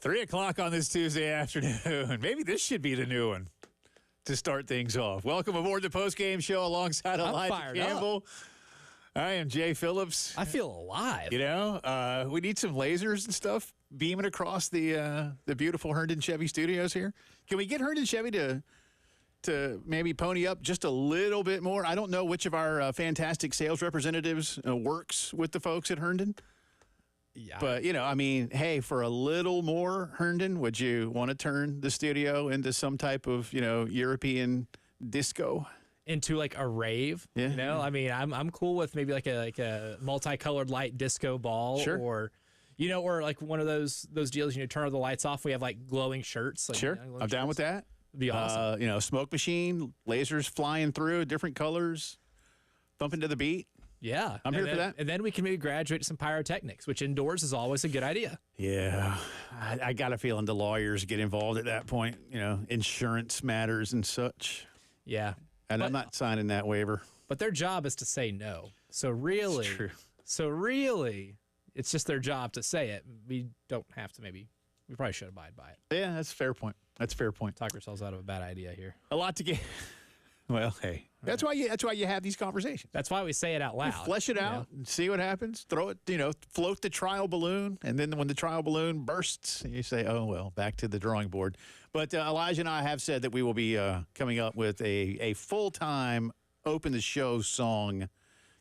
3 o'clock on this Tuesday afternoon. Maybe this should be the new one to start things off. Welcome aboard the Post Game Show alongside Elijah Campbell. I am Jay Phillips. I feel alive. You know, we need some lasers and stuff beaming across the beautiful Herndon Chevy studios here. Can we get Herndon Chevy to maybe pony up just a little bit more? I don't know which of our fantastic sales representatives works with the folks at Herndon. Yeah. But, you know, I mean, hey, for a little more, Herndon, would you want to turn the studio into some type of, you know, European disco? Into like a rave, Yeah. You know? I mean, I'm cool with maybe like a multicolored light disco ball. Sure. Or, you know, or like one of those deals, you know, turn all the lights off. We have like glowing shirts. Like, Sure. you know, glowing I'm down shirts. with that. It'd be awesome. You know, smoke machine, lasers flying through, different colors, thumping to the beat. Yeah. I'm here for that. And then we can maybe graduate to some pyrotechnics, which indoors is always a good idea. Yeah. I got a feeling the lawyers get involved at that point, you know, insurance matters and such. Yeah. And I'm not signing that waiver. But their job is to say no. So really, It's true. It's just their job to say it. We don't have to we probably should abide by it. Yeah, that's a fair point. That's a fair point. Talk ourselves out of a bad idea here. A lot to get. Well, hey, that's why you have these conversations. That's why we say it out loud. You flesh it out and see what happens. Throw it, you know, float the trial balloon. And then when the trial balloon bursts, you say, oh, well, back to the drawing board. But Elijah and I have said that we will be coming up with a full-time Open the Show song.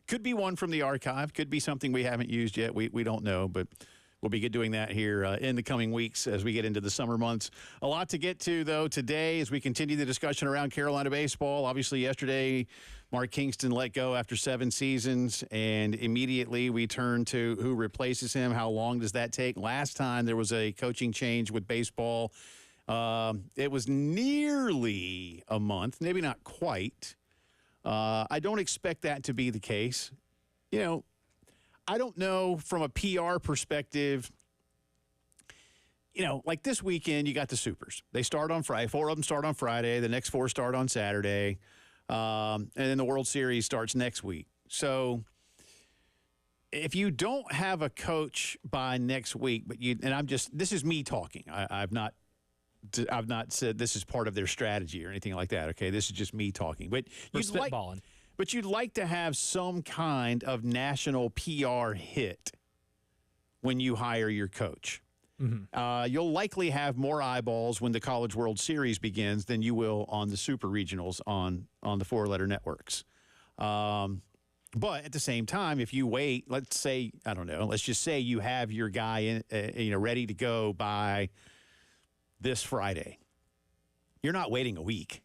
Could be one from the archive. Could be something we haven't used yet. We don't know, but we'll be doing that here in the coming weeks as we get into the summer months. A lot to get to, though, today as we continue the discussion around Carolina baseball. Obviously, yesterday, Mark Kingston let go after 7 seasons, and immediately we turn to who replaces him. How long does that take? Last time there was a coaching change with baseball, it was nearly a month, maybe not quite. I don't expect that to be the case. You know, I don't know from a PR perspective, you know, like this weekend, you got the Supers. They start on Friday. 4 of them start on Friday. The next 4 start on Saturday. And then the World Series starts next week. So if you don't have a coach by next week, this is me talking. I've not said this is part of their strategy or anything like that. Okay. This is just me talking, but We're spitballing. But you'd like to have some kind of national PR hit when you hire your coach. Mm-hmm. You'll likely have more eyeballs when the College World Series begins than you will on the Super Regionals on the 4-letter networks. But at the same time, if you wait, let's just say you have your guy ready to go by this Friday. You're not waiting a week.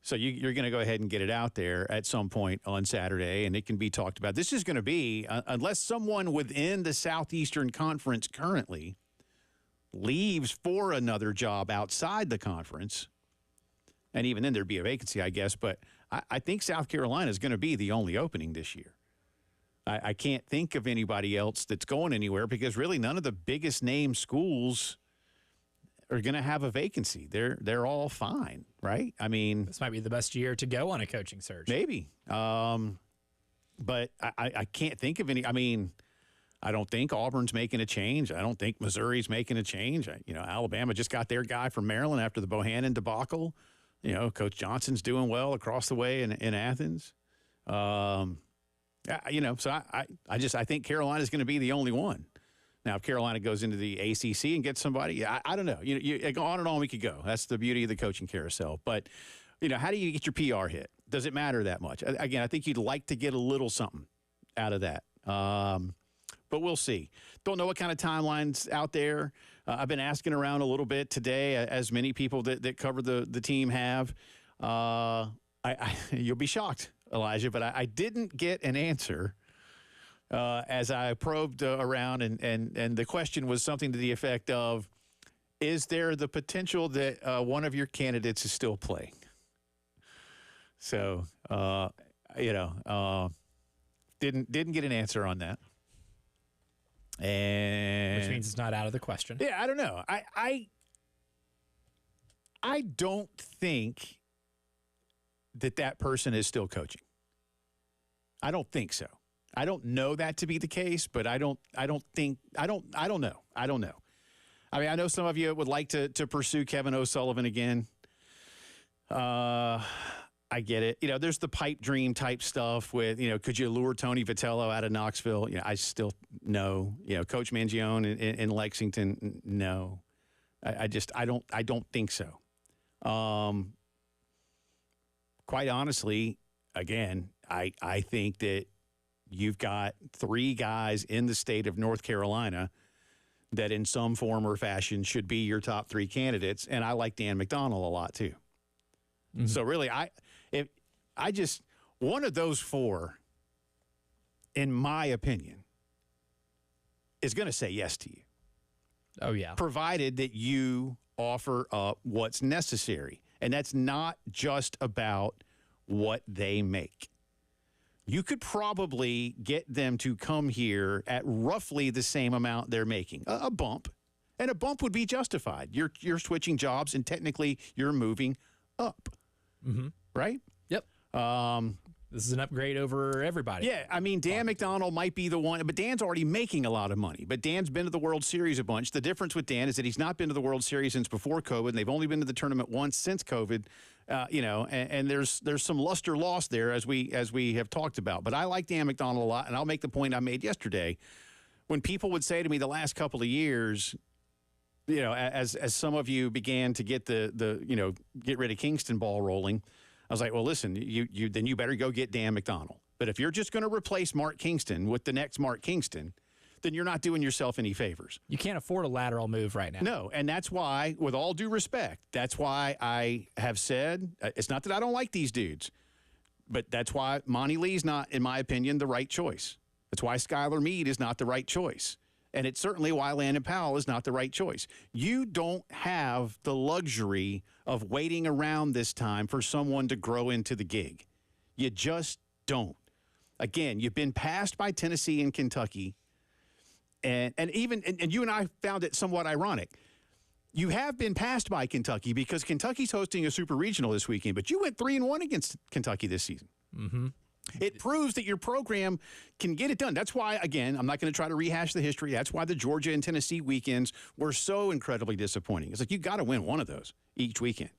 So you're going to go ahead and get it out there at some point on Saturday, and it can be talked about. This is going to be, unless someone within the Southeastern Conference currently leaves for another job outside the conference, and even then there'd be a vacancy, I guess. But I think South Carolina is going to be the only opening this year. I can't think of anybody else that's going anywhere because really none of the biggest name schools are going to have a vacancy. They're all fine, right? I mean, this might be the best year to go on a coaching search. Maybe. But I can't think of any. I mean, I don't think Auburn's making a change. I don't think Missouri's making a change. Alabama just got their guy from Maryland after the Bohannon debacle. You know, Coach Johnson's doing well across the way in Athens. So I think Carolina's going to be the only one. Now, if Carolina goes into the ACC and gets somebody, I don't know. You on and on we could go. That's the beauty of the coaching carousel. But, how do you get your PR hit? Does it matter that much? Again, I think you'd like to get a little something out of that. But we'll see. Don't know what kind of timelines out there. I've been asking around a little bit today, as many people that cover the team have. You'll be shocked, Elijah, but I didn't get an answer. As I probed around, and the question was something to the effect of, is there the potential that one of your candidates is still playing? So, didn't get an answer on that. And which means it's not out of the question. Yeah, I don't know. I don't think that person is still coaching. I don't think so. I don't know that to be the case, but I don't know. I mean, I know some of you would like to pursue Kevin O'Sullivan again. I get it. There's the pipe dream type stuff with, could you lure Tony Vitello out of Knoxville? I still no. Coach Mangione in Lexington, no. I don't think so. Quite honestly, again, I think that you've got 3 guys in the state of North Carolina that in some form or fashion should be your top 3 candidates, and I like Dan McDonnell a lot too. Mm-hmm. So really, one of those 4, in my opinion, is going to say yes to you. Oh, yeah. Provided that you offer up what's necessary. And that's not just about what they make. You could probably get them to come here at roughly the same amount they're making, a bump. And a bump would be justified. You're switching jobs, and technically you're moving up. Mm-hmm. Right? Yep. This is an upgrade over everybody. Yeah, I mean, Dan McDonnell might be the one, but Dan's already making a lot of money. But Dan's been to the World Series a bunch. The difference with Dan is that he's not been to the World Series since before COVID, and they've only been to the tournament once since COVID. And there's some luster lost there, as we have talked about. But I like Dan McDonnell a lot, and I'll make the point I made yesterday. When people would say to me the last couple of years, as some of you began to get the get rid of Kingston ball rolling, I was like, well, listen, you better go get Dan McDonnell. But if you're just going to replace Mark Kingston with the next Mark Kingston, then you're not doing yourself any favors. You can't afford a lateral move right now. No, and that's why, with all due respect, that's why I have said, it's not that I don't like these dudes, but that's why Monty Lee's not, in my opinion, the right choice. That's why Skylar Meade is not the right choice. And it's certainly why Landon Powell is not the right choice. You don't have the luxury of waiting around this time for someone to grow into the gig. You just don't. Again, you've been passed by Tennessee and Kentucky, and you and I found it somewhat ironic. You have been passed by Kentucky because Kentucky's hosting a super regional this weekend, but you went 3-1 against Kentucky this season. Mm-hmm. It proves that your program can get it done. That's why, again, I'm not going to try to rehash the history. That's why the Georgia and Tennessee weekends were so incredibly disappointing. It's like you got to win one of those each weekend.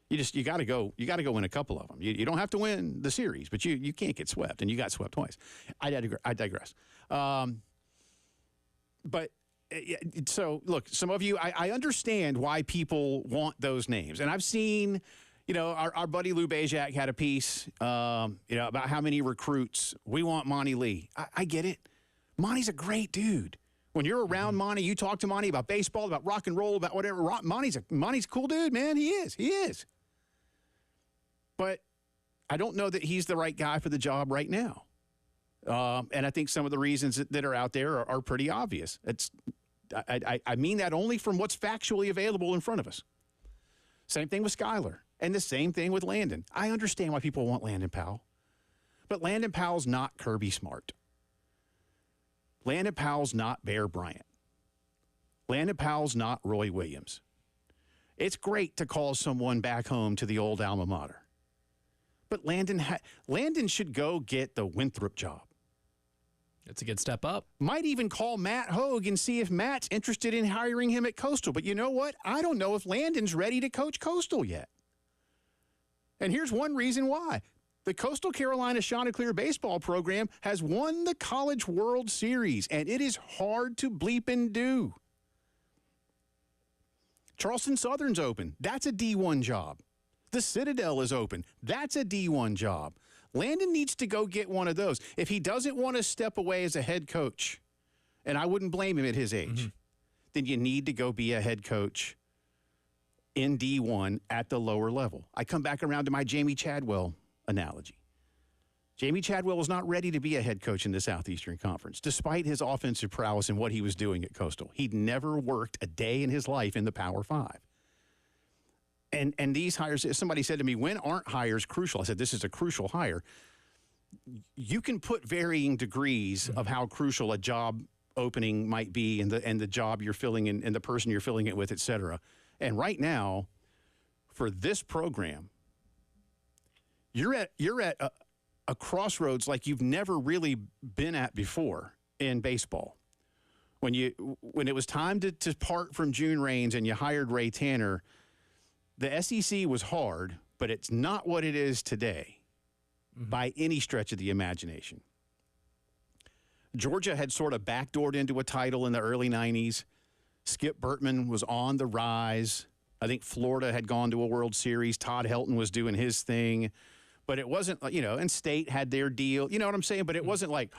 You got to go win a couple of them. You don't have to win the series, but you can't get swept, and you got swept twice. I digress. But so look, some of you, I understand why people want those names, and I've seen. Our buddy Lou Bajak had a piece, about how many recruits we want Monty Lee. I get it. Monty's a great dude. When you're around Monty, you talk to Monty about baseball, about rock and roll, about whatever. Monty's a cool dude, man. He is. But I don't know that he's the right guy for the job right now. And I think some of the reasons that are out there are pretty obvious. I mean that only from what's factually available in front of us. Same thing with Skylar. And the same thing with Landon. I understand why people want Landon Powell. But Landon Powell's not Kirby Smart. Landon Powell's not Bear Bryant. Landon Powell's not Roy Williams. It's great to call someone back home to the old alma mater. But Landon should go get the Winthrop job. It's a good step up. Might even call Matt Hogue and see if Matt's interested in hiring him at Coastal. But you know what? I don't know if Landon's ready to coach Coastal yet. And here's one reason why. The Coastal Carolina Chanticleer baseball program has won the College World Series, and it is hard to bleep and do. Charleston Southern's open. That's a D1 job. The Citadel is open. That's a D1 job. Landon needs to go get one of those. If he doesn't want to step away as a head coach, and I wouldn't blame him at his age, then you need to go be a head coach in D1 at the lower level. I come back around to my Jamie Chadwell analogy. Jamie Chadwell was not ready to be a head coach in the Southeastern Conference, despite his offensive prowess and what he was doing at Coastal. He'd never worked a day in his life in the Power Five. And these hires, somebody said to me, when aren't hires crucial? I said, this is a crucial hire. You can put varying degrees of how crucial a job opening might be and the job you're filling in and the person you're filling it with, et cetera. And right now, for this program, you're at a crossroads like you've never really been at before in baseball, when it was time to part from June Reigns and you hired Ray Tanner, the SEC was hard, but it's not what it is today by any stretch of the imagination. Georgia had sort of backdoored into a title in the early 90s. Skip Bertman was on the rise. I think Florida had gone to a World Series. Todd Helton was doing his thing. But it wasn't, and State had their deal. You know what I'm saying? But it wasn't like,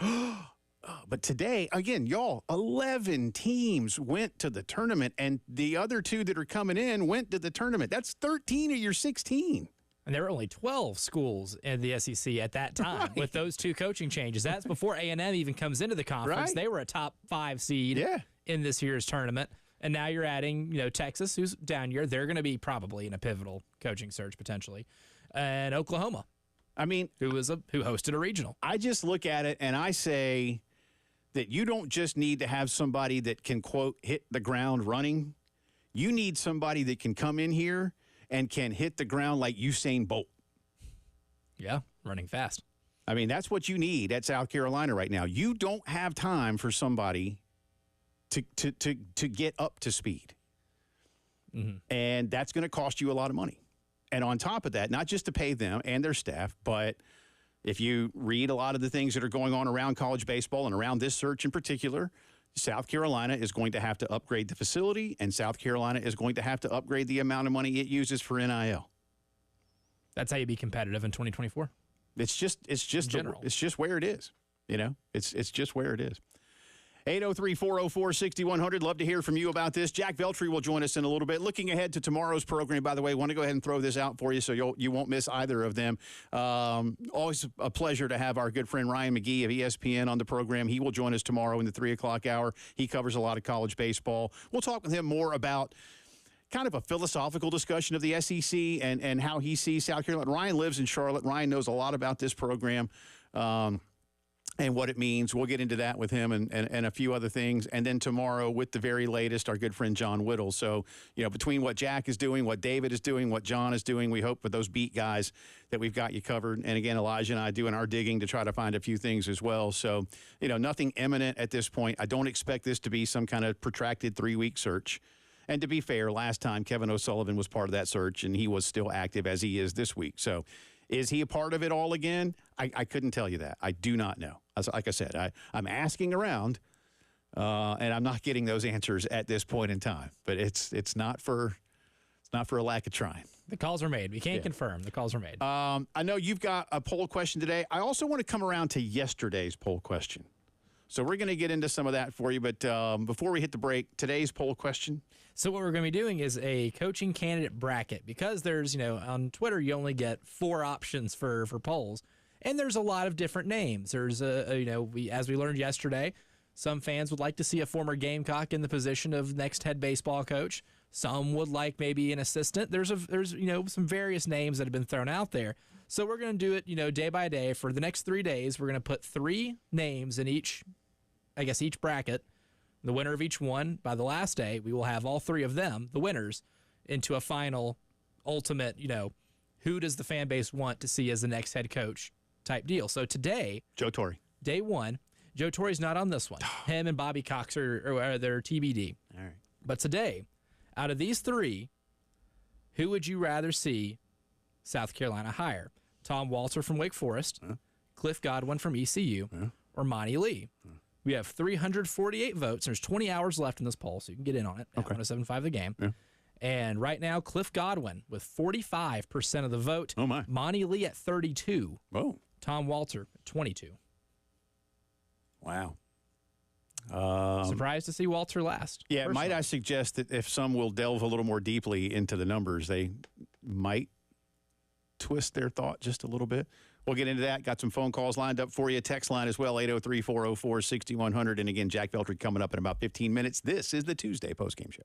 but today, again, y'all, 11 teams went to the tournament, and the other 2 that are coming in went to the tournament. That's 13 of your 16. And there were only 12 schools in the SEC at that time with those 2 coaching changes. That's before A&M even comes into the conference. Right. They were a top 5 seed in this year's tournament. And now you're adding, Texas, who's down here. They're going to be probably in a pivotal coaching search potentially. And Oklahoma. I mean, who hosted a regional. I just look at it and I say that you don't just need to have somebody that can, quote, hit the ground running. You need somebody that can come in here and can hit the ground like Usain Bolt. Yeah, running fast. I mean, that's what you need at South Carolina right now. You don't have time for somebody to get up to speed. And that's going to cost you a lot of money. And on top of that, not just to pay them and their staff, but if you read a lot of the things that are going on around college baseball and around this search in particular, South Carolina is going to have to upgrade the facility, and South Carolina is going to have to upgrade the amount of money it uses for NIL. That's how you be competitive in 2024. It's just where it is. It's just where it is. 803-404-6100. Love to hear from you about this. Jack Veltri will join us in a little bit. Looking ahead to tomorrow's program, by the way, want to go ahead and throw this out for you so you won't miss either of them. Always a pleasure to have our good friend Ryan McGee of ESPN on the program. He will join us tomorrow in the 3 o'clock hour. He covers a lot of college baseball. We'll talk with him more about kind of a philosophical discussion of the SEC and how he sees South Carolina. Ryan lives in Charlotte. Ryan knows a lot about this program. And what it means. We'll get into that with him and a few other things. And then tomorrow with the very latest, our good friend John Whittle. So, between what Jack is doing, what David is doing, what John is doing, we hope with those beat guys that we've got you covered. And again, Elijah and I doing our digging to try to find a few things as well. So, nothing imminent at this point. I don't expect this to be some kind of protracted 3-week search. And to be fair, last time Kevin O'Sullivan was part of that search, and he was still active as he is this week. So is he a part of it all again? I couldn't tell you that. I do not know. Like I said, I'm asking around, and I'm not getting those answers at this point in time. But it's not for a lack of trying. The calls are made. We can't confirm. The calls are made. I know you've got a poll question today. I also want to come around to yesterday's poll question. So we're going to get into some of that for you. But before we hit the break, today's poll question. So what we're going to be doing is a coaching candidate bracket, because there's, on Twitter, you only get 4 options for polls. And there's a lot of different names. There's as we learned yesterday, some fans would like to see a former Gamecock in the position of next head baseball coach. Some would like maybe an assistant. There's some various names that have been thrown out there. So we're going to do it, day by day for the next 3 days. We're going to put 3 names in each bracket. The winner of each one, by the last day, we will have all 3 of them, the winners, into a final, ultimate, who does the fan base want to see as the next head coach type deal. So today, Joe Torre. Day 1, Joe Torre's not on this one. Him and Bobby Cox are they're TBD. All right. But today, out of these 3, who would you rather see South Carolina hire? Tom Walter from Wake Forest, Cliff Godwin from ECU, or Monty Lee? We have 348 votes. There's 20 hours left in this poll, so you can get in on it at 107.5 The Game. Yeah. And right now, Cliff Godwin with 45% of the vote. Oh, my. Monty Lee at 32. Whoa. Tom Walter at 22. Wow. Surprised to see Walter last. Yeah, might I suggest that if some will delve a little more deeply into the numbers, they might twist their thought just a little bit. We'll get into that. Got some phone calls lined up for you. Text line as well, 803-404-6100. And again, Jack Veltri coming up in about 15 minutes. This is the Tuesday Post Game Show.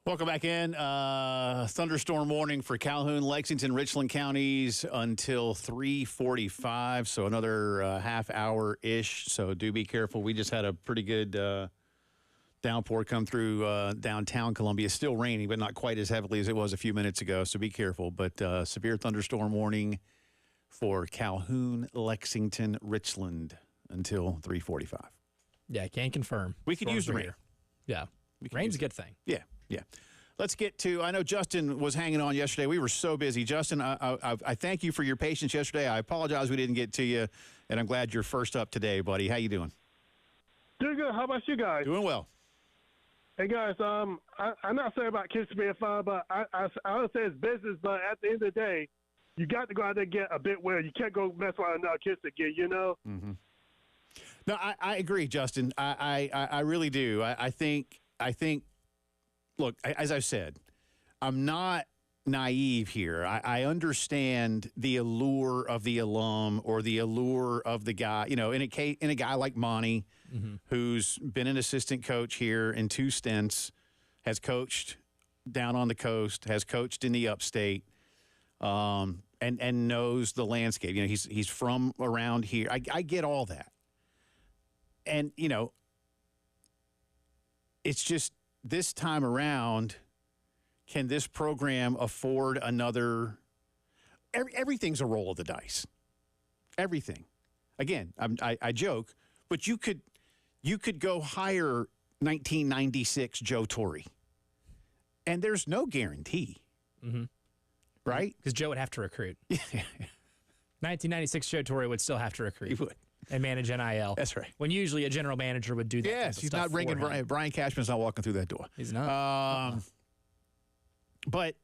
Welcome back in. Thunderstorm warning for Calhoun, Lexington, Richland counties until 3:45, so another half hour-ish. So do be careful. We just had a pretty good downpour come through downtown Columbia. Still raining, but not quite as heavily as it was a few minutes ago, so be careful. But severe thunderstorm warning for Calhoun, Lexington, Richland until 3:45. Yeah, I can confirm. We could use the rain. Yeah, rain's a good thing. Yeah. Yeah. Let's get to, I know Justin was hanging on yesterday. We were so busy. Justin, I thank you for your patience yesterday. I apologize we didn't get to you, and I'm glad you're first up today, buddy. How you doing? Doing good. How about you guys? Doing well. Hey, guys, I'm not saying about kids being fine, but I would say it's business, but at the end of the day, you got to go out there and get a bit well. You can't go mess around another kiss again, you know? Mm-hmm. No, I agree, Justin. I really do. I think, look, as I've said, I'm not naive here. I understand the allure of the alum or the allure of the guy, in a guy like Monty, who's been an assistant coach here in 2 stints, has coached down on the coast, has coached in the upstate, and knows the landscape. He's from around here. I get all that. And, it's just this time around, can this program afford another? Everything's a roll of the dice. Everything. Again, I joke, but you could go hire 1996 Joe Torre, and there's no guarantee, right? Because Joe would have to recruit. 1996 Joe Torre would still have to recruit. He would. And manage NIL. That's right. When usually a general manager would do that. Yes, he's not ringing Brian Cashman's not walking through that door. He's not. But,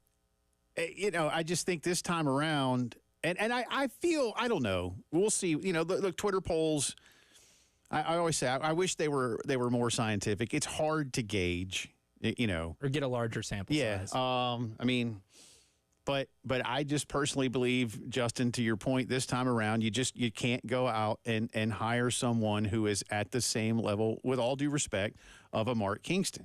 I just think this time around, and I feel, I don't know, we'll see. Look, Twitter polls, I always say, I wish they were more scientific. It's hard to gauge, Or get a larger sample size. But I just personally believe, Justin, to your point, this time around, you can't go out and hire someone who is at the same level, with all due respect, of a Mark Kingston.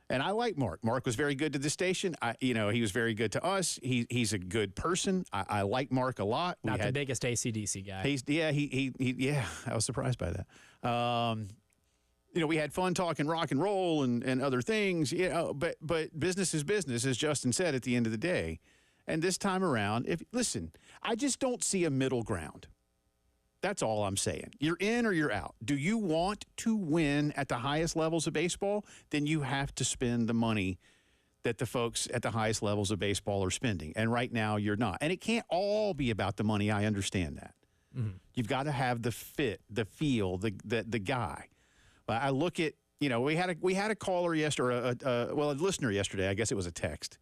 And I like Mark. Mark was very good to the station. He was very good to us. He's a good person. I like Mark a lot. Not the biggest ACDC guy. I was surprised by that. We had fun talking rock and roll and other things, but business is business, as Justin said, at the end of the day. And this time around, I just don't see a middle ground. That's all I'm saying. You're in or you're out. Do you want to win at the highest levels of baseball? Then you have to spend the money that the folks at the highest levels of baseball are spending. And right now, you're not. And it can't all be about the money. I understand that. Mm-hmm. You've got to have the fit, the feel, the guy. I look at, we had a caller yesterday, a listener yesterday. I guess it was a text.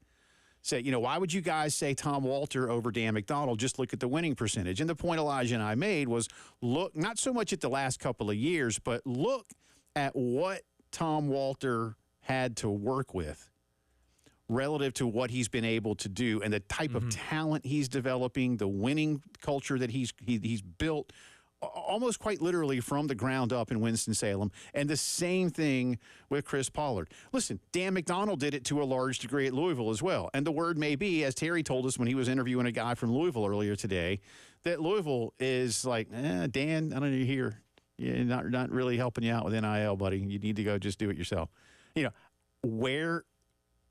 Say, why would you guys say Tom Walter over Dan McDonald? Just look at the winning percentage. And the point Elijah and I made was look not so much at the last couple of years, but look at what Tom Walter had to work with relative to what he's been able to do and the type of talent he's developing, the winning culture that he's built almost quite literally from the ground up in Winston-Salem. And the same thing with Chris Pollard. Listen, Dan McDonald did it to a large degree at Louisville as well. And the word may be, as Terry told us when he was interviewing a guy from Louisville earlier today, that Louisville is like, Dan, I don't know, you're here. You're not really helping you out with NIL, buddy. You need to go just do it yourself. Where's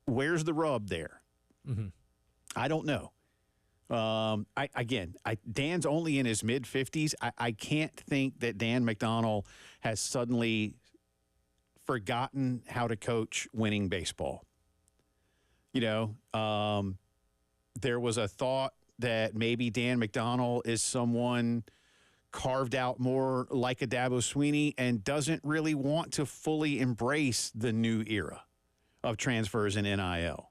the rub there? Mm-hmm. I don't know. Dan's only in his mid-50s. I can't think that Dan McDonald has suddenly forgotten how to coach winning baseball. There was a thought that maybe Dan McDonald is someone carved out more like a Dabo Swinney and doesn't really want to fully embrace the new era of transfers and NIL.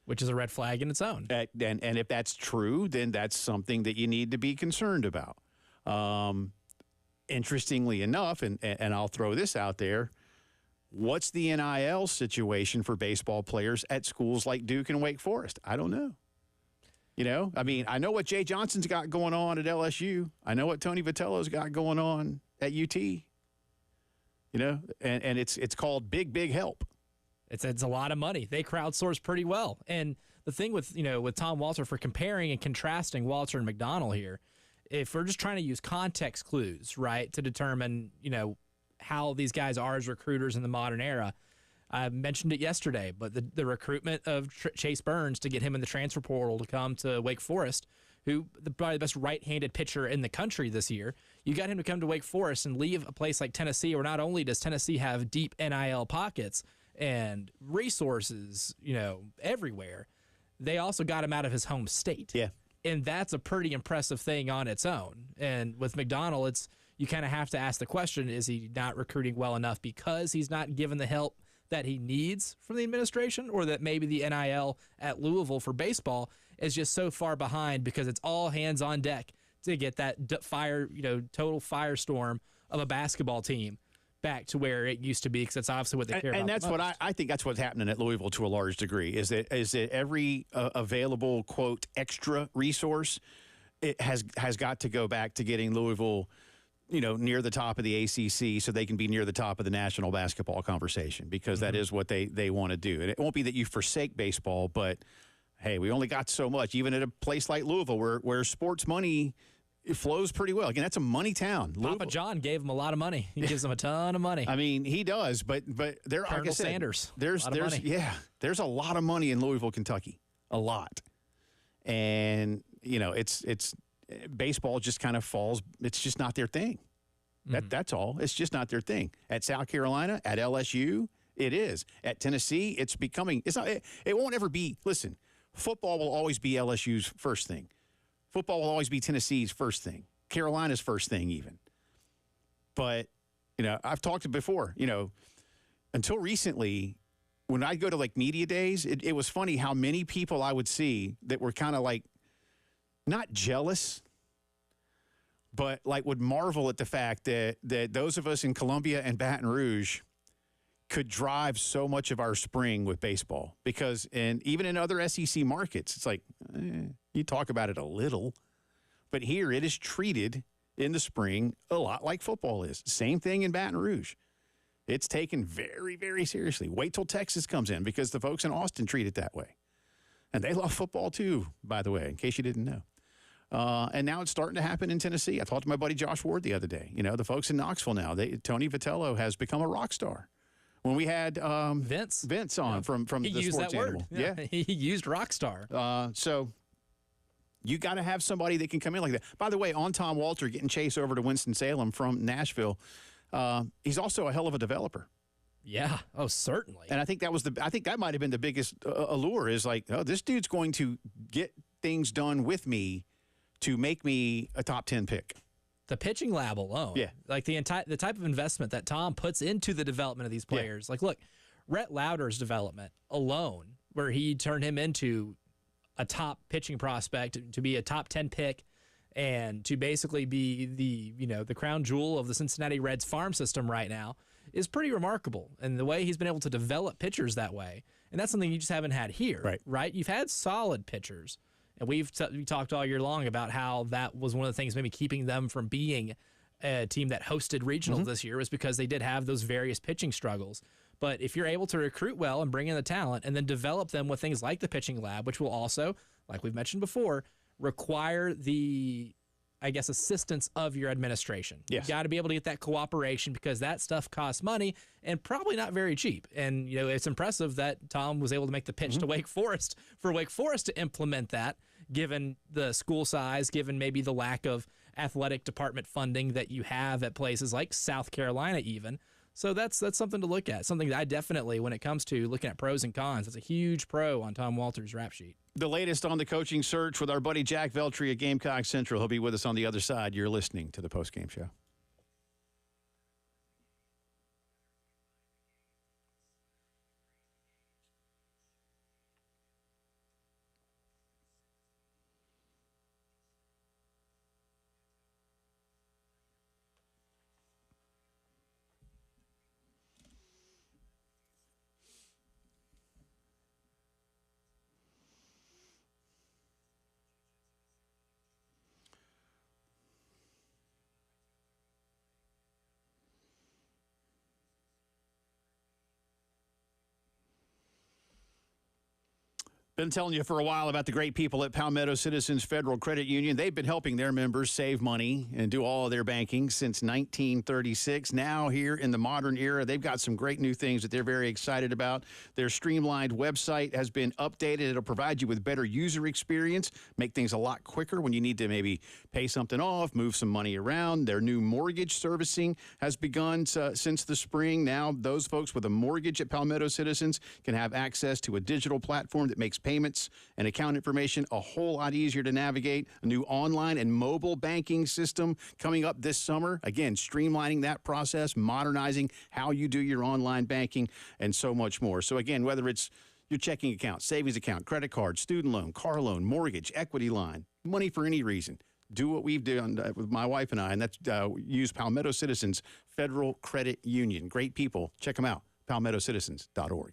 Which is a red flag in its own. And if that's true, then that's something that you need to be concerned about. Interestingly enough, and I'll throw this out there, what's the NIL situation for baseball players at schools like Duke and Wake Forest? I don't know. I know what Jay Johnson's got going on at LSU. I know what Tony Vitello's got going on at UT. And it's called big help. It's a lot of money. They crowdsource pretty well. And the thing with Tom Walter, for comparing and contrasting Walter and McDonald here, if we're just trying to use context clues, right, to determine, how these guys are as recruiters in the modern era, I mentioned it yesterday, but the recruitment of Chase Burns to get him in the transfer portal to come to Wake Forest, who probably the best right-handed pitcher in the country this year, you got him to come to Wake Forest and leave a place like Tennessee, where not only does Tennessee have deep NIL pockets and resources, everywhere, they also got him out of his home state. Yeah. And that's a pretty impressive thing on its own. And with McDonald, you kind of have to ask the question, is he not recruiting well enough because he's not given the help that he needs from the administration, or that maybe the NIL at Louisville for baseball is just so far behind because it's all hands on deck to get that total firestorm of a basketball team back to where it used to be, because that's obviously what they care about. And that's what I think that's what's happening at Louisville to a large degree, is that every available, quote, extra resource, it has got to go back to getting Louisville, near the top of the ACC, so they can be near the top of the national basketball conversation, because that is what they want to do. And it won't be that you forsake baseball, but hey, we only got so much, even at a place like Louisville where sports money, it flows pretty well. Again, that's a money town. Papa John gave him a lot of money. He gives them a ton of money. I mean, he does, but there, like I said, Sanders, there's a lot of money in Louisville, Kentucky, a lot, and it's baseball just kind of falls. It's just not their thing. That's all. It's just not their thing. At South Carolina, at LSU, it is. At Tennessee, it's becoming. It's not. It won't ever be. Listen, football will always be LSU's first thing. Football will always be Tennessee's first thing. Carolina's first thing, even. But I've talked before. Until recently, when I'd go to like media days, it was funny how many people I would see that were kind of like not jealous, but like would marvel at the fact that those of us in Columbia and Baton Rouge could drive so much of our spring with baseball, because even in other SEC markets, it's like you talk about it a little, but here it is treated in the spring a lot like football is. Same thing in Baton Rouge. It's taken very, very seriously. Wait till Texas comes in, because the folks in Austin treat it that way. And they love football too, by the way, in case you didn't know. And now it's starting to happen in Tennessee. I talked to my buddy Josh Ward the other day. The folks in Knoxville now, Tony Vitello has become a rock star. When we had Vince on from he the used Sports that Animal. word. Yeah. He used rock star. So you got to have somebody that can come in like that. By the way, on Tom Walter getting Chase over to Winston-Salem from Nashville, he's also a hell of a developer. Yeah. Oh, certainly. And I think that might have been the biggest allure, is like, oh, this dude's going to get things done with me to make me a top 10 pick. The pitching lab alone, like the type of investment that Tom puts into the development of these players. Like, look, Rhett Lauder's development alone, where he turned him into a top pitching prospect, to be a top 10 pick, and to basically be the crown jewel of the Cincinnati Reds farm system right now, is pretty remarkable. And the way he's been able to develop pitchers that way, and that's something you just haven't had here, right? You've had solid pitchers. And we talked all year long about how that was one of the things maybe keeping them from being a team that hosted regionals this year, was because they did have those various pitching struggles. But if you're able to recruit well and bring in the talent and then develop them with things like the pitching lab, which will also, like we've mentioned before, require the, assistance of your administration. Yes. You got to be able to get that cooperation, because that stuff costs money and probably not very cheap. And, it's impressive that Tom was able to make the pitch to Wake Forest for Wake Forest to implement that, given the school size, given maybe the lack of athletic department funding that you have at places like South Carolina even. So that's something to look at, something that I definitely, when it comes to looking at pros and cons, it's a huge pro on Tom Walter's rap sheet. The latest on the coaching search with our buddy Jack Veltri at Gamecock Central. He'll be with us on the other side. You're listening to the Post Game Show. Been telling you for a while about the great people at Palmetto Citizens Federal Credit Union. They've been helping their members save money and do all of their banking since 1936. Now, here in the modern era, they've got some great new things that they're very excited about. Their streamlined website has been updated. It'll provide you with better user experience, make things a lot quicker when you need to maybe pay something off, move some money around. Their new mortgage servicing has begun since the spring. Now, those folks with a mortgage at Palmetto Citizens can have access to a digital platform that makes payments and account information a whole lot easier to navigate. A new online and mobile banking system coming up this summer. Again, streamlining that process, modernizing how you do your online banking, and so much more. So again, whether it's your checking account, savings account, credit card, student loan, car loan, mortgage, equity line, money for any reason, do what we've done with my wife and I, and that's use Palmetto Citizens Federal Credit Union. Great people. Check them out, palmettocitizens.org.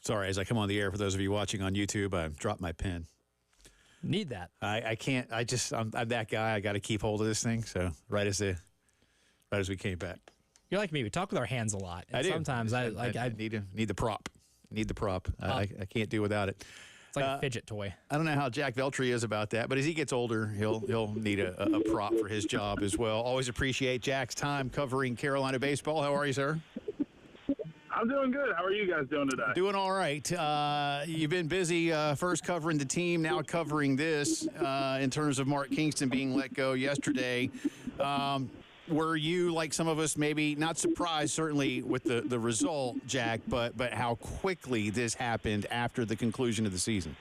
Sorry, as I come on the air, for those of you watching on YouTube, I dropped my pen. Need that. I can't. I'm that guy. I got to keep hold of this thing. So right as we came back, You're like me. We talk with our hands a lot. And I do. Sometimes I need the prop. Need the prop. I can't do without it. It's like a fidget toy. I don't know how Jack Veltri is about that, but as he gets older, he'll need a prop for his job as well. Always appreciate Jack's time covering Carolina baseball. How are you, sir? I'm doing good. How are you guys doing today? Doing all right. You've been busy first covering the team, now covering this in terms of Mark Kingston being let go yesterday. Were you, like some of us, maybe not surprised, certainly, with the result, Jack, but how quickly this happened after the conclusion of the season?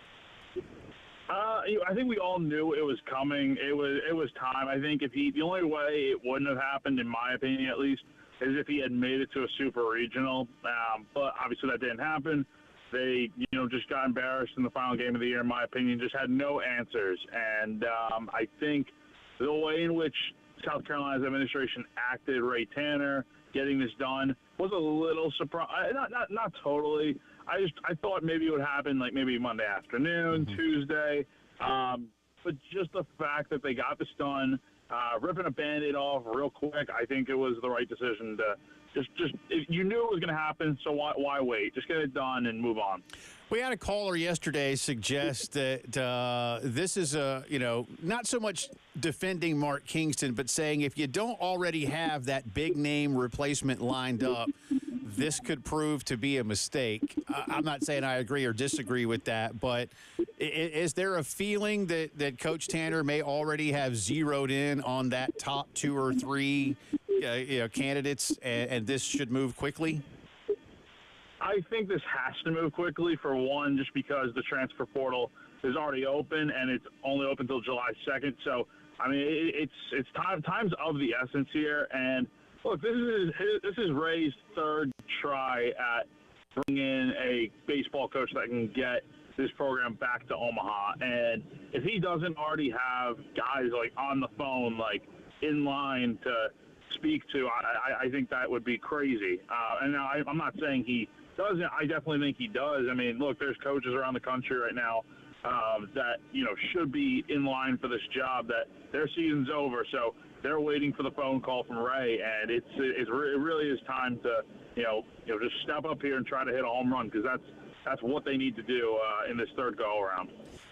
I think we all knew it was coming. It was time. I think the only way it wouldn't have happened, in my opinion at least, is if he had made it to a super regional. But obviously that didn't happen. They, just got embarrassed in the final game of the year, in my opinion, just had no answers. And I think the way in which South Carolina's administration acted, Ray Tanner getting this done, was a little surprised. Not totally. I thought maybe it would happen like maybe Monday afternoon, Tuesday. But just the fact that they got this done, ripping a Band-Aid off real quick, I think it was the right decision to you knew it was going to happen, so why wait? Just get it done and move on. We had a caller yesterday suggest that this is not so much defending Mark Kingston, but saying if you don't already have that big name replacement lined up, this could prove to be a mistake. I'm not saying I agree or disagree with that, but is there a feeling that Coach Tanner may already have zeroed in on that top 2 or 3 candidates, and this should move quickly? I think this has to move quickly, for one, just because the transfer portal is already open, and it's only open until July 2nd. So, I mean, it's time's of the essence here. And look, this is Ray's third try at bringing in a baseball coach that can get this program back to Omaha. And if he doesn't already have guys like on the phone, like in line to speak to, I think that would be crazy. And now I'm not saying he doesn't. I definitely think he does. I mean, look, there's coaches around the country right now that should be in line for this job, that their season's over, so they're waiting for the phone call from Ray, and it really is time to just step up here and try to hit a home run, because that's what they need to do in this third go around.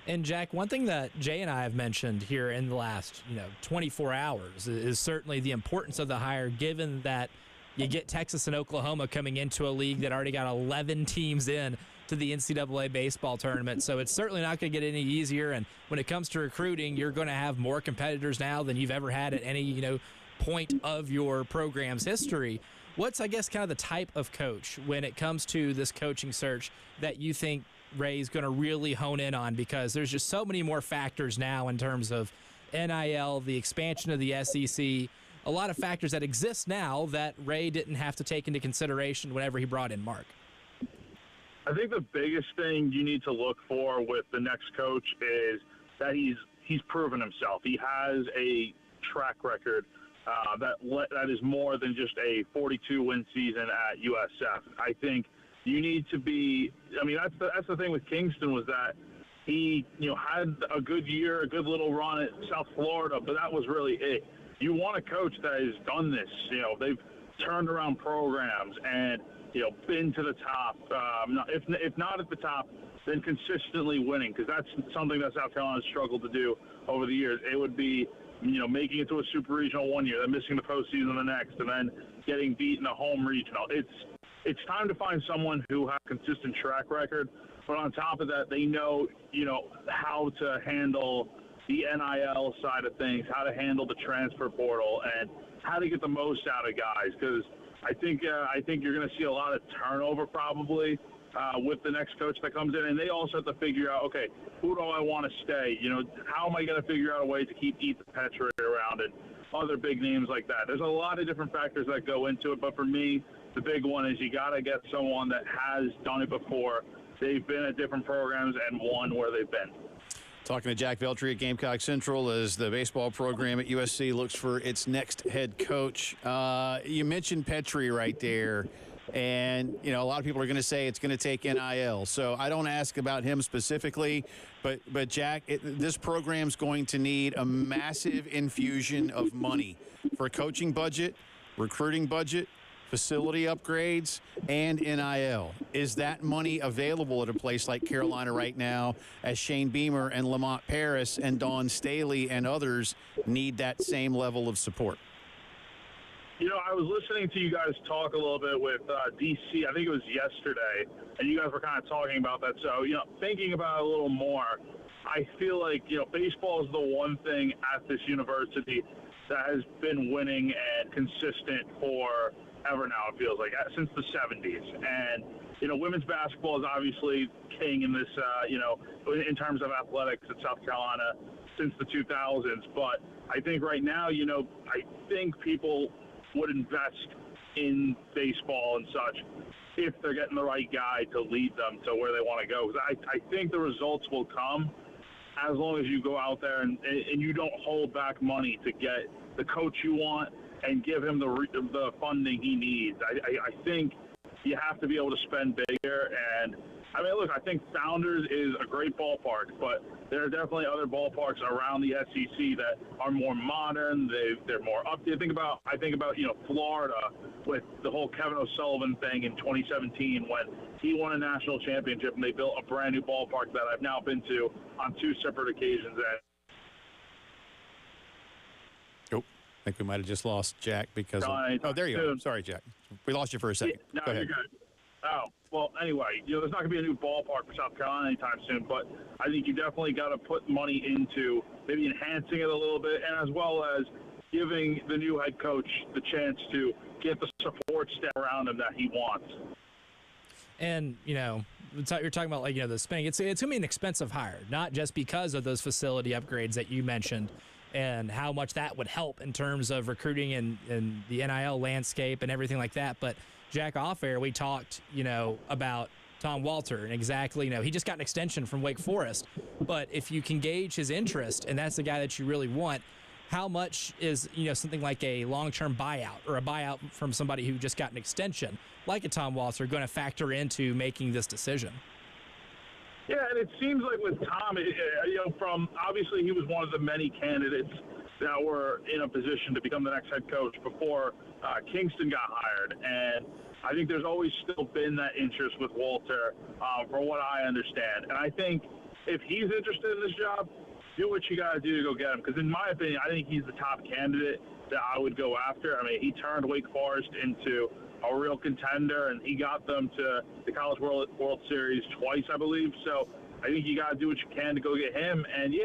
And Jack, one thing that Jay and I have mentioned here in the last 24 hours is certainly the importance of the hire, given that you get Texas and Oklahoma coming into a league that already got 11 teams in to the NCAA baseball tournament. So it's certainly not going to get any easier. And when it comes to recruiting, you're going to have more competitors now than you've ever had at any point of your program's history. What's, I guess, kind of the type of coach when it comes to this coaching search that you think Ray's going to really hone in on? Because there's just so many more factors now in terms of NIL, the expansion of the SEC, a lot of factors that exist now that Ray didn't have to take into consideration whenever he brought in Mark. I think the biggest thing you need to look for with the next coach is that he's proven himself. He has a track record that is more than just a 42-win season at USF. I think you need to be. I mean, that's the thing with Kingston, was that he had a good year, a good little run at South Florida, but that was really it. You want a coach that has done this. They've turned around programs and been to the top. If not at the top, then consistently winning, because that's something that South Carolina has struggled to do over the years. It would be making it to a super regional one year, then missing the postseason the next, and then getting beat in a home regional. It's time to find someone who has a consistent track record, but on top of that, they know how to handle the NIL side of things, how to handle the transfer portal, and how to get the most out of guys. Because I think you're going to see a lot of turnover probably with the next coach that comes in, and they also have to figure out, okay, who do I want to stay? How am I going to figure out a way to keep Ethan Petrie around and other big names like that? There's a lot of different factors that go into it, but for me, the big one is you got to get someone that has done it before. They've been at different programs and won where they've been. Talking to Jack Veltri at Gamecock Central as the baseball program at USC looks for its next head coach. You mentioned Petrie right there, and a lot of people are going to say it's going to take NIL. So I don't ask about him specifically, but Jack, this program's going to need a massive infusion of money for coaching budget, recruiting budget, facility upgrades, and NIL. Is that money available at a place like Carolina right now, as Shane Beamer and Lamont Paris and Dawn Staley and others need that same level of support? I was listening to you guys talk a little bit with DC. I think it was yesterday, and you guys were kind of talking about that. So, thinking about it a little more, I feel like, baseball is the one thing at this university that has been winning and consistent for ever now, it feels like, since the 70s. And, women's basketball is obviously king in this, in terms of athletics at South Carolina since the 2000s. But I think right now, I think people would invest in baseball and such if they're getting the right guy to lead them to where they want to go. Because I think the results will come as long as you go out there and you don't hold back money to get the coach you want and give him the funding he needs. I think you have to be able to spend bigger. And, look, I think Founders is a great ballpark, but there are definitely other ballparks around the SEC that are more modern. They're more updated. I think about Florida with the whole Kevin O'Sullivan thing in 2017 when he won a national championship and they built a brand new ballpark that I've now been to on 2 separate occasions. I think we might have just lost Jack because there you go. Sorry, Jack. We lost you for a second. No, go ahead. You're good. Oh, well, anyway, there's not going to be a new ballpark for South Carolina anytime soon, but I think you definitely got to put money into maybe enhancing it a little bit, and as well as giving the new head coach the chance to get the support staff around him that he wants. And, you're talking about, the spending. It's going to be an expensive hire, not just because of those facility upgrades that you mentioned and how much that would help in terms of recruiting and the NIL landscape and everything like that. But, Jack, off air, we talked, about Tom Walter and exactly, he just got an extension from Wake Forest. But if you can gauge his interest, and that's the guy that you really want, how much is, something like a long-term buyout or a buyout from somebody who just got an extension, like a Tom Walter, going to factor into making this decision? Yeah, and it seems like with Tom, from obviously he was one of the many candidates that were in a position to become the next head coach before Kingston got hired. And I think there's always still been that interest with Walter, from what I understand. And I think if he's interested in this job, do what you got to do to go get him. Because in my opinion, I think he's the top candidate that I would go after. He turned Wake Forest into a real contender, and he got them to the College World Series twice, I believe. So I think you got to do what you can to go get him. And,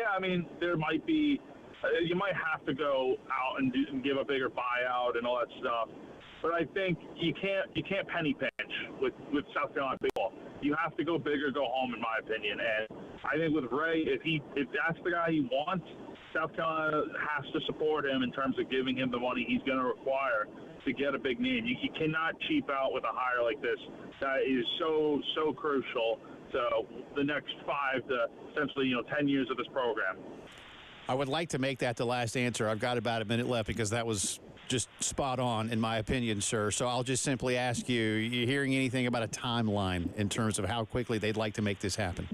there might be you might have to go out and give a bigger buyout and all that stuff. But I think you can't penny pinch with South Carolina baseball. You have to go big or go home, in my opinion. And I think with Ray, if that's the guy he wants, South Carolina has to support him in terms of giving him the money he's going to require to get a big name. You cannot cheap out with a hire like this that is so crucial to the next 5 to essentially 10 years of this program. I would like to make that the last answer. I've got about a minute left because that was just spot on, in my opinion, sir. So I'll just simply ask you, you hearing anything about a timeline in terms of how quickly they'd like to make this happen?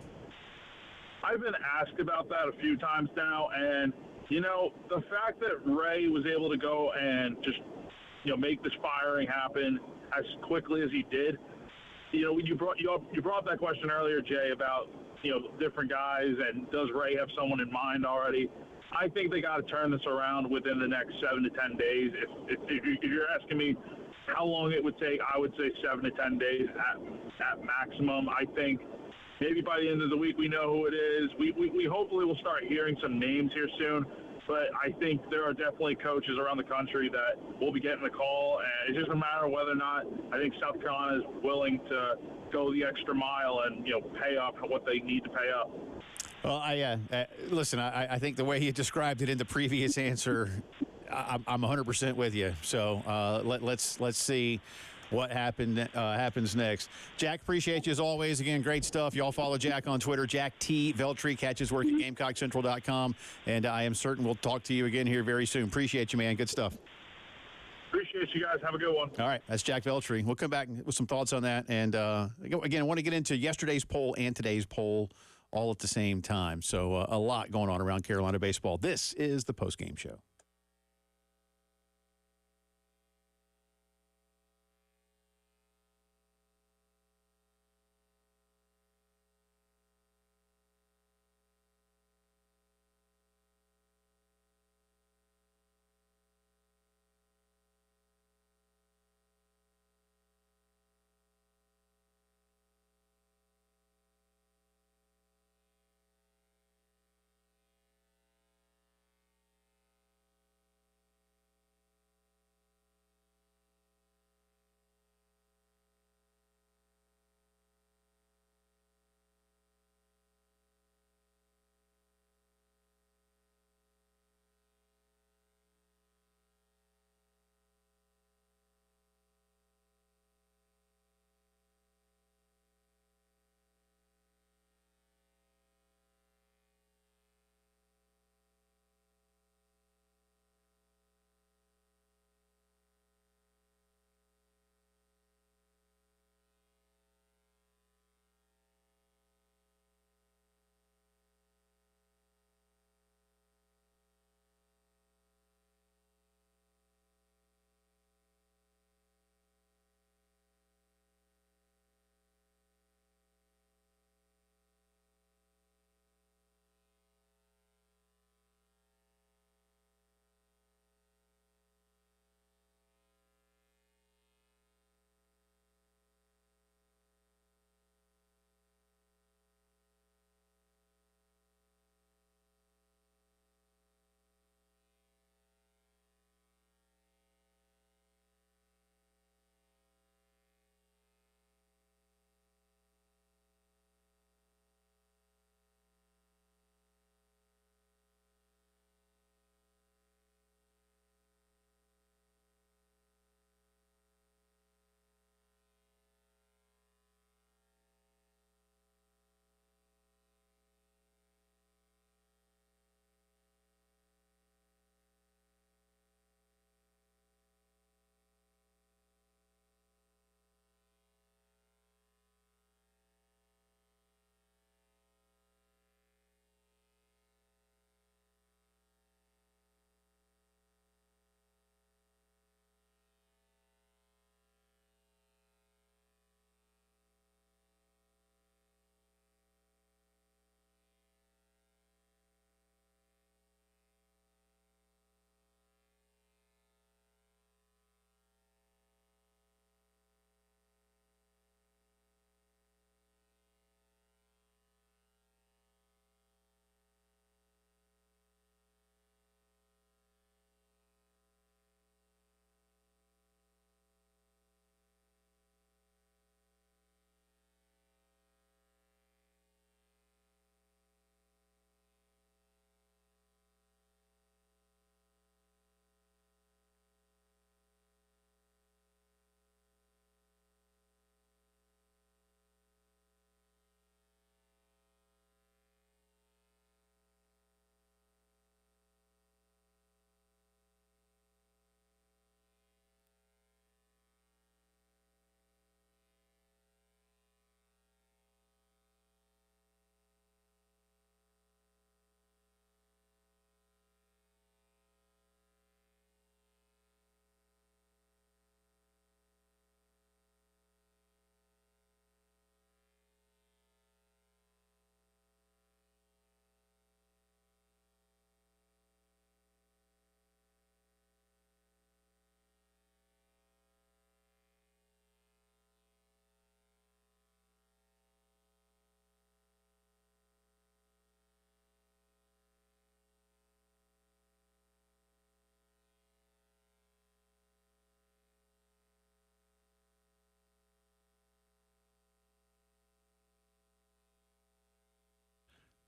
I've been asked about that a few times now, and, the fact that Ray was able to go and just, make this firing happen as quickly as he did, you brought up that question earlier, Jay, about, different guys, and does Ray have someone in mind already? I think they got to turn this around within the next 7 to 10 days. If you're asking me how long it would take, I would say 7 to 10 days at maximum. I think maybe by the end of the week we know who it is. We hopefully will start hearing some names here soon. But I think there are definitely coaches around the country that will be getting the call, and it's just a matter of whether or not I think South Carolina is willing to go the extra mile and pay up what they need to pay up. Well, listen. I think the way you described it in the previous answer, I'm 100% with you. So let's see what happens next. Jack, appreciate you as always. Again, great stuff. Y'all follow Jack on Twitter. Jack T. Veltri, catch his work at GamecockCentral.com. And I am certain we'll talk to you again here very soon. Appreciate you, man. Good stuff. Appreciate you guys. Have a good one. All right. That's Jack Veltri. We'll come back with some thoughts on that. And again, I want to get into yesterday's poll and today's poll all at the same time. So a lot going on around Carolina baseball. This is the Post Game Show.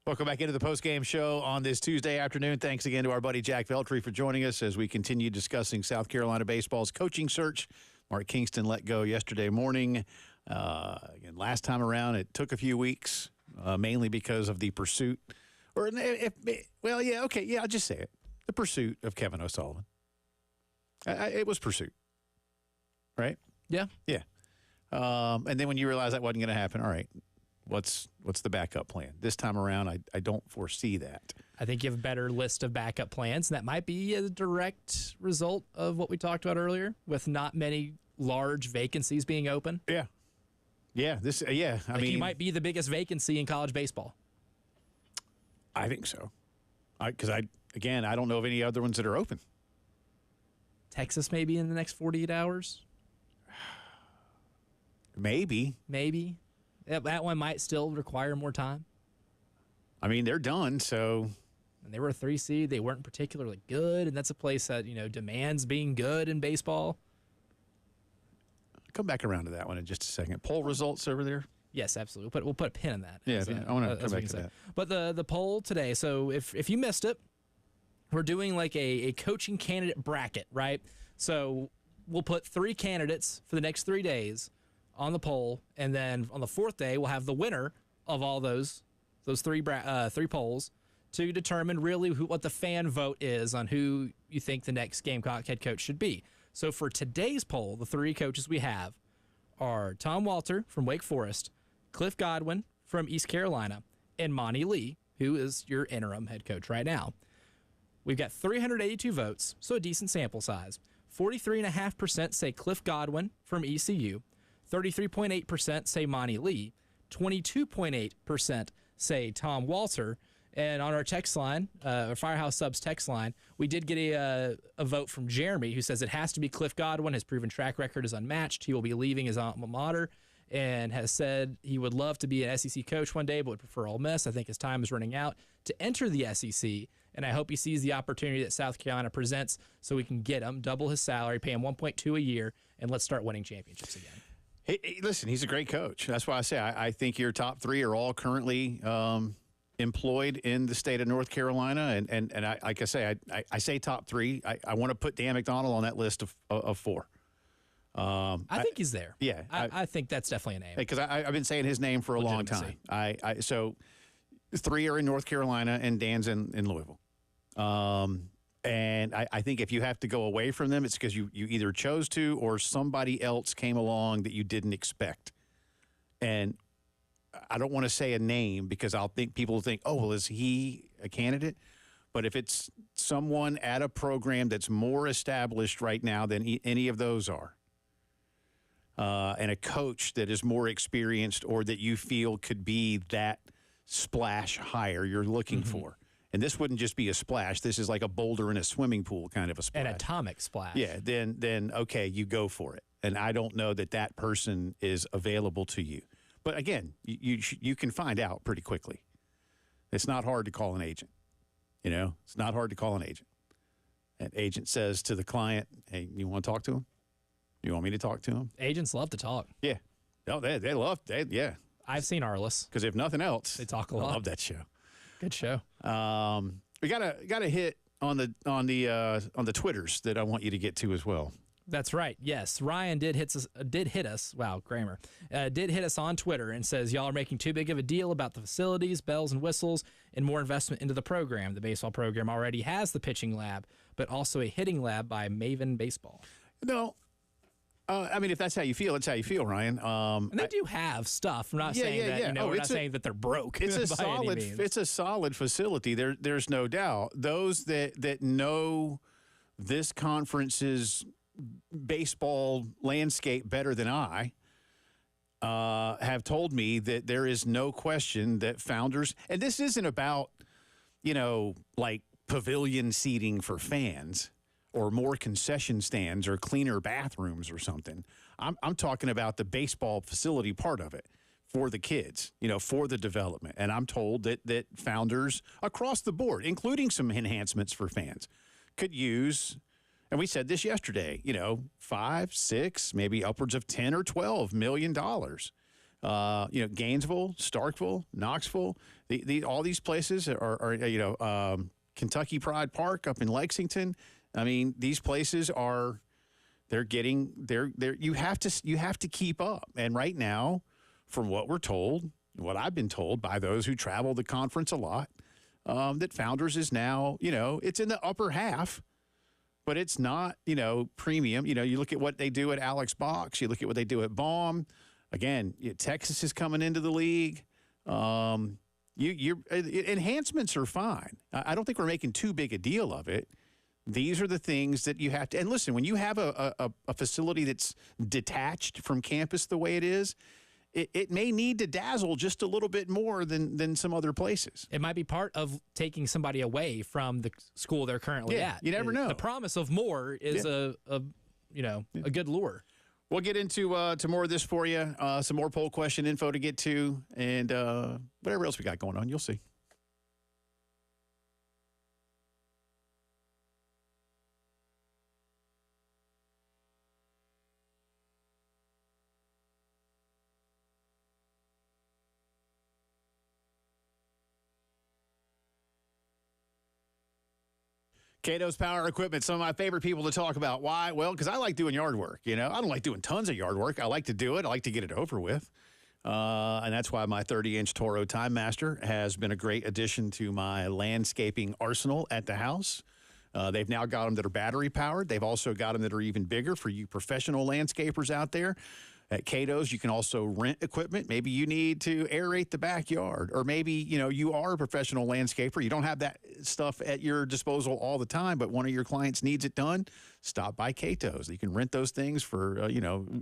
Welcome back into the Post Game Show on this Tuesday afternoon. Thanks again to our buddy Jack Veltri for joining us as we continue discussing South Carolina baseball's coaching search. Mark Kingston let go yesterday morning. Again, last time around, it took a few weeks, mainly because of the pursuit. I'll just say it. The pursuit of Kevin O'Sullivan. It was pursuit, right? Yeah. Yeah. And then when you realize that wasn't going to happen, all right, what's the backup plan? This time around, I don't foresee that. I think you have a better list of backup plans, and that might be a direct result of what we talked about earlier, with not many large vacancies being open. Yeah. Yeah. I mean, he might be the biggest vacancy in college baseball. I think so. Because I don't know of any other ones that are open. Texas maybe in the next 48 hours? Maybe. That one might still require more time. I mean, they're done, so. And they were a 3 seed. They weren't particularly good, and that's a place that, demands being good in baseball. I'll come back around to that one in just a second. Poll results over there? Yes, absolutely. We'll put a pin in that. Yeah, I want to come back to that. But the poll today, so if you missed it, we're doing like a coaching candidate bracket, right? So we'll put 3 candidates for the next 3 days on the poll, and then on the 4th day, we'll have the winner of all those three polls to determine really what the fan vote is on who you think the next Gamecock head coach should be. So for today's poll, the 3 coaches we have are Tom Walter from Wake Forest, Cliff Godwin from East Carolina, and Monty Lee, who is your interim head coach right now. We've got 382 votes, so a decent sample size. 43.5% say Cliff Godwin from ECU, 33.8% say Monty Lee, 22.8% say Tom Walter, and on our text line, our Firehouse Subs text line, we did get a vote from Jeremy, who says it has to be Cliff Godwin. His proven track record is unmatched. He will be leaving his alma mater, and has said he would love to be an SEC coach one day, but would prefer Ole Miss. I think his time is running out to enter the SEC, and I hope he sees the opportunity that South Carolina presents so we can get him, double his salary, pay him $1.2 a year, and let's start winning championships again. Hey, listen, he's a great coach. That's why I say I think your top 3 are all currently employed in the state of North Carolina, and I, like I say, I say top 3. I want to put Dan McDonald on that list of 4. I think he's there. Yeah, I think that's definitely a name. Because I've been saying his name for a long time. So 3 are in North Carolina, and Dan's in Louisville. And I think if you have to go away from them, it's because you either chose to or somebody else came along that you didn't expect. And I don't want to say a name because people will think, oh, well, is he a candidate? But if it's someone at a program that's more established right now than any of those are, and a coach that is more experienced or that you feel could be that splash hire you're looking for. And this wouldn't just be a splash. This is like a boulder in a swimming pool kind of a splash. An atomic splash. Yeah, then okay, you go for it. And I don't know that person is available to you. But again, you can find out pretty quickly. It's not hard to call an agent. It's not hard to call an agent. An agent says to the client, hey, you want to talk to him? You want me to talk to him? Agents love to talk. Yeah. No, they love. Yeah. I've seen Arliss. Because if nothing else, they talk a lot. I love that show. Good show. We got a hit on the Twitters that I want you to get to as well. That's right. Yes, Ryan did hit us. Wow, grammar. Did hit us on Twitter and says y'all are making too big of a deal about the facilities, bells and whistles, and more investment into the program. The baseball program already has the pitching lab, but also a hitting lab by Maven Baseball. No. I mean, if that's how you feel, it's how you feel, Ryan. And they do have stuff. I'm not saying that. We're not saying that they're broke. It's a solid. It's a solid facility. There's no doubt. Those that know this conference's baseball landscape better than I have told me that there is no question that Founders, and this isn't about like pavilion seating for fans, or more concession stands or cleaner bathrooms or something. I'm talking about the baseball facility part of it for the kids, for the development. And I'm told that Founders across the board, including some enhancements for fans, could use, and we said this yesterday, $5, $6, maybe upwards of $10 or $12 million Gainesville, Starkville, Knoxville, all these places are Kentucky Pride Park up in Lexington. I mean, these places you have to keep up. And right now, from what we're told, what I've been told by those who travel the conference a lot, that Founders is now, it's in the upper half, but it's not, premium. You look at what they do at Alex Box, you look at what they do at Baum. Again, Texas is coming into the league. Enhancements are fine. I don't think we're making too big a deal of it. These are the things that you have to. And listen, when you have a facility that's detached from campus the way it is, it may need to dazzle just a little bit more than some other places. It might be part of taking somebody away from the school they're currently at. You never know. The promise of more is a good lure. We'll get into to more of this for you, some more poll question info to get to, and whatever else we got going on. You'll see. Cato's Power Equipment, some of my favorite people to talk about. Why? Well, because I like doing yard work. I don't like doing tons of yard work. I like to do it. I like to get it over with. And that's why my 30-inch Toro Time Master has been a great addition to my landscaping arsenal at the house. They've now got them that are battery powered. They've also got them that are even bigger for you professional landscapers out there. At Cato's, you can also rent equipment. Maybe you need to aerate the backyard, or maybe, you are a professional landscaper. You don't have that stuff at your disposal all the time, but one of your clients needs it done. Stop by Cato's. You can rent those things for,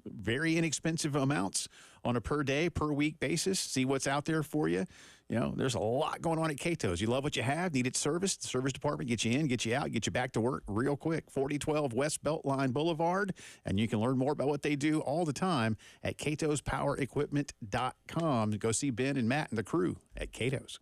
very inexpensive amounts on a per day, per week basis. See what's out there for you. There's a lot going on at Cato's. You love what you have, need it serviced. The service department get you in, get you out, get you back to work real quick. 4012 West Beltline Boulevard. And you can learn more about what they do all the time at catospowerequipment.com. Go see Ben and Matt and the crew at Cato's.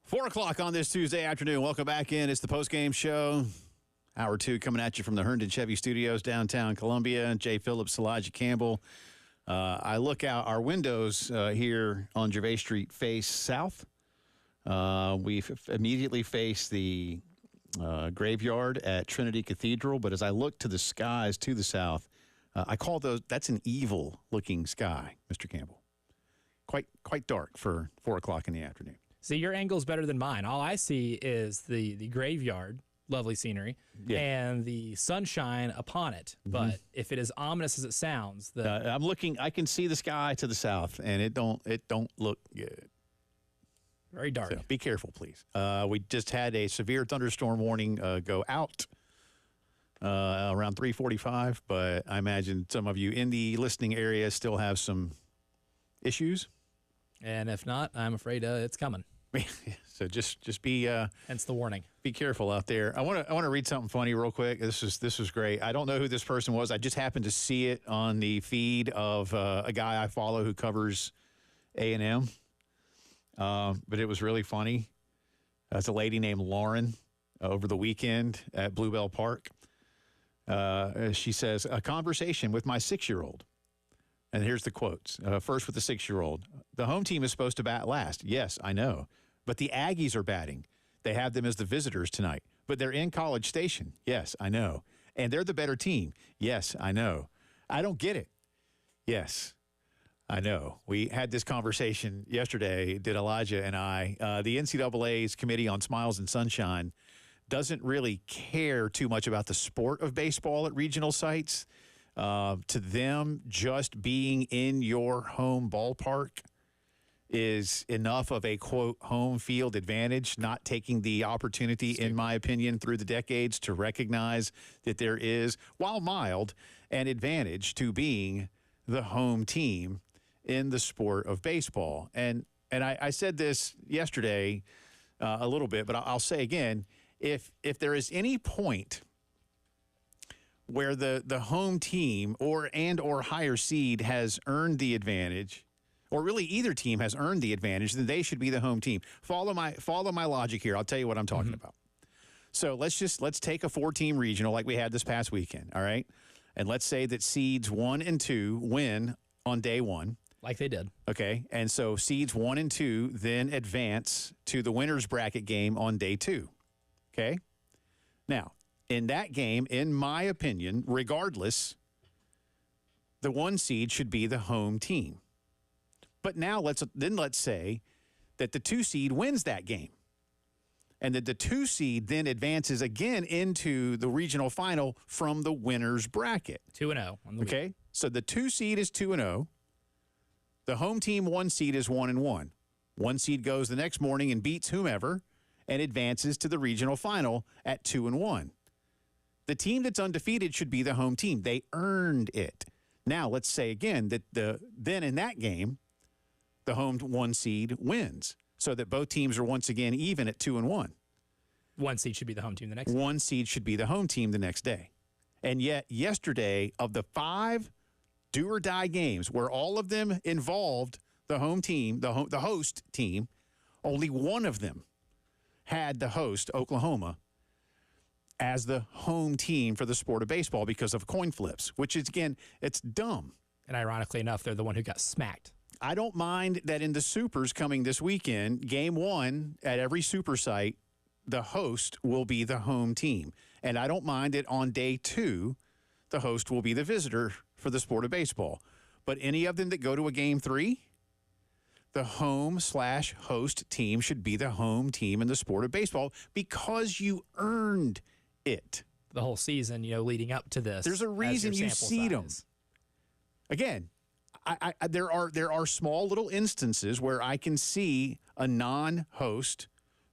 4 o'clock on this Tuesday afternoon. Welcome back in. It's the Post Game Show. Hour 2 coming at you from the Herndon Chevy Studios, downtown Columbia. Jay Phillips, Elijah Campbell. I look out our windows here on Gervais Street face south. We immediately face the graveyard at Trinity Cathedral. But as I look to the skies to the south, I call that's an evil-looking sky, Mr. Campbell. Quite dark for 4 o'clock in the afternoon. See, your angle's better than mine. All I see is the graveyard, lovely scenery, and the sunshine upon it. But if it is ominous as it sounds, I'm looking. I can see the sky to the south, and it don't look good. Very dark. So be careful, please. We just had a severe thunderstorm warning go out around 3:45, but I imagine some of you in the listening area still have some issues. And if not, I'm afraid it's coming. So just be hence the warning. Be careful out there. I want to read something funny real quick. This was great. I don't know who this person was. I just happened to see it on the feed of a guy I follow who covers A&M. But it was really funny. It's a lady named Lauren over the weekend at Bluebell Park. She says, "A conversation with my 6-year-old." And here's the quotes. First with the 6-year-old. "The home team is supposed to bat last. Yes, I know. But the Aggies are batting. They have them as the visitors tonight. But they're in College Station. Yes, I know. And they're the better team. Yes, I know. I don't get it. Yes, I know." We had this conversation yesterday, did Elijah and I. The NCAA's Committee on Smiles and Sunshine doesn't really care too much about the sport of baseball at regional sites. To them, just being in your home ballpark is enough of a, quote, home field advantage, not taking the opportunity, in my opinion, through the decades to recognize that there is, while mild, an advantage to being the home team in the sport of baseball. And I said this yesterday a little bit, but I'll say again, if there is any point where the home team or higher seed has earned the advantage, or really either team has earned the advantage, then they should be the home team. Follow my logic here. I'll tell you what I'm talking about. So let's take a 4-team regional like we had this past weekend, all right? And let's say that seeds 1 and 2 win on day 1. Like they did. Okay, and so seeds 1 and 2 then advance to the winner's bracket game on day 2. Okay? Now, in that game, in my opinion, regardless, the 1 seed should be the home team. But now let's say that the 2 seed wins that game, and that the 2 seed then advances again into the regional final from the winner's bracket. 2-0. Okay, so the 2 seed is 2-0. The home team 1 seed is 1-1. 1 seed goes the next morning and beats whomever and advances to the regional final at 2-1. The team that's undefeated should be the home team. They earned it. Now, let's say again that then in that game, the home 1 seed wins, so that both teams are once again even at 2-1. 1 seed should be the home team the next day. 1 seed should be the home team the next day. And yet, yesterday, of the 5 do-or-die games where all of them involved the home team, the host team, only 1 of them had the host, Oklahoma, as the home team for the sport of baseball because of coin flips, which is, again, it's dumb. And ironically enough, they're the one who got smacked. I don't mind that in the Supers coming this weekend, game 1 at every Super site, the host will be the home team. And I don't mind that on day 2, the host will be the visitor for the sport of baseball. But any of them that go to a game 3, the home/host team should be the home team in the sport of baseball because you earned it. The whole season, leading up to this. There's a reason you seed them. Again, there are small little instances where I can see a non-host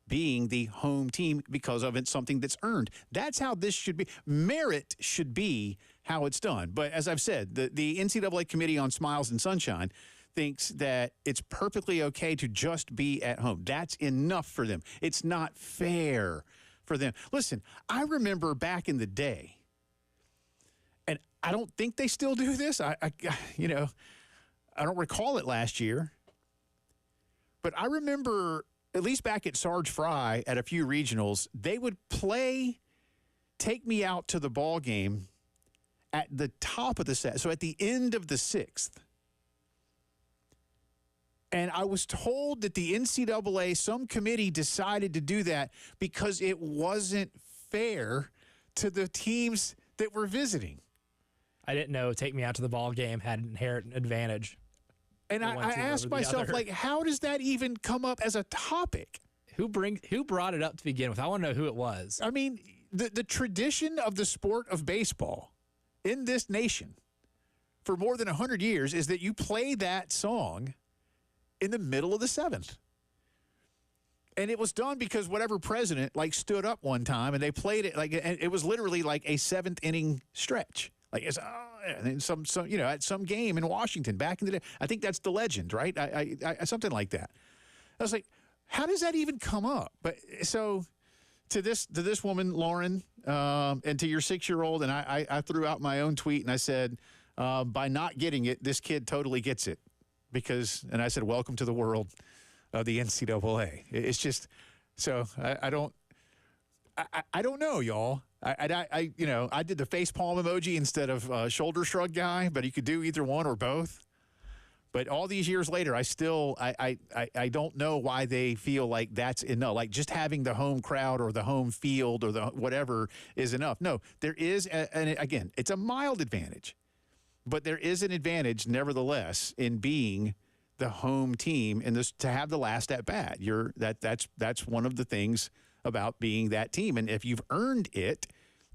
being the home team because of it's something that's earned. That's how this should be. Merit should be how it's done. But as I've said, the NCAA Committee on Smiles and Sunshine thinks that it's perfectly okay to just be at home. That's enough for them. It's not fair for them. Listen, I remember back in the day, and I don't think they still do this. I don't recall it last year, but I remember at least back at Sarge Fry at a few regionals, they would play Take Me Out to the Ball Game at the top of the set, so at the end of the sixth. And I was told that the NCAA, some committee decided to do that because it wasn't fair to the teams that were visiting. I didn't know Take Me Out to the Ball Game had an inherent advantage. And I asked myself, like, how does that even come up as a topic? Who brought it up to begin with? I want to know who it was. I mean, the tradition of the sport of baseball in this nation for more than 100 years is that you play that song in the middle of the seventh. And it was done because whatever president, like, stood up one time and they played it, like, it was literally like a seventh inning stretch. Like, it's, and then some at some game in Washington back in the day. I think that's the legend, right? I something like that. I was like, how does that even come up? But so to this woman, Lauren, and to your 6-year-old, and I threw out my own tweet and I said, by not getting it, this kid totally gets it. And I said, welcome to the world of the NCAA. It's just, so I don't know, y'all. I did the face palm emoji instead of shoulder shrug guy, but you could do either one or both. But all these years later, I don't know why they feel like that's enough. Like just having the home crowd or the home field or the whatever is enough. No, there is, and again, it's a mild advantage. But there is an advantage, nevertheless, in being the home team and this to have the last at bat. That's one of the things about being that team. And if you've earned it,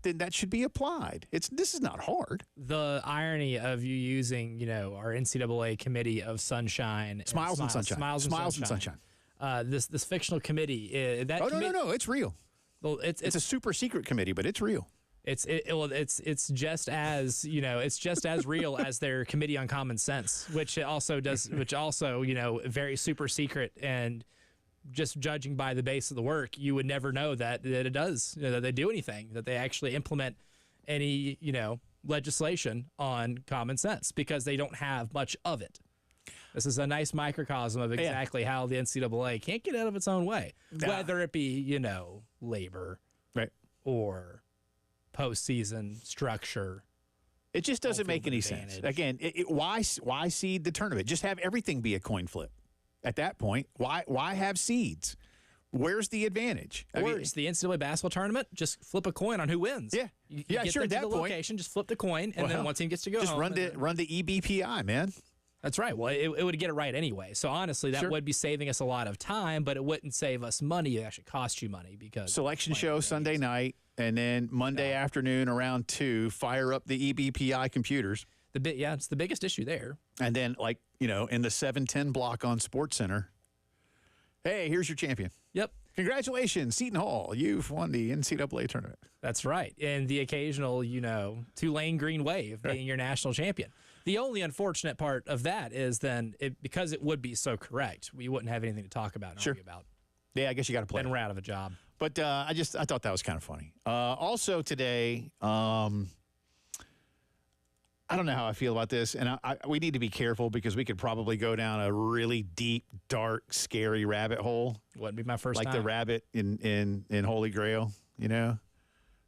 then that should be applied. This is not hard. The irony of you using, our NCAA committee of sunshine, Smiles and Sunshine. This fictional committee. No, it's real. Well, it's a super secret committee, but it's real. It's just as it's just as real as their Committee on Common Sense, which also very super secret, and just judging by the base of the work, you would never know that it does that they do anything, that they actually implement any legislation on common sense, because they don't have much of it. This is a nice microcosm of exactly how the NCAA can't get out of its own way, whether it be labor, right, or postseason structure. It just doesn't make any sense. Again, why seed the tournament? Just have everything be a coin flip. At that point, why have seeds? Where's the advantage? It's the NCAA basketball tournament. Just flip a coin on who wins. Yeah, you get sure. At that the point, location, just flip the coin, and then one team gets to go. Just home run the EBPI, man. That's right. Well, it would get it right anyway. So honestly, that would be saving us a lot of time, but it wouldn't save us money. It actually cost you money because selection show Sunday night, and then Monday afternoon around 2, fire up the EBPI computers. It's the biggest issue there. And then, in the 7:10 block on SportsCenter, hey, here's your champion. Yep. Congratulations, Seton Hall. You've won the NCAA tournament. That's right. And the occasional, Tulane Green Wave being your national champion. The only unfortunate part of that is then, because it would be so correct, we wouldn't have anything to talk about and argue about. Yeah, I guess you got to play. And we're out of a job. But I thought that was kind of funny. Also today, I don't know how I feel about this, and we need to be careful because we could probably go down a really deep, dark, scary rabbit hole. Wouldn't be my first time. Like the rabbit in Holy Grail, And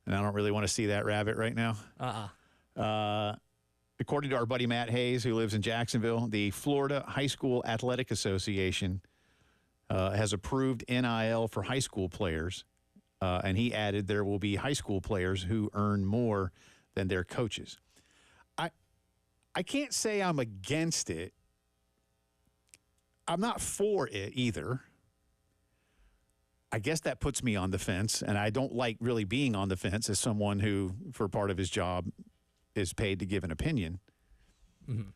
I don't really want to see that rabbit right now. According to our buddy Matt Hayes, who lives in Jacksonville, the Florida High School Athletic Association has approved NIL for high school players, and he added there will be high school players who earn more than their coaches. I can't say I'm against it. I'm not for it either. I guess that puts me on the fence, and I don't like really being on the fence as someone who, for part of his job, is paid to give an opinion. Mm-hmm.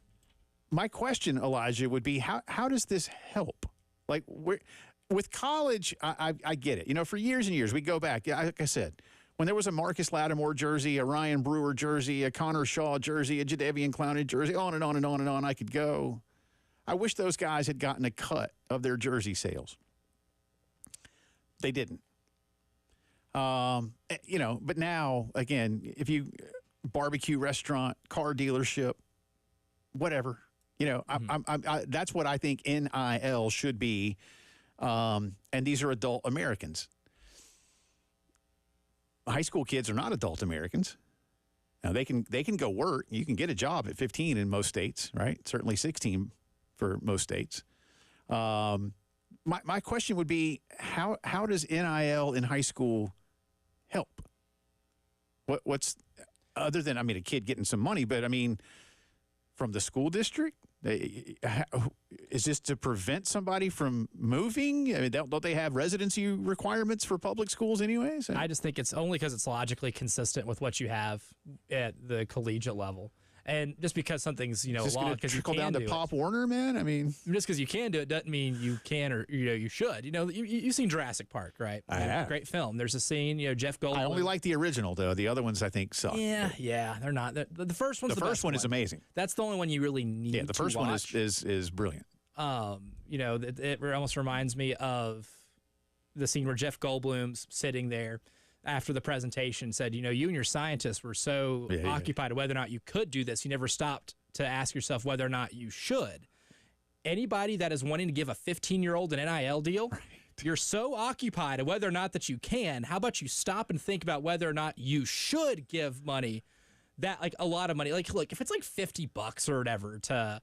My question, Elijah, would be how does this help? Like, with college, I get it. For years and years, we go back. Yeah, like I said, when there was a Marcus Lattimore jersey, a Ryan Brewer jersey, a Connor Shaw jersey, a Jadeveon Clowney jersey, on and on and on and on I could go. I wish those guys had gotten a cut of their jersey sales. They didn't. But now, again, if you barbecue restaurant, car dealership, whatever, that's what I think NIL should be. and these are adult Americans. High school kids are not adult Americans. Now they can go work. You can get a job at 15 in most states, right? Certainly 16 for most states. My question would be, how does NIL in high school help? What's other than, I mean, a kid getting some money, but I mean, from the school district? Is this to prevent somebody from moving? I mean, don't they have residency requirements for public schools anyways? I just think it's only because it's logically consistent with what you have at the collegiate level. And just because something's, law, because you trickle can down to do Pop it. Warner, man. I mean, Just because you can do it doesn't mean you can or you should. You've seen Jurassic Park, right? I have. Great film. There's a scene. Jeff Goldblum. I only like the original though. The other ones I think suck. Yeah, they're not. The first one's The first one is amazing. That's the only one you really need. Yeah, the first to one watch. is brilliant. It almost reminds me of the scene where Jeff Goldblum's sitting there after the presentation, said, you and your scientists were so occupied with whether or not you could do this, you never stopped to ask yourself whether or not you should. Anybody that is wanting to give a 15-year-old an NIL deal, you're so occupied with whether or not that you can, how about you stop and think about whether or not you should give money, that like a lot of money. Like, look, if it's like $50 or whatever to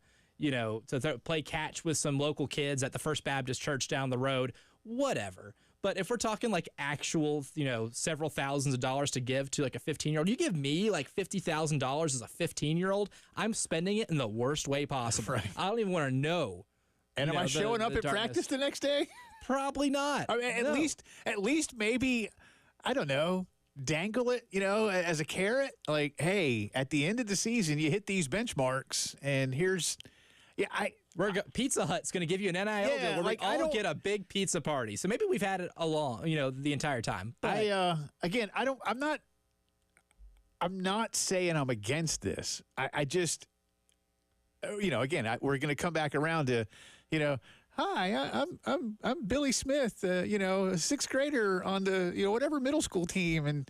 play catch with some local kids at the First Baptist Church down the road, whatever. But if we're talking like actual, several thousands of dollars to give to like a 15-year-old, you give me like $50,000 as a 15-year-old, I'm spending it in the worst way possible. Right. I don't even want to know. And am I showing up at practice the next day? Probably not. I mean, at least maybe, I don't know, dangle it, as a carrot. Like, hey, at the end of the season, you hit these benchmarks, and here's, Pizza Hut's going to give you an NIL deal where we all get a big pizza party. So maybe we've had it along, the entire time. But I'm not saying I'm against this. I just, again, we're going to come back around to, hi, I'm Billy Smith, a sixth grader on the, whatever middle school team. And,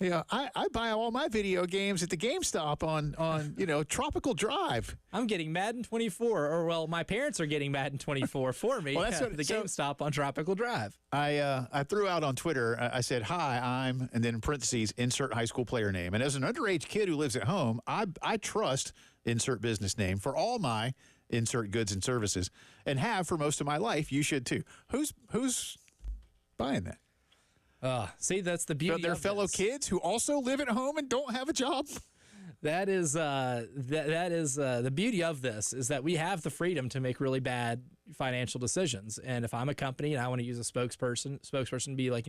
I buy all my video games at the GameStop on Tropical Drive. I'm getting Madden 24, my parents are getting Madden 24 for me. Well, that's what, the GameStop on Tropical Drive. I threw out on Twitter, I said, hi, I'm, and then in parentheses, insert high school player name. And as an underage kid who lives at home, I trust insert business name for all my insert goods and services, and have for most of my life. You should too. Who's buying that? See, that's the beauty. Their fellow kids who also live at home and don't have a job. That is the beauty of this, is that we have the freedom to make really bad financial decisions. And if I'm a company and I want to use a spokesperson to be like,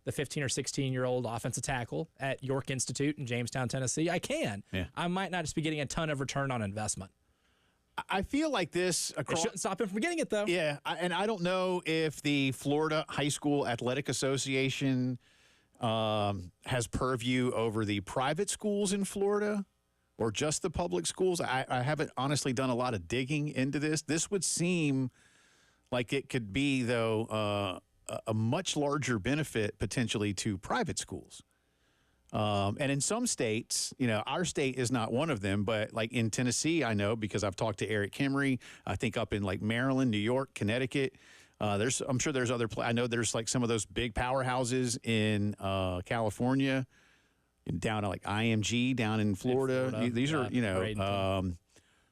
the 15 or 16-year-old offensive tackle at York Institute in Jamestown, Tennessee, I can. Yeah. I might not just be getting a ton of return on investment. I feel like this It shouldn't stop him from getting it, though. Yeah, and I don't know if the Florida High School Athletic Association has purview over the private schools in Florida or just the public schools. I haven't honestly done a lot of digging into this. This would seem like it could be, though, a much larger benefit potentially to private schools. And in some states, our state is not one of them, but like in Tennessee, I know because I've talked to Eric Kimry, I think up in like Maryland, New York, Connecticut, I'm sure there's other, I know there's like some of those big powerhouses in California, down at like IMG down in Florida. These are,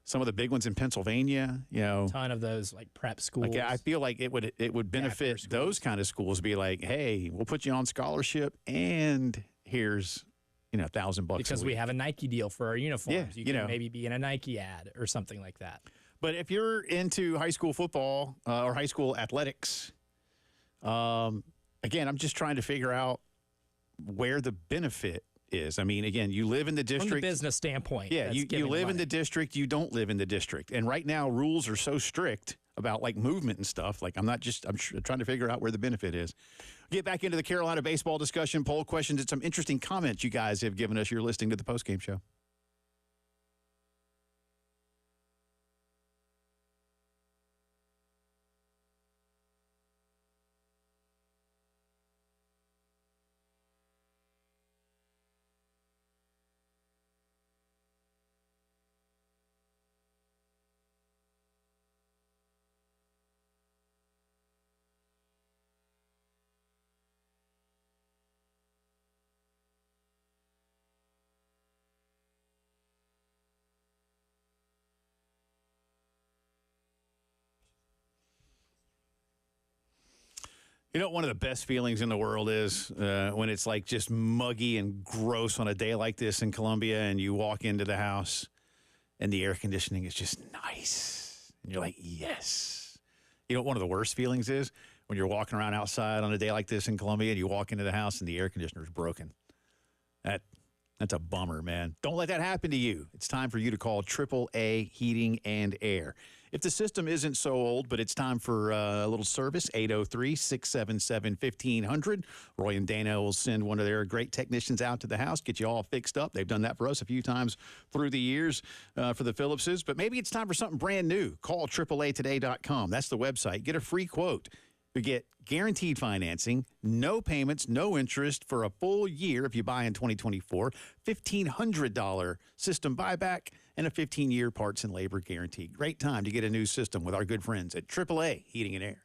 some of the big ones in Pennsylvania, A ton of those like prep schools. Like, I feel like it would benefit those kind of schools, be like, hey, we'll put you on scholarship and here's, $1,000 because we have a Nike deal for our uniforms. Yeah, you can maybe be in a Nike ad or something like that. But if you're into high school football or high school athletics, again, I'm just trying to figure out where the benefit is. I mean, again, you live in the district. From the business standpoint. Yeah, you live in the district. You don't live in the district. And right now, rules are so strict about like movement and stuff. Like I'm trying to figure out where the benefit is. Get back into the Carolina baseball discussion, poll questions, and some interesting comments you guys have given us. You're listening to the Post Game Show. You know, one of the best feelings in the world is when it's like just muggy and gross on a day like this in Columbia, and you walk into the house and the air conditioning is just nice. And you're like, yes. You know what one of the worst feelings is? When you're walking around outside on a day like this in Columbia and you walk into the house and the air conditioner is broken. That's a bummer, man. Don't let that happen to you. It's time for you to call AAA Heating and Air. If the system isn't so old, but it's time for a little service, 803-677-1500. Roy and Dana will send one of their great technicians out to the house, get you all fixed up. They've done that for us a few times through the years for the Phillipses. But maybe it's time for something brand new. Call AAAtoday.com. That's the website. Get a free quote. You get guaranteed financing, no payments, no interest for a full year if you buy in 2024, $1,500 system buyback, and a 15-year parts and labor guarantee. Great time to get a new system with our good friends at AAA Heating and Air.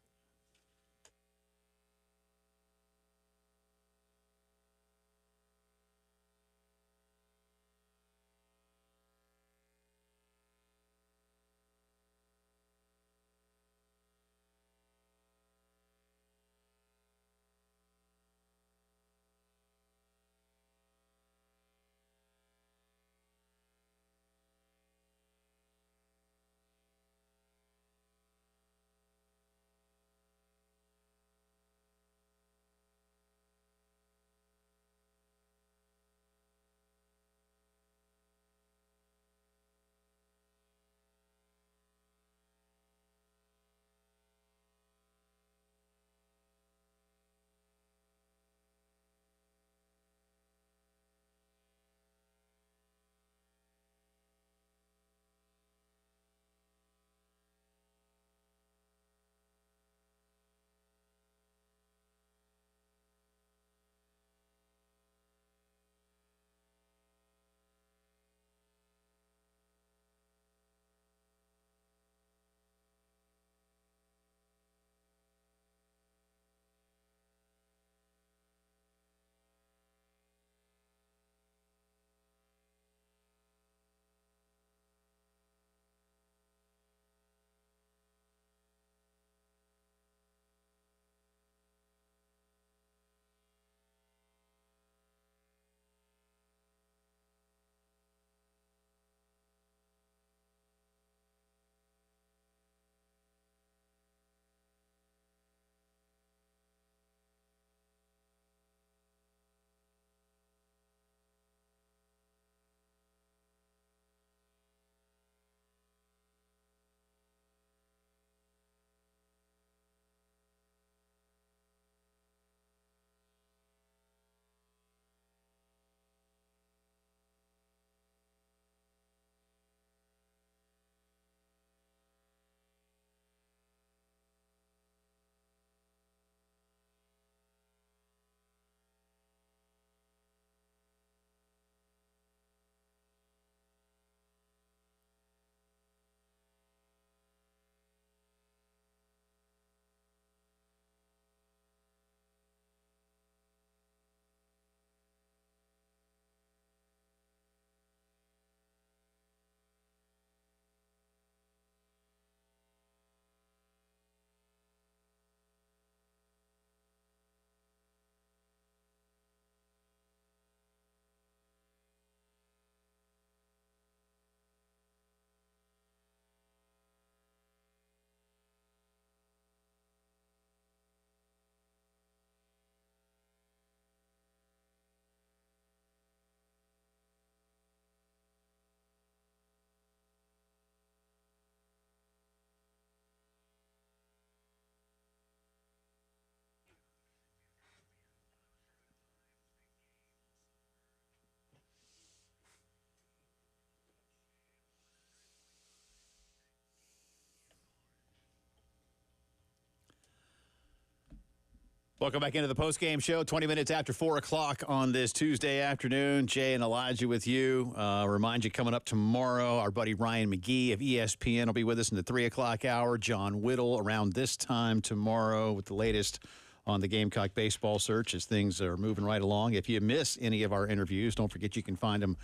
Welcome back into the Post Game Show. 20 minutes after 4 o'clock on this Tuesday afternoon. Jay and Elijah with you. Remind you, coming up tomorrow, our buddy Ryan McGee of ESPN will be with us in the 3 o'clock hour. John Whittle around this time tomorrow with the latest on the Gamecock baseball search as things are moving right along. If you miss any of our interviews, don't forget you can find them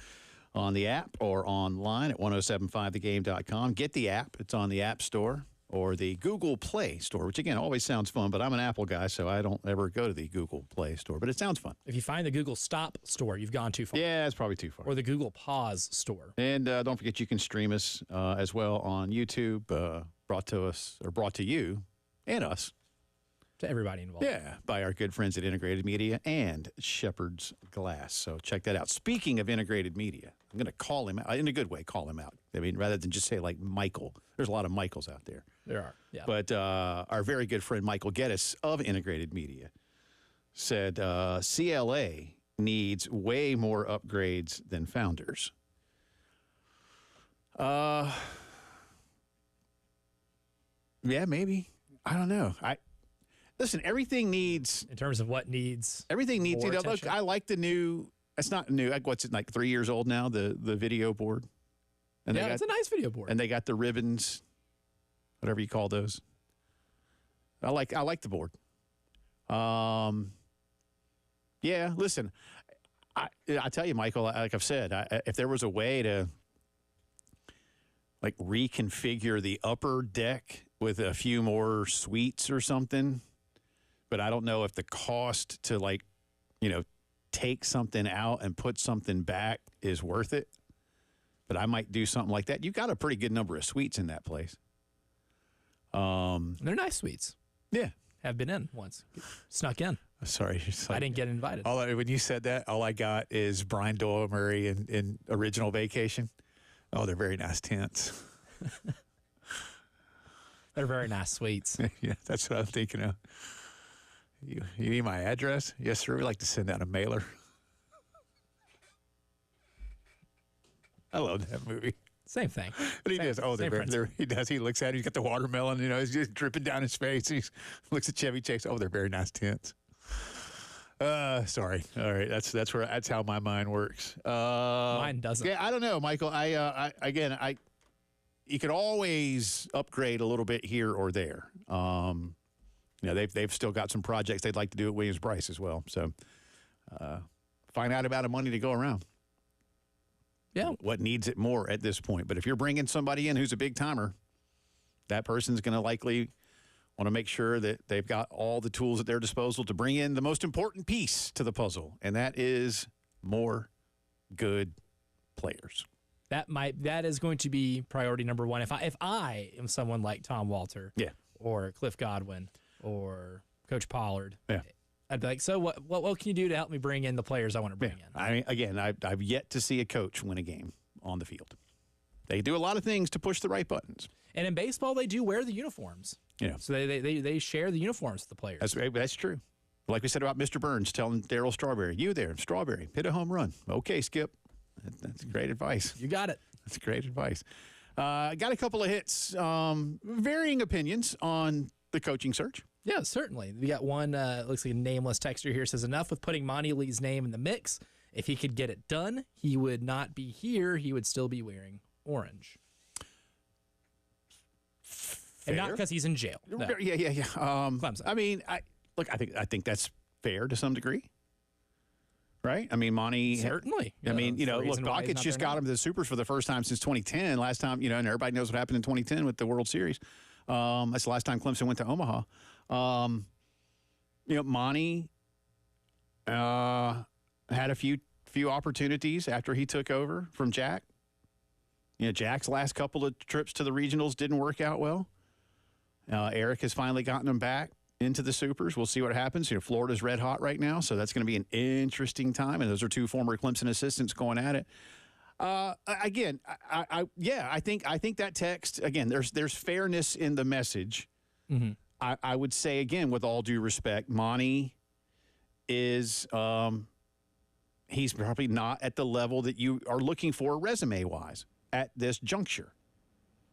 on the app or online at 1075thegame.com. Get the app. It's on the App Store. or the Google Play Store, which, again, always sounds fun, but I'm an Apple guy, so I don't ever go to the Google Play Store, but it sounds fun. If you find the Google Stop Store, you've gone too far. Yeah, it's probably too far. Or the Google Pause Store. And don't forget you can stream us as well on YouTube, brought to you and us. To everybody involved. Yeah, by our good friends at Integrated Media and Shepherd's Glass. So check that out. Speaking of Integrated Media, I'm going to call him out, in a good way, call him out. I mean, rather than just say like Michael. There's a lot of Michaels out there. There are, yeah. But our very good friend Michael Geddes of Integrated Media said CLA needs way more upgrades than Founders. Yeah, maybe. I don't know. Listen, everything needs. In terms of what needs. Everything needs. more You know, look, attention. I like the new. It's not new. What's it like? 3 years old now. The video board. And Yeah, it's a nice video board. and they got the ribbons, whatever you call those. I like the board. Yeah. Listen, I tell you, Michael. Like I've said, if there was a way to like reconfigure the upper deck with a few more suites or something. But I don't know if the cost to take something out and put something back is worth it. But I might do something like that. You've got a pretty good number of suites in that place. They're nice suites. Yeah. Have been in once. Snuck in. Sorry. I didn't get invited. When you said that, all I got is Brian Doyle Murray in Original Vacation. Oh, they're very nice tents. They're very nice suites. Yeah, that's what I'm thinking of. You need my address? Yes, sir. We'd like to send out a mailer. I love that movie. Same thing. But he does. Oh, same he does. He looks at it. He's got the watermelon. He's just dripping down his face. He looks at Chevy Chase. Oh, they're very nice tents. Sorry. All right. That's how my mind works. Mine doesn't. Yeah, I don't know, Michael. You could always upgrade a little bit here or there. They've still got some projects they'd like to do at Williams-Brice as well. So find out about the money to go around. Yeah. What needs it more at this point? But if you're bringing somebody in who's a big timer, that person's going to likely want to make sure that they've got all the tools at their disposal to bring in the most important piece to the puzzle, and that is more good players. That is going to be priority number one. If I am someone like Tom Walter, Yeah. or Cliff Godwin, or Coach Pollard, Yeah. I'd be like, so what can you do to help me bring in the players I want to bring in? I've yet to see a coach win a game on the field. They do a lot of things to push the right buttons. And in baseball, they do wear the uniforms. Yeah. So they share the uniforms with the players. That's true. Like we said about Mr. Burns telling Darryl Strawberry, you there, Strawberry, hit a home run. Okay, Skip. That's great advice. You got it. That's great advice. Got a couple of hits, varying opinions on the coaching search. Yeah, certainly. We got one, looks like a nameless texter here, says, enough with putting Monty Lee's name in the mix. If he could get it done, he would not be here. He would still be wearing orange. Fair. And not because he's in jail. No. Yeah. Clemson. I mean, I think that's fair to some degree. Right? I mean, Monty. Certainly. I mean, The look, reason why he's Bakich not just there got now. him to the Supers for the first time since 2010. Last time, and everybody knows what happened in 2010 with the World Series. That's the last time Clemson went to Omaha. Monty had a few opportunities after he took over from Jack. Jack's last couple of trips to the regionals didn't work out well. Eric has finally gotten him back into the Supers. We'll see what happens. Florida's red hot right now, so that's going to be an interesting time. And those are two former Clemson assistants going at it. Again, I think that text again. There's fairness in the message. Mm-hmm. I would say again, with all due respect, Monty is he's probably not at the level that you are looking for resume wise at this juncture.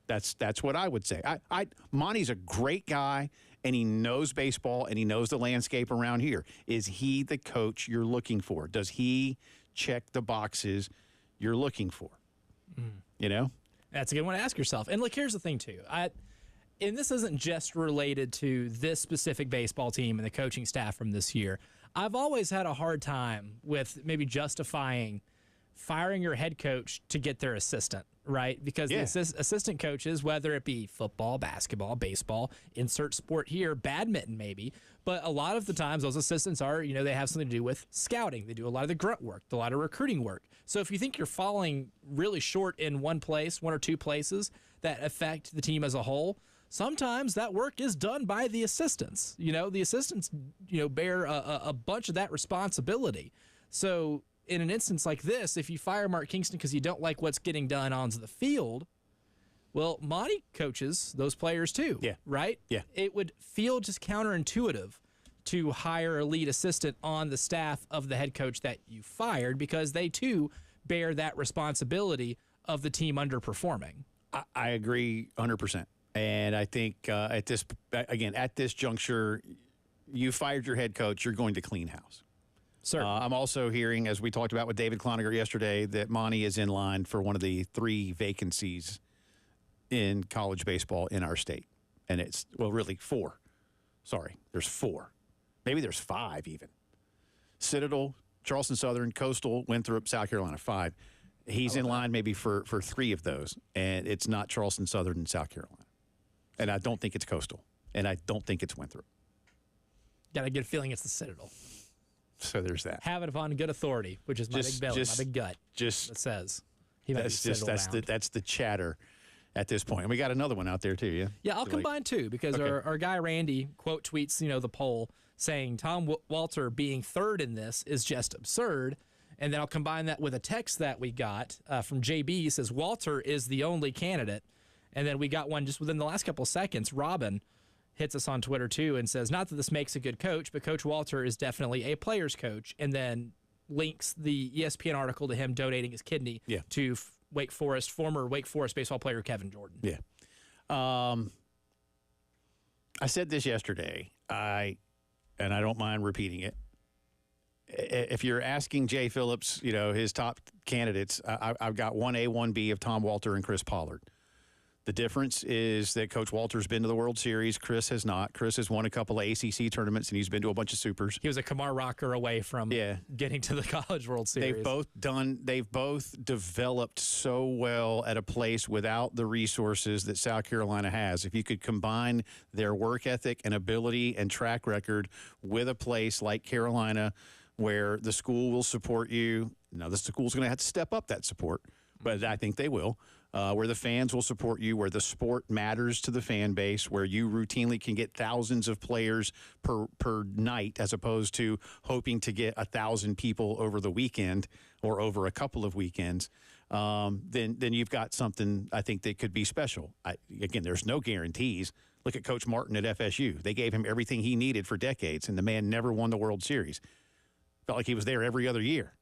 That's what I would say. Monty's a great guy, and he knows baseball, and he knows the landscape around here. Is he the coach you're looking for? Does he check the boxes you're looking for? That's a good one to ask yourself. And look, here's the thing, too. And this isn't just related to this specific baseball team and the coaching staff from this year. I've always had a hard time with maybe justifying firing your head coach to get their assistant. right? Because the assistant coaches, whether it be football, basketball, baseball, insert sport here, badminton maybe, but a lot of the times those assistants are, they have something to do with scouting. They do a lot of the grunt work, a lot of recruiting work. So if you think you're falling really short in one or two places that affect the team as a whole, sometimes that work is done by the assistants. The assistants, bear a bunch of that responsibility. So in an instance like this, if you fire Mark Kingston because you don't like what's getting done on the field, well, Monty coaches those players too, right? Yeah. It would feel just counterintuitive to hire a lead assistant on the staff of the head coach that you fired because they too bear that responsibility of the team underperforming. I agree 100%. And I think at this juncture, you fired your head coach, you're going to clean house. I'm also hearing, as we talked about with David Cloninger yesterday, that Monty is in line for one of the 3 vacancies in college baseball in our state. And it's, really 4. Sorry, there's 4. Maybe there's 5 even. Citadel, Charleston Southern, Coastal, Winthrop, South Carolina, 5. He's in line maybe for 3 of those, and it's not Charleston Southern and South Carolina. And I don't think it's Coastal, and I don't think it's Winthrop. Got a good feeling it's the Citadel. So there's that. Have it upon good authority, which is my big belly, my big gut. That says he might be that's the chatter at this point. And we got another one out there too. Yeah. Yeah, I'll combine 2 because our guy Randy quote tweets the poll saying Tom Walter being 3rd in this is just absurd. And then I'll combine that with a text that we got from JB. He says Walter is the only candidate. And then we got one just within the last couple of seconds. Robin hits us on Twitter, too, and says, not that this makes a good coach, but Coach Walter is definitely a player's coach, and then links the ESPN article to him donating his kidney to former Wake Forest baseball player Kevin Jordan. Yeah. I said this yesterday, and I don't mind repeating it. If you're asking Jay Phillips, his top candidates, I've got 1A, 1B of Tom Walter and Chris Pollard. The difference is that Coach Walter's been to the World Series. Chris has not. Chris has won a couple of ACC tournaments, and he's been to a bunch of supers. He was a Kamar Rocker away from getting to the College World Series. They've both developed so well at a place without the resources that South Carolina has. If you could combine their work ethic and ability and track record with a place like Carolina where the school will support you. Now, the school's going to have to step up that support, but I think they will. Where the fans will support you, where the sport matters to the fan base, where you routinely can get thousands of players per night as opposed to hoping to get 1,000 people over the weekend or over a couple of weekends, then you've got something I think that could be special. Again, there's no guarantees. Look at Coach Martin at FSU. They gave him everything he needed for decades, and the man never won the World Series. Felt like he was there every other year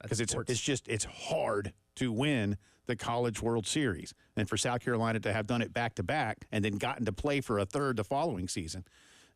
because it's hard to win the College World Series. And for South Carolina to have done it back-to-back and then gotten to play for a third the following season,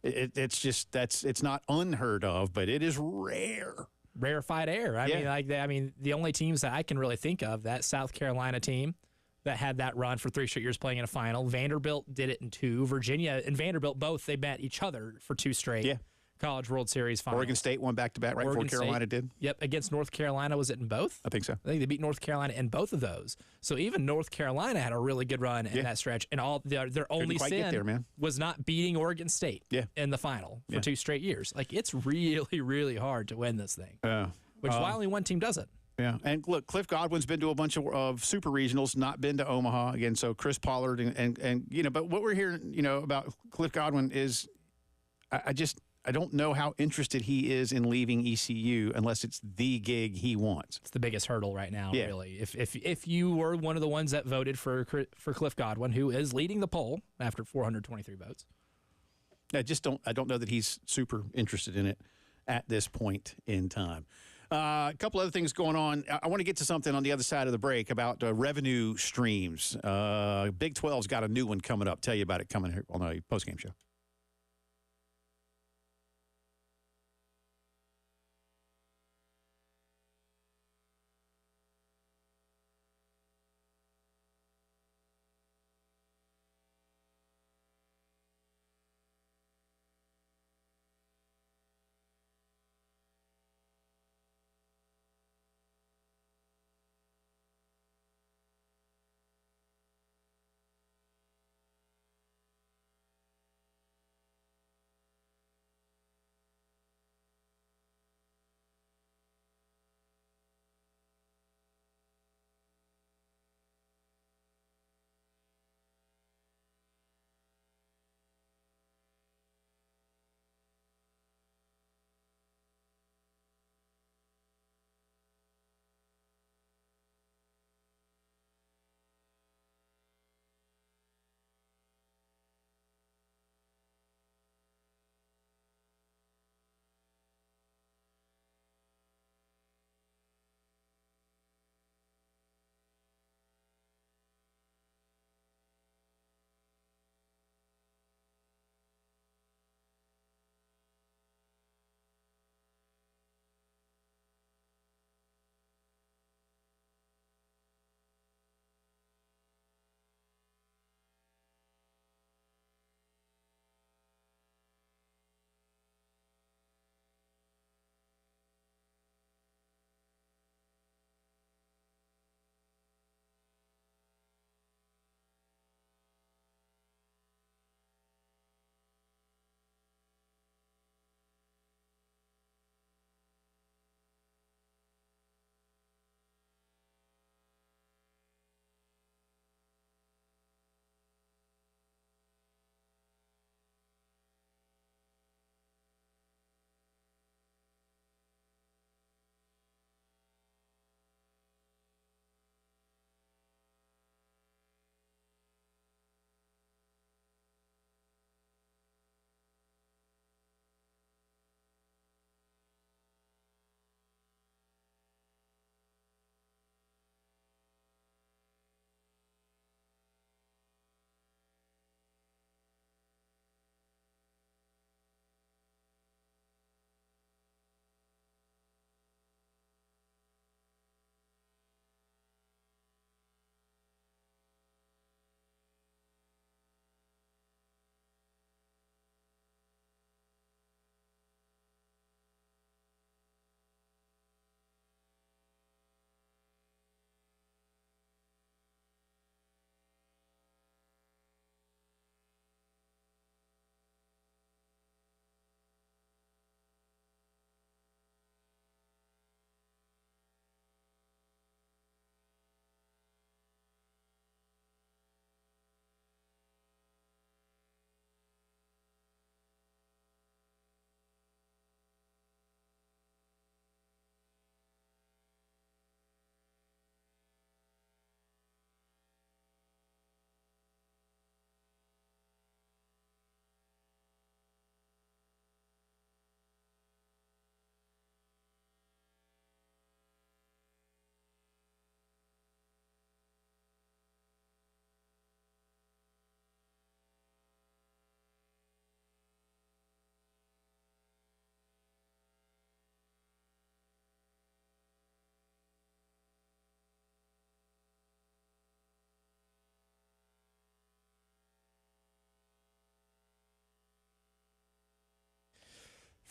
it's not unheard of, but it is rare. Rarefied air. I mean, the only teams that I can really think of, that South Carolina team that had that run for 3 straight years playing in a final. Vanderbilt did it in 2. Virginia and Vanderbilt both, they met each other for 2 straight College World Series finals. Oregon State won back-to-back right before Carolina did. Yep, against North Carolina. Was it in both? I think so. I think they beat North Carolina in both of those. So even North Carolina had a really good run in that stretch, and their only sin was not beating Oregon State in the final for 2 straight years. Like, it's really, really hard to win this thing, which is why only one team does it. Yeah, and look, Cliff Godwin's been to a bunch of super regionals, not been to Omaha again. So Chris Pollard and but what we're hearing, about Cliff Godwin is, I don't know how interested he is in leaving ECU unless it's the gig he wants. It's the biggest hurdle right now, really. If you were one of the ones that voted for Cliff Godwin, who is leading the poll after 423 votes, I don't know that he's super interested in it at this point in time. A couple other things going on. I want to get to something on the other side of the break about revenue streams. Big 12's got a new one coming up. Tell you about it coming here on the Post Game Show.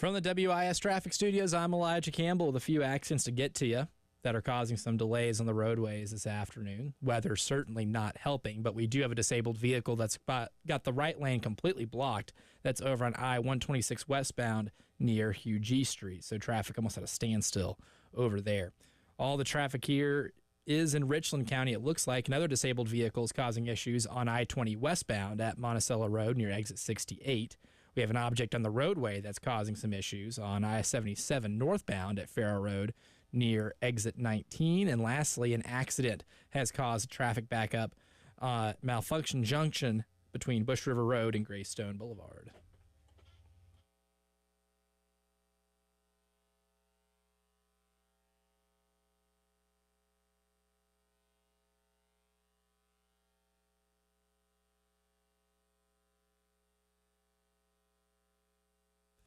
From the WIS Traffic Studios, I'm Elijah Campbell with a few accidents to get to you that are causing some delays on the roadways this afternoon. Weather certainly not helping, but we do have a disabled vehicle that's got the right lane completely blocked. That's over on I-126 westbound near Hugh G. Street, so traffic almost at a standstill over there. All the traffic here is in Richland County, it looks like. Another disabled vehicle is causing issues on I-20 westbound at Monticello Road near exit 68. We have an object on the roadway that's causing some issues on I-77 northbound at Farrow Road near exit 19. And lastly, an accident has caused traffic backup Malfunction Junction between Bush River Road and Greystone Boulevard.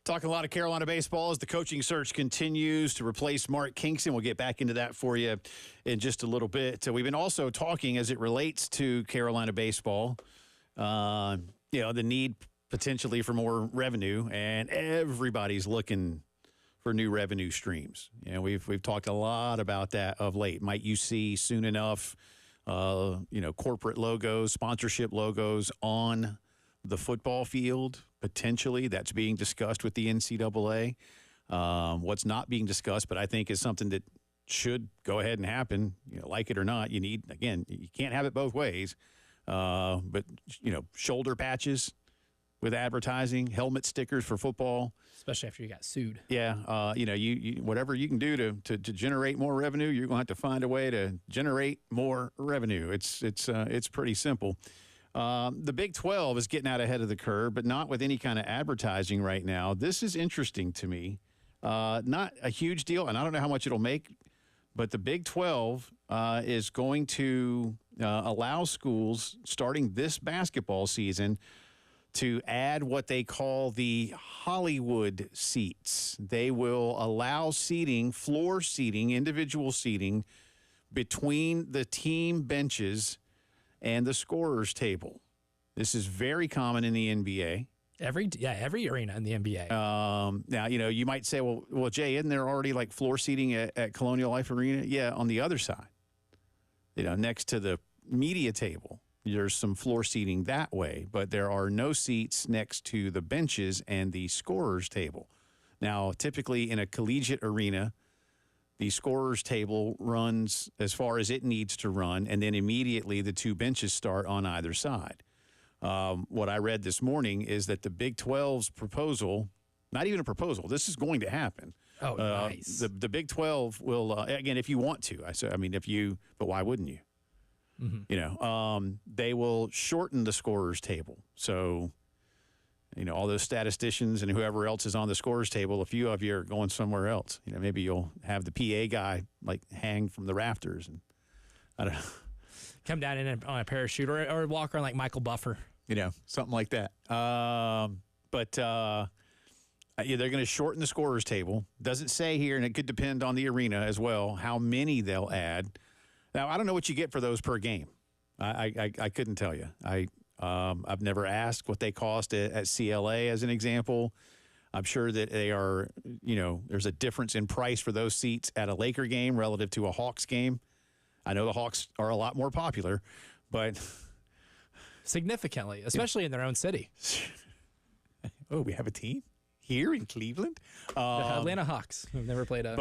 Talking a lot of Carolina baseball as the coaching search continues to replace Mark Kingston. We'll get back into that for you in just a little bit. We've been also talking as it relates to Carolina baseball, the need potentially for more revenue, and everybody's looking for new revenue streams. We've talked a lot about that of late. Might you see soon enough, corporate logos, sponsorship logos on the football field? Potentially, that's being discussed with the NCAA. What's not being discussed, but I think is something that should go ahead and happen, like it or not. You can't have it both ways. But shoulder patches with advertising, helmet stickers for football. Especially after you got sued. Yeah, you whatever you can do to generate more revenue, you're going to have to find a way to generate more revenue. It's pretty simple. The Big 12 is getting out ahead of the curve, but not with any kind of advertising right now. This is interesting to me. Not a huge deal, and I don't know how much it'll make, but the Big 12 is going to allow schools starting this basketball season to add what they call the Hollywood seats. They will allow seating, floor seating, individual seating between the team benches and the scorer's table. This is very common in the NBA. Every arena in the NBA. Now, you might say, well, Jay, isn't there already like floor seating at Colonial Life Arena? Yeah, on the other side, next to the media table, there's some floor seating that way, but there are no seats next to the benches and the scorer's table. Now, typically in a collegiate arena, the scorer's table runs as far as it needs to run, and then immediately the two benches start on either side. What I read this morning is that the Big 12's proposal, not even a proposal, this is going to happen. Oh, nice. The Big 12 will, again, if you want to. But why wouldn't you? Mm-hmm. They will shorten the scorer's table. So, all those statisticians and whoever else is on the scorer's table, a few of you are going somewhere else. Maybe you'll have the PA guy hang from the rafters, and I don't know. Come down on a parachute or walk around like Michael Buffer. Something like that. But they're going to shorten the scorer's table. Doesn't say here, and it could depend on the arena as well, how many they'll add. Now, I don't know what you get for those per game. I couldn't tell you. I've never asked what they cost at CLA as an example. I'm sure that they are, there's a difference in price for those seats at a Laker game relative to a Hawks game. I know the Hawks are a lot more popular, but significantly, especially in their own city. Oh, we have a team here in Cleveland? The Atlanta Hawks, who've never played a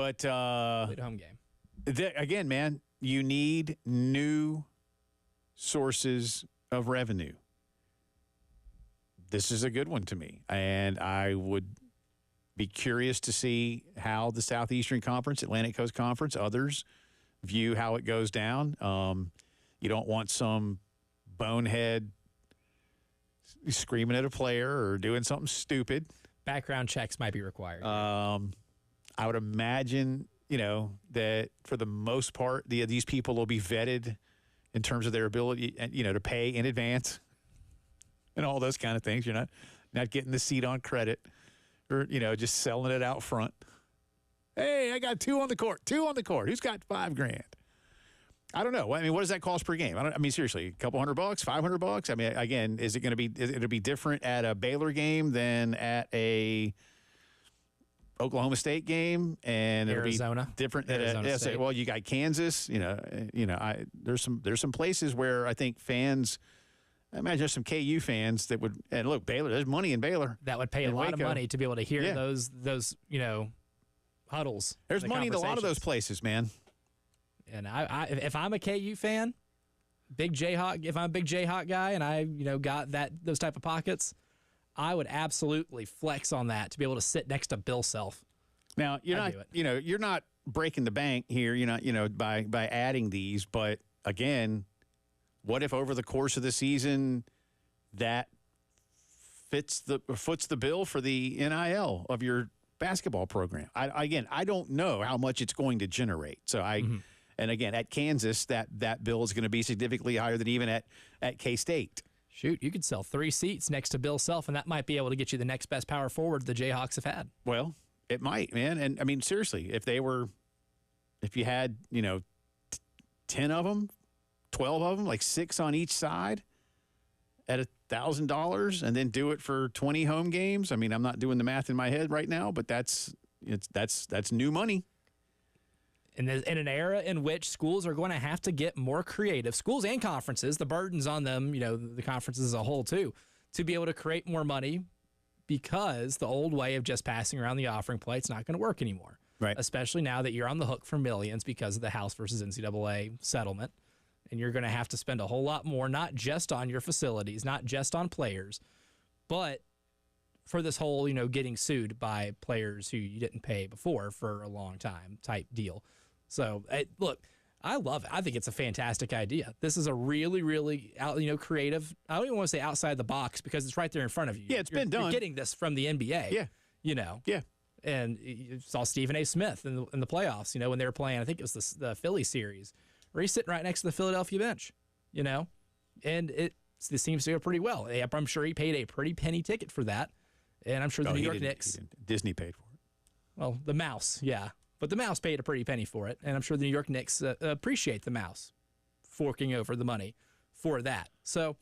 home game. Again, man, you need new sources of revenue. This is a good one to me, and I would be curious to see how the Southeastern Conference, Atlantic Coast Conference, others view how it goes down. You don't want some bonehead screaming at a player or doing something stupid. Background checks might be required. I would imagine, that for the most part, these people will be vetted in terms of their ability, to pay in advance and all those kind of things. You're not getting the seat on credit or, just selling it out front. Hey, I got two on the court. Who's got $5,000? I don't know. What does that cost per game? Seriously, a couple $100, $500? Again, is it going to be, it'll be different at a Baylor game than at a, Oklahoma State game, and it'll Arizona. be different. Arizona State. Well, you got Kansas. There's some places where I think fans. I imagine there's some KU fans that would. And look, Baylor. There's money in Baylor. That would pay a lot of money to be able to hear those huddles. There's money in a lot of those places, man. And if I'm a KU fan, big Jayhawk. If I'm a big Jayhawk guy, and I got those type of pockets, I would absolutely flex on that to be able to sit next to Bill Self. Now you're not breaking the bank here. You're not by adding these, but again, what if over the course of the season that foots the bill for the NIL of your basketball program? I don't know how much it's going to generate. So and again, at Kansas, that bill is going to be significantly higher than even at K-State. Shoot, you could sell 3 seats next to Bill Self, and that might be able to get you the next best power forward the Jayhawks have had. Well, it might, man. And I mean, seriously, if you had 10 of them, 12 of them, like 6 on each side at $1,000, and then do it for 20 home games. I mean, I'm not doing the math in my head right now, but that's new money. In an era in which schools are going to have to get more creative, schools and conferences, the burden's on them, the conferences as a whole too, to be able to create more money, because the old way of just passing around the offering plate's not going to work anymore. Right. Especially now that you're on the hook for millions because of the House versus NCAA settlement. And you're going to have to spend a whole lot more, not just on your facilities, not just on players, but for this whole, getting sued by players who you didn't pay before for a long time type deal. So, look, I love it. I think it's a fantastic idea. This is a really, really creative. I don't even want to say outside the box because it's right there in front of you. Yeah, been done. You're getting this from the NBA. Yeah. Yeah. And you saw Stephen A. Smith in the playoffs, when they were playing, I think it was the Philly series, where he's sitting right next to the Philadelphia bench, and it seems to go pretty well. I'm sure he paid a pretty penny ticket for that. And I'm sure the New York Knicks. Disney paid for it. Well, the mouse, yeah. But the mouse paid a pretty penny for it. And I'm sure the New York Knicks appreciate the mouse forking over the money for that. So,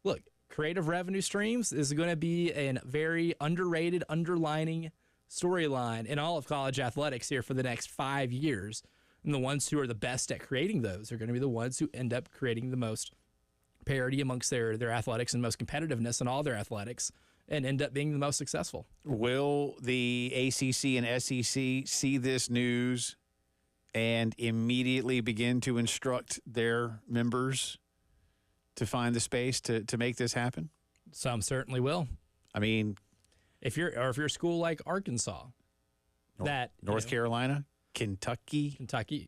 look, creative revenue streams is going to be a very underrated, underlining storyline in all of college athletics here for the next 5 years. And the ones who are the best at creating those are going to be the ones who end up creating the most parity amongst their athletics and most competitiveness in all their athletics, and end up being the most successful. Will the ACC and SEC see this news and immediately begin to instruct their members to find the space to make this happen? Some certainly will. I mean, if you're a school like Arkansas, North Carolina, Kentucky.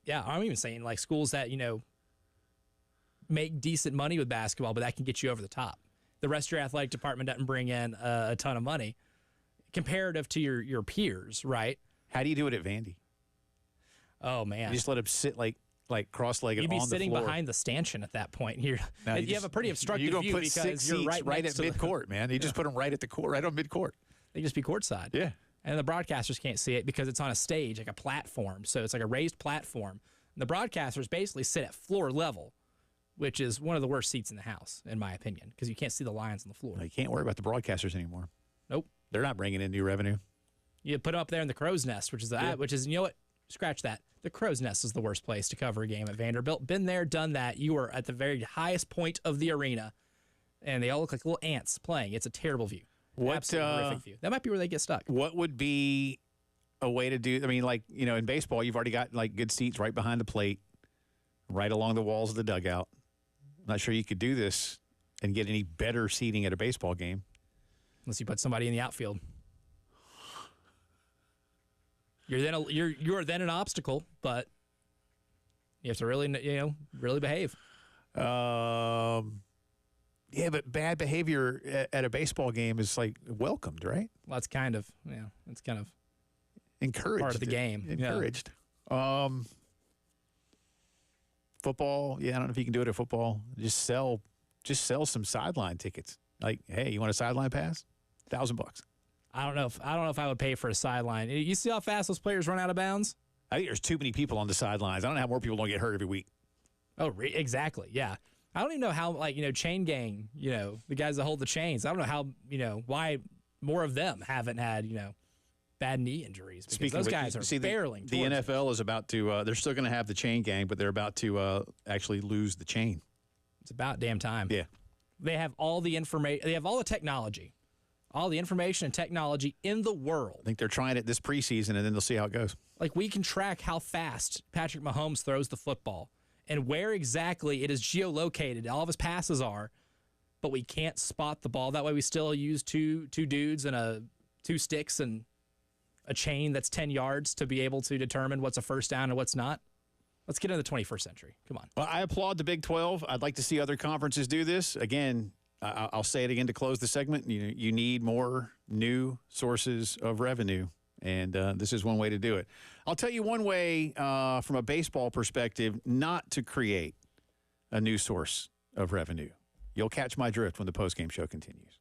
Yeah, I'm even saying like schools that make decent money with basketball, but that can get you over the top. The rest of your athletic department doesn't bring in a ton of money comparative to your peers, right? How do you do it at Vandy? Oh, man. You just let them sit like cross-legged on the floor. You'd be sitting behind the stanchion at that point. You have a pretty obstructive view put because you're right at midcourt, man. You just put them right at the court, right on midcourt. They just be courtside. Yeah. And the broadcasters can't see it because it's on a stage, like a platform. So it's like a raised platform. And the broadcasters basically sit at floor level, which is one of the worst seats in the house, in my opinion, because you can't see the lines on the floor. You can't worry about the broadcasters anymore. Nope. They're not bringing in new revenue. You put them up there in the crow's nest, which is what? Scratch that. The crow's nest is the worst place to cover a game at Vanderbilt. Been there, done that. You are at the very highest point of the arena, and they all look like little ants playing. It's a terrible view. Absolutely horrific view. That might be where they get stuck. What would be a way to do? I mean, in baseball, you've already got good seats right behind the plate, right along the walls of the dugout. I'm not sure you could do this and get any better seating at a baseball game. Unless you put somebody in the outfield. You're then an obstacle, but you have to really behave. Yeah, but bad behavior at a baseball game is welcomed, right? Well, it's kind of encouraged. Part of the game. Encouraged. Yeah. Football, I don't know if you can do it at football. Just sell some sideline tickets. Like, hey, you want a sideline pass? $1,000. I don't know if I would pay for a sideline. You see how fast those players run out of bounds? I think there's too many people on the sidelines. I don't know how more people don't get hurt every week. Oh, exactly. Yeah. I don't even know how, chain gang, the guys that hold the chains. I don't know how, why more of them haven't had, bad knee injuries because those guys are barreling. The NFL is about to. They're still going to have the chain gang, but they're about to actually lose the chain. It's about damn time. Yeah, they have all the information. They have all the technology, all the information and technology in the world. I think they're trying it this preseason, and then they'll see how it goes. Like, we can track how fast Patrick Mahomes throws the football and where exactly it is geolocated. All of his passes are, but we can't spot the ball. That way, we still use two dudes and two sticks and a chain that's 10 yards to be able to determine what's a first down and what's not. Let's get into the 21st century. Come on. Well, I applaud the Big 12. I'd like to see other conferences do this. Again, I'll say it again to close the segment. You need more new sources of revenue, and this is one way to do it. I'll tell you one way from a baseball perspective not to create a new source of revenue. You'll catch my drift when the postgame show continues.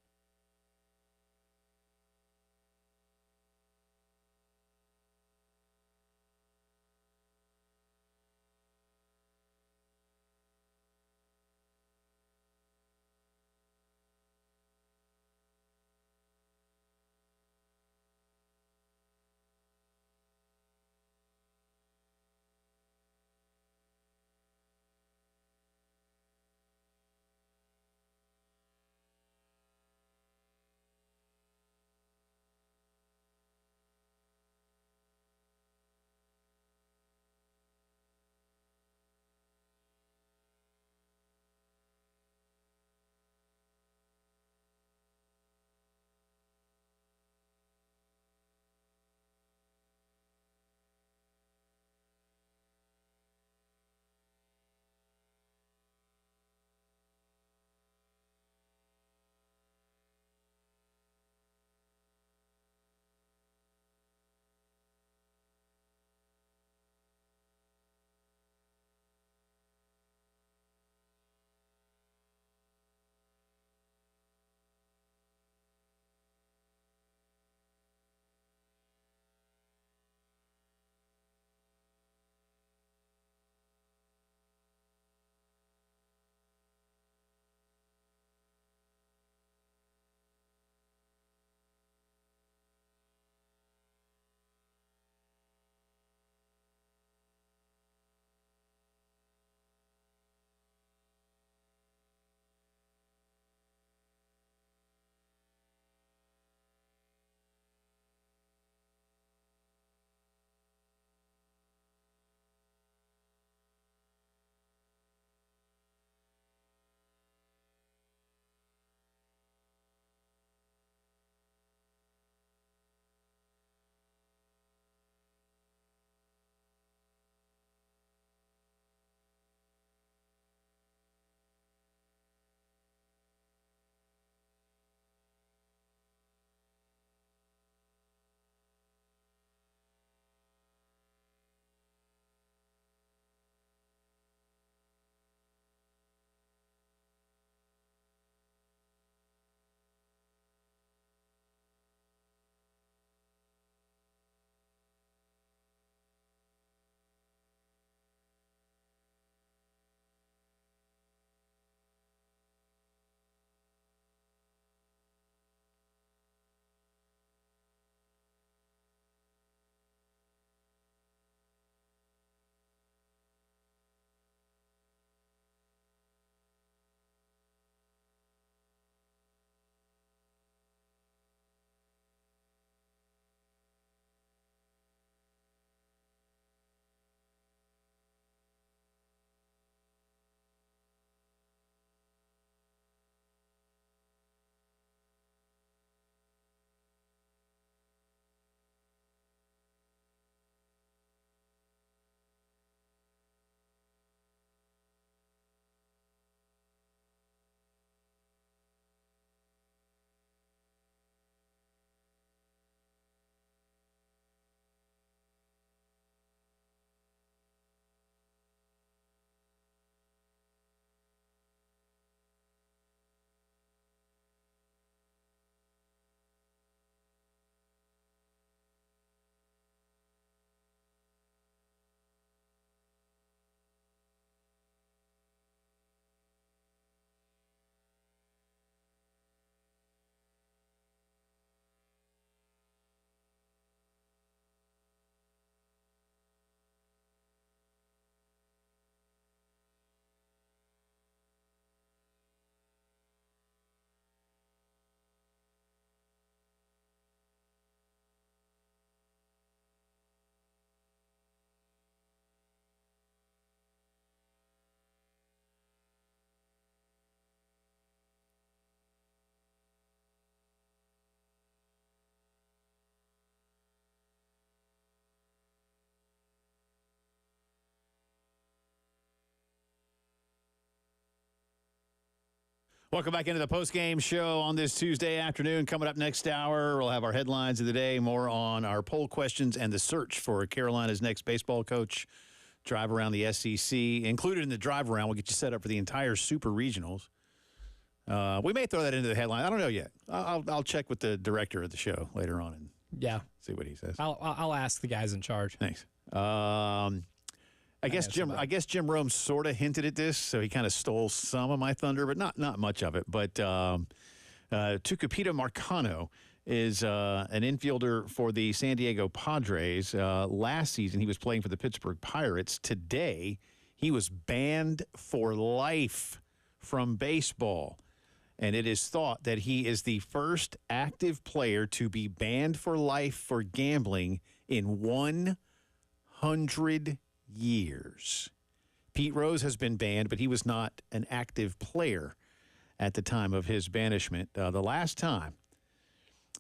Welcome back into the Post Game Show on this Tuesday afternoon. Coming up next hour, we'll have our headlines of the day, more on our poll questions and the search for Carolina's next baseball coach. Drive around the SEC. Included in the drive around, we'll get you set up for the entire Super Regionals. We may throw that into the headline. I don't know yet. I'll check with the director of the show later on and see what he says. I'll ask the guys in charge. Thanks. I guess Jim Rome sort of hinted at this, so he kind of stole some of my thunder, but not much of it. But Tucupita Marcano is an infielder for the San Diego Padres. Last season, he was playing for the Pittsburgh Pirates. Today, he was banned for life from baseball. And it is thought that he is the first active player to be banned for life for gambling in 100 years. Pete Rose has been banned, but he was not an active player at the time of his banishment. The last time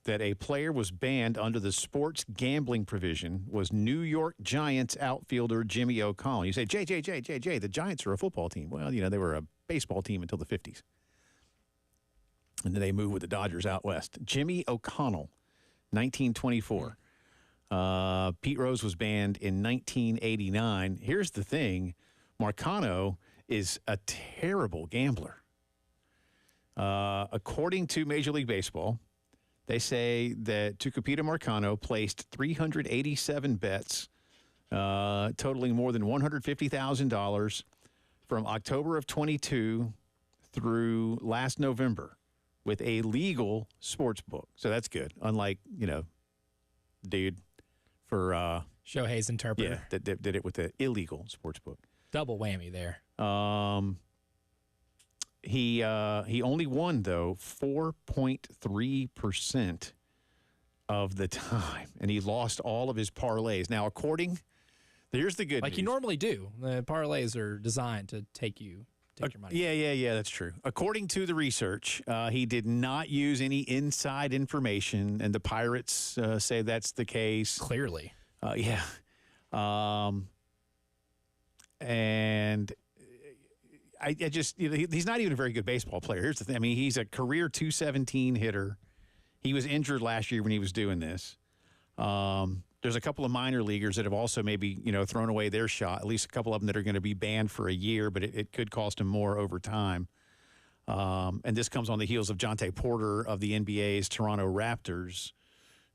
that a player was banned under the sports gambling provision was New York Giants outfielder Jimmy O'Connell. You say, Jay, the Giants are a football team. Well, they were a baseball team until the 50s. And then they moved with the Dodgers out west. Jimmy O'Connell, 1924. Pete Rose was banned in 1989. Here's the thing. Marcano is a terrible gambler. According to Major League Baseball, they say that Tucupita Marcano placed 387 bets, totaling more than $150,000 from October of 22 through last November with a legal sports book. So that's good. Unlike, dude for Shohei's interpreter. Yeah, that did it with the illegal sports book. Double whammy there. He only won, though, 4.3% of the time, and he lost all of his parlays. Now, here's the good news. Like you normally do. The parlays are designed to take your money. Yeah, that's true. According to the research, he did not use any inside information, and the Pirates say that's the case. Clearly. Yeah. And I just, he's not even a very good baseball player. Here's the thing. I mean, he's a career .217 hitter. He was injured last year when he was doing this. There's a couple of minor leaguers that have also maybe, thrown away their shot, at least a couple of them that are going to be banned for a year, but it could cost him more over time. And this comes on the heels of Jonte Porter of the NBA's Toronto Raptors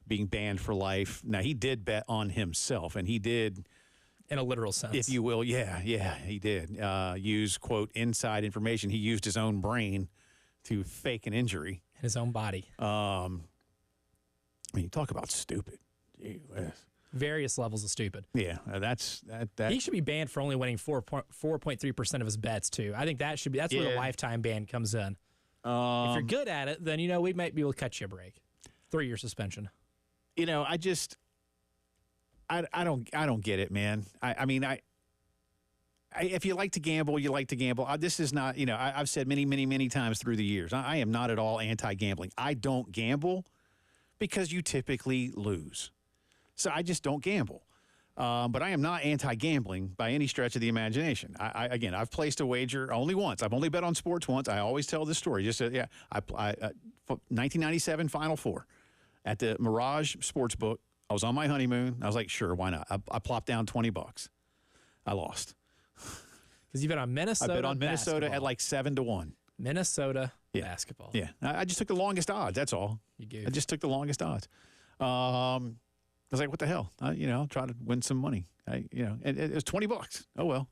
being banned for life. Now, he did bet on himself, and he did, in a literal sense, if you will, he did use, quote, inside information. He used his own brain to fake an injury. His own body. I mean, talk about stupid. Gee whiz. Various levels of stupid. Yeah, that. He should be banned for only winning 4.3% of his bets too. I think that's where the lifetime ban comes in. If you're good at it, then we might be able to cut you a break. 3-year suspension. I don't get it, man. I mean, if you like to gamble, you like to gamble. This is not, I've said many, many, many times through the years, I am not at all anti-gambling. I don't gamble because you typically lose. So I just don't gamble. But I am not anti-gambling by any stretch of the imagination. Again, I've placed a wager only once. I've only bet on sports once. I always tell this story. 1997 Final Four at the Mirage Sportsbook. I was on my honeymoon. I was like, sure, why not? I plopped down $20. I lost. Because you bet on Minnesota. I bet on Minnesota at like 7-1. Minnesota basketball. Yeah, I just took the longest odds. That's all. You do. I just took the longest odds. I was like, what the hell? I'll try to win some money. And it was $20. Oh well.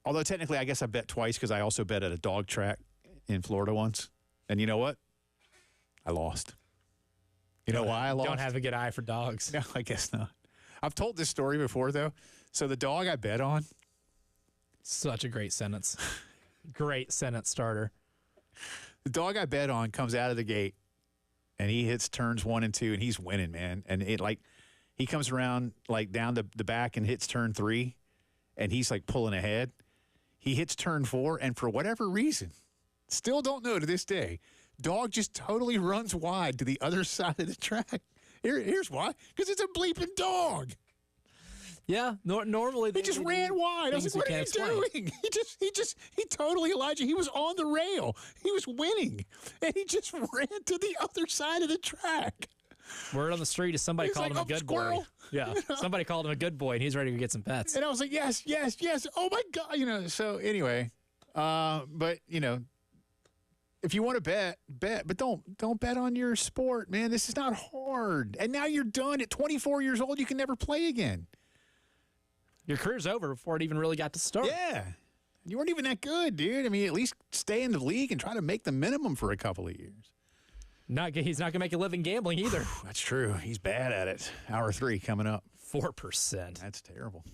Although technically, I guess I bet twice because I also bet at a dog track in Florida once. And you know what? I lost. You know why I lost? Don't have a good eye for dogs. No, I guess not. I've told this story before, though. So the dog I bet on. Such a great sentence. Great sentence starter. The dog I bet on comes out of the gate, and he hits turns 1 and 2, and he's winning, man. And he comes around down the back and hits turn 3, and he's pulling ahead. He hits turn 4, and for whatever reason, still don't know to this day, dog just totally runs wide to the other side of the track. Here's why. Because it's a bleeping dog. Yeah, normally He just ran wide. I was like, what are you doing? He totally, Elijah, he was on the rail. He was winning. And he just ran to the other side of the track. Word on the street is somebody called him a good boy. Yeah, somebody called him a good boy, and he's ready to get some pets. And I was like, yes. Oh, my God. So anyway, but, if you want to bet, but don't bet on your sport, man. This is not hard. And now you're done. At 24 years old, you can never play again. Your career's over before it even really got to start. Yeah. You weren't even that good, dude. I mean, at least stay in the league and try to make the minimum for a couple of years. He's not going to make a living gambling either. That's true. He's bad at it. Hour 3 coming up. 4%. That's terrible.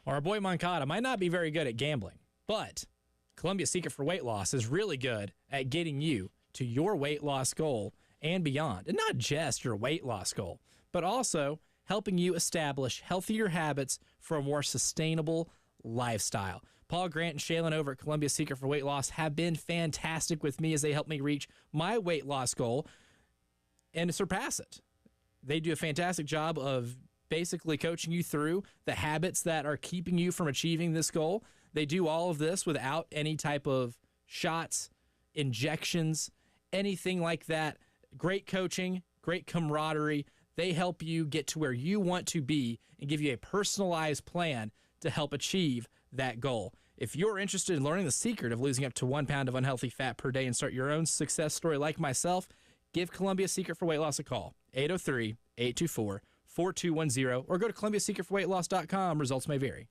Our boy Moncada might not be very good at gambling, but Columbia's Secret for Weight Loss is really good at getting you to your weight loss goal and beyond. And not just your weight loss goal, but also helping you establish healthier habits for a more sustainable lifestyle. Paul Grant and Shaylin over at Columbia's Secret for Weight Loss have been fantastic with me as they help me reach my weight loss goal and surpass it. They do a fantastic job of basically coaching you through the habits that are keeping you from achieving this goal. They do all of this without any type of shots, injections, anything like that. Great coaching, great camaraderie. They help you get to where you want to be and give you a personalized plan to help achieve that goal. If you're interested in learning the secret of losing up to 1 pound of unhealthy fat per day and start your own success story like myself, give Columbia Secret for Weight Loss a call, 803-824-4210, or go to ColumbiaSecretForWeightLoss.com. Results may vary.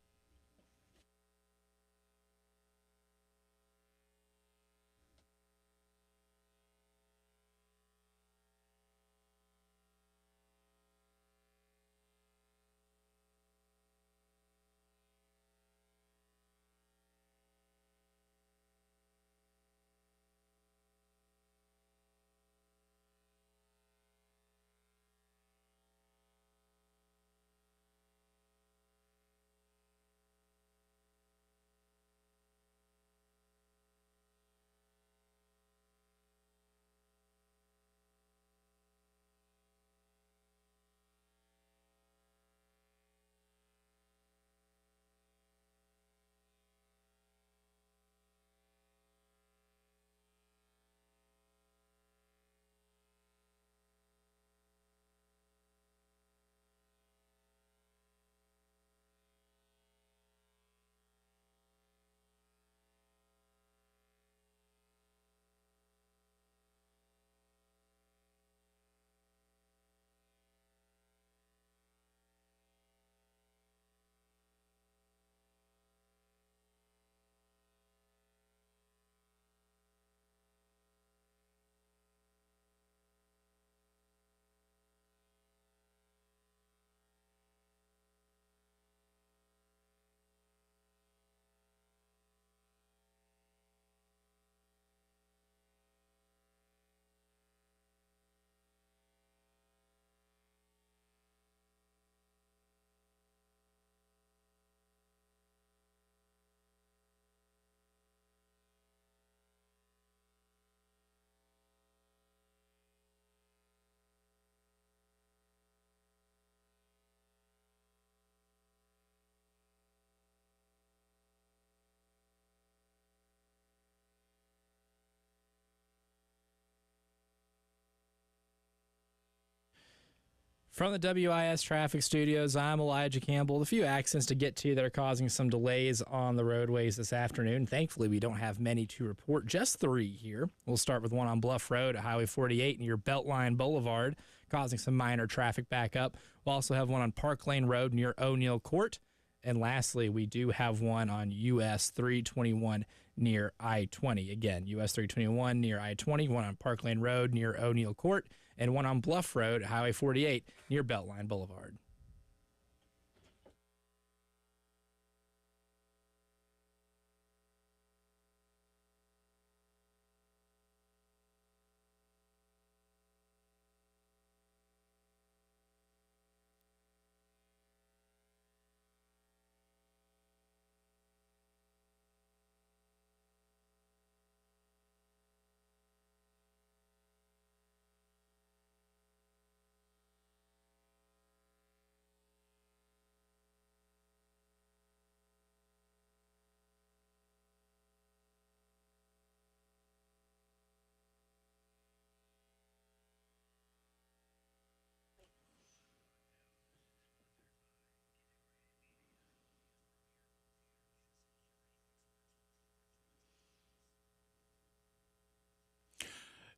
From the WIS Traffic Studios, I'm Elijah Campbell. A few accidents to get to that are causing some delays on the roadways this afternoon. Thankfully, we don't have many to report, just 3 here. We'll start with one on Bluff Road at Highway 48 near Beltline Boulevard, causing some minor traffic backup. We'll also have one on Park Lane Road near O'Neill Court. And lastly, we do have one on US 321 near I-20. Again, US 321 near I-20, one on Park Lane Road near O'Neill Court, and one on Bluff Road, Highway 48, near Beltline Boulevard.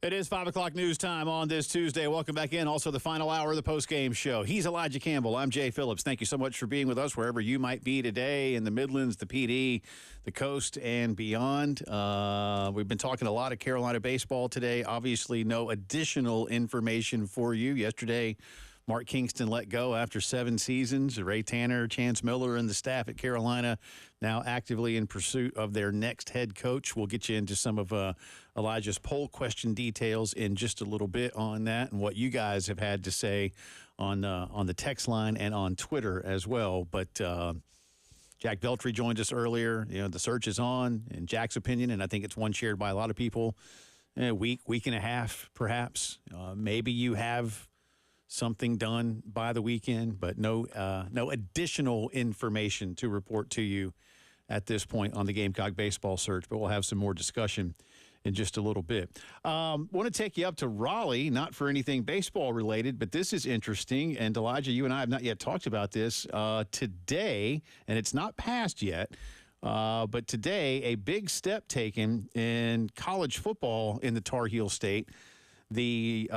It is 5 o'clock news time on this Tuesday. Welcome back in. Also, the final hour of the Post Game Show. He's Elijah Campbell. I'm Jay Phillips. Thank you so much for being with us wherever you might be today in the Midlands, the PD, the coast, and beyond. We've been talking a lot of Carolina baseball today. Obviously, no additional information for you. Yesterday, Mark Kingston let go after 7 seasons. Ray Tanner, Chance Miller, and the staff at Carolina now actively in pursuit of their next head coach. We'll get you into some of Elijah's poll question details in just a little bit on that and what you guys have had to say on the text line and on Twitter as well. But Jack Beltry joined us earlier. You know, the search is on, in Jack's opinion, and I think it's one shared by a lot of people. A week and a half, perhaps. Maybe you have something done by the weekend, but no additional information to report to you at this point on the Gamecock baseball search, but we'll have some more discussion in just a little bit. Want to take you up to Raleigh, not for anything baseball related, but this is interesting. And Elijah, you and I have not yet talked about this today, and it's not passed yet. But today, a big step taken in college football in the Tar Heel State. The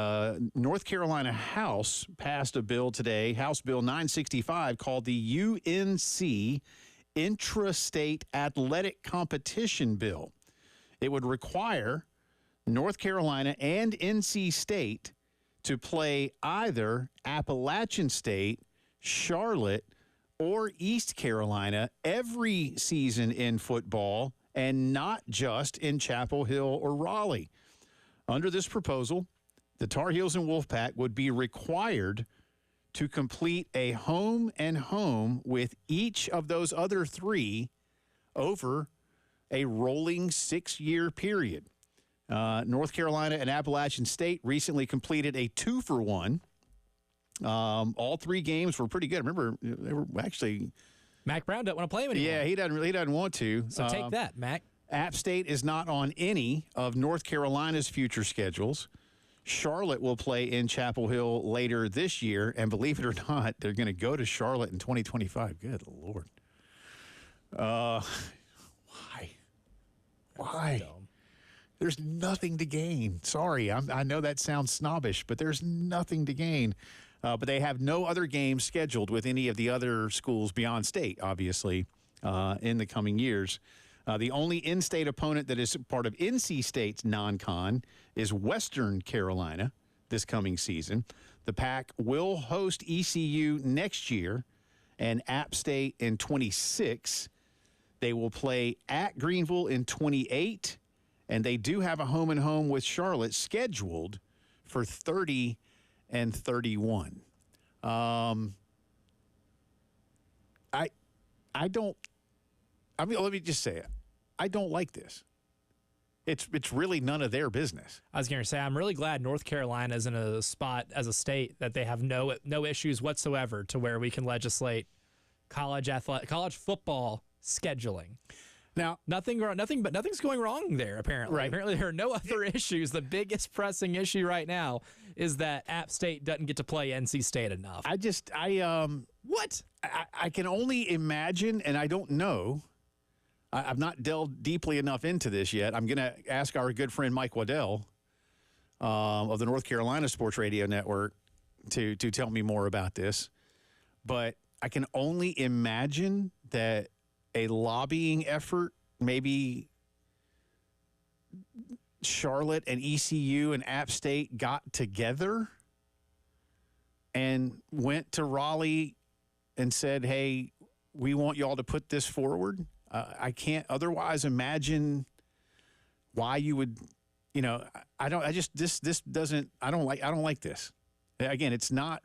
North Carolina House passed a bill today, House Bill 965, called the UNC Intrastate Athletic Competition Bill. It would require North Carolina and NC State to play either Appalachian State, Charlotte, or East Carolina every season in football, and not just in Chapel Hill or Raleigh. Under this proposal, the Tar Heels and Wolfpack would be required to complete a home-and-home with each of those other 3 over a rolling 6-year period. North Carolina and Appalachian State recently completed a 2-for-1. All 3 games were pretty good. Remember, they were actually... Mac Brown doesn't want to play him anymore. Yeah, he doesn't want to. So take that, Mac. App State is not on any of North Carolina's future schedules. Charlotte will play in Chapel Hill later this year, and believe it or not, they're going to go to Charlotte in 2025. Good Lord. Why? There's nothing to gain. Sorry, I know that sounds snobbish, but there's nothing to gain. But they have no other games scheduled with any of the other schools beyond state, obviously, in the coming years. The only in-state opponent that is part of NC State's non-con is Western Carolina this coming season. The Pack will host ECU next year and App State in 26. They will play at Greenville in 28, and they do have a home-and-home with Charlotte scheduled for 30 and 31. Let me just say it. I don't like this. It's really none of their business. I was going to say, I'm really glad North Carolina is in a spot as a state that they have no issues whatsoever to where we can legislate college football scheduling. Now, nothing's going wrong there, apparently. Right. Apparently, there are no other issues. The biggest pressing issue right now is that App State doesn't get to play NC State enough. What? I can only imagine, and I don't know. I've not delved deeply enough into this yet. I'm going to ask our good friend Mike Waddell of the North Carolina Sports Radio Network to tell me more about this. But I can only imagine that a lobbying effort, maybe Charlotte and ECU and App State got together and went to Raleigh and said, hey, we want y'all to put this forward. I can't otherwise imagine why you would, I don't like this. Again, it's not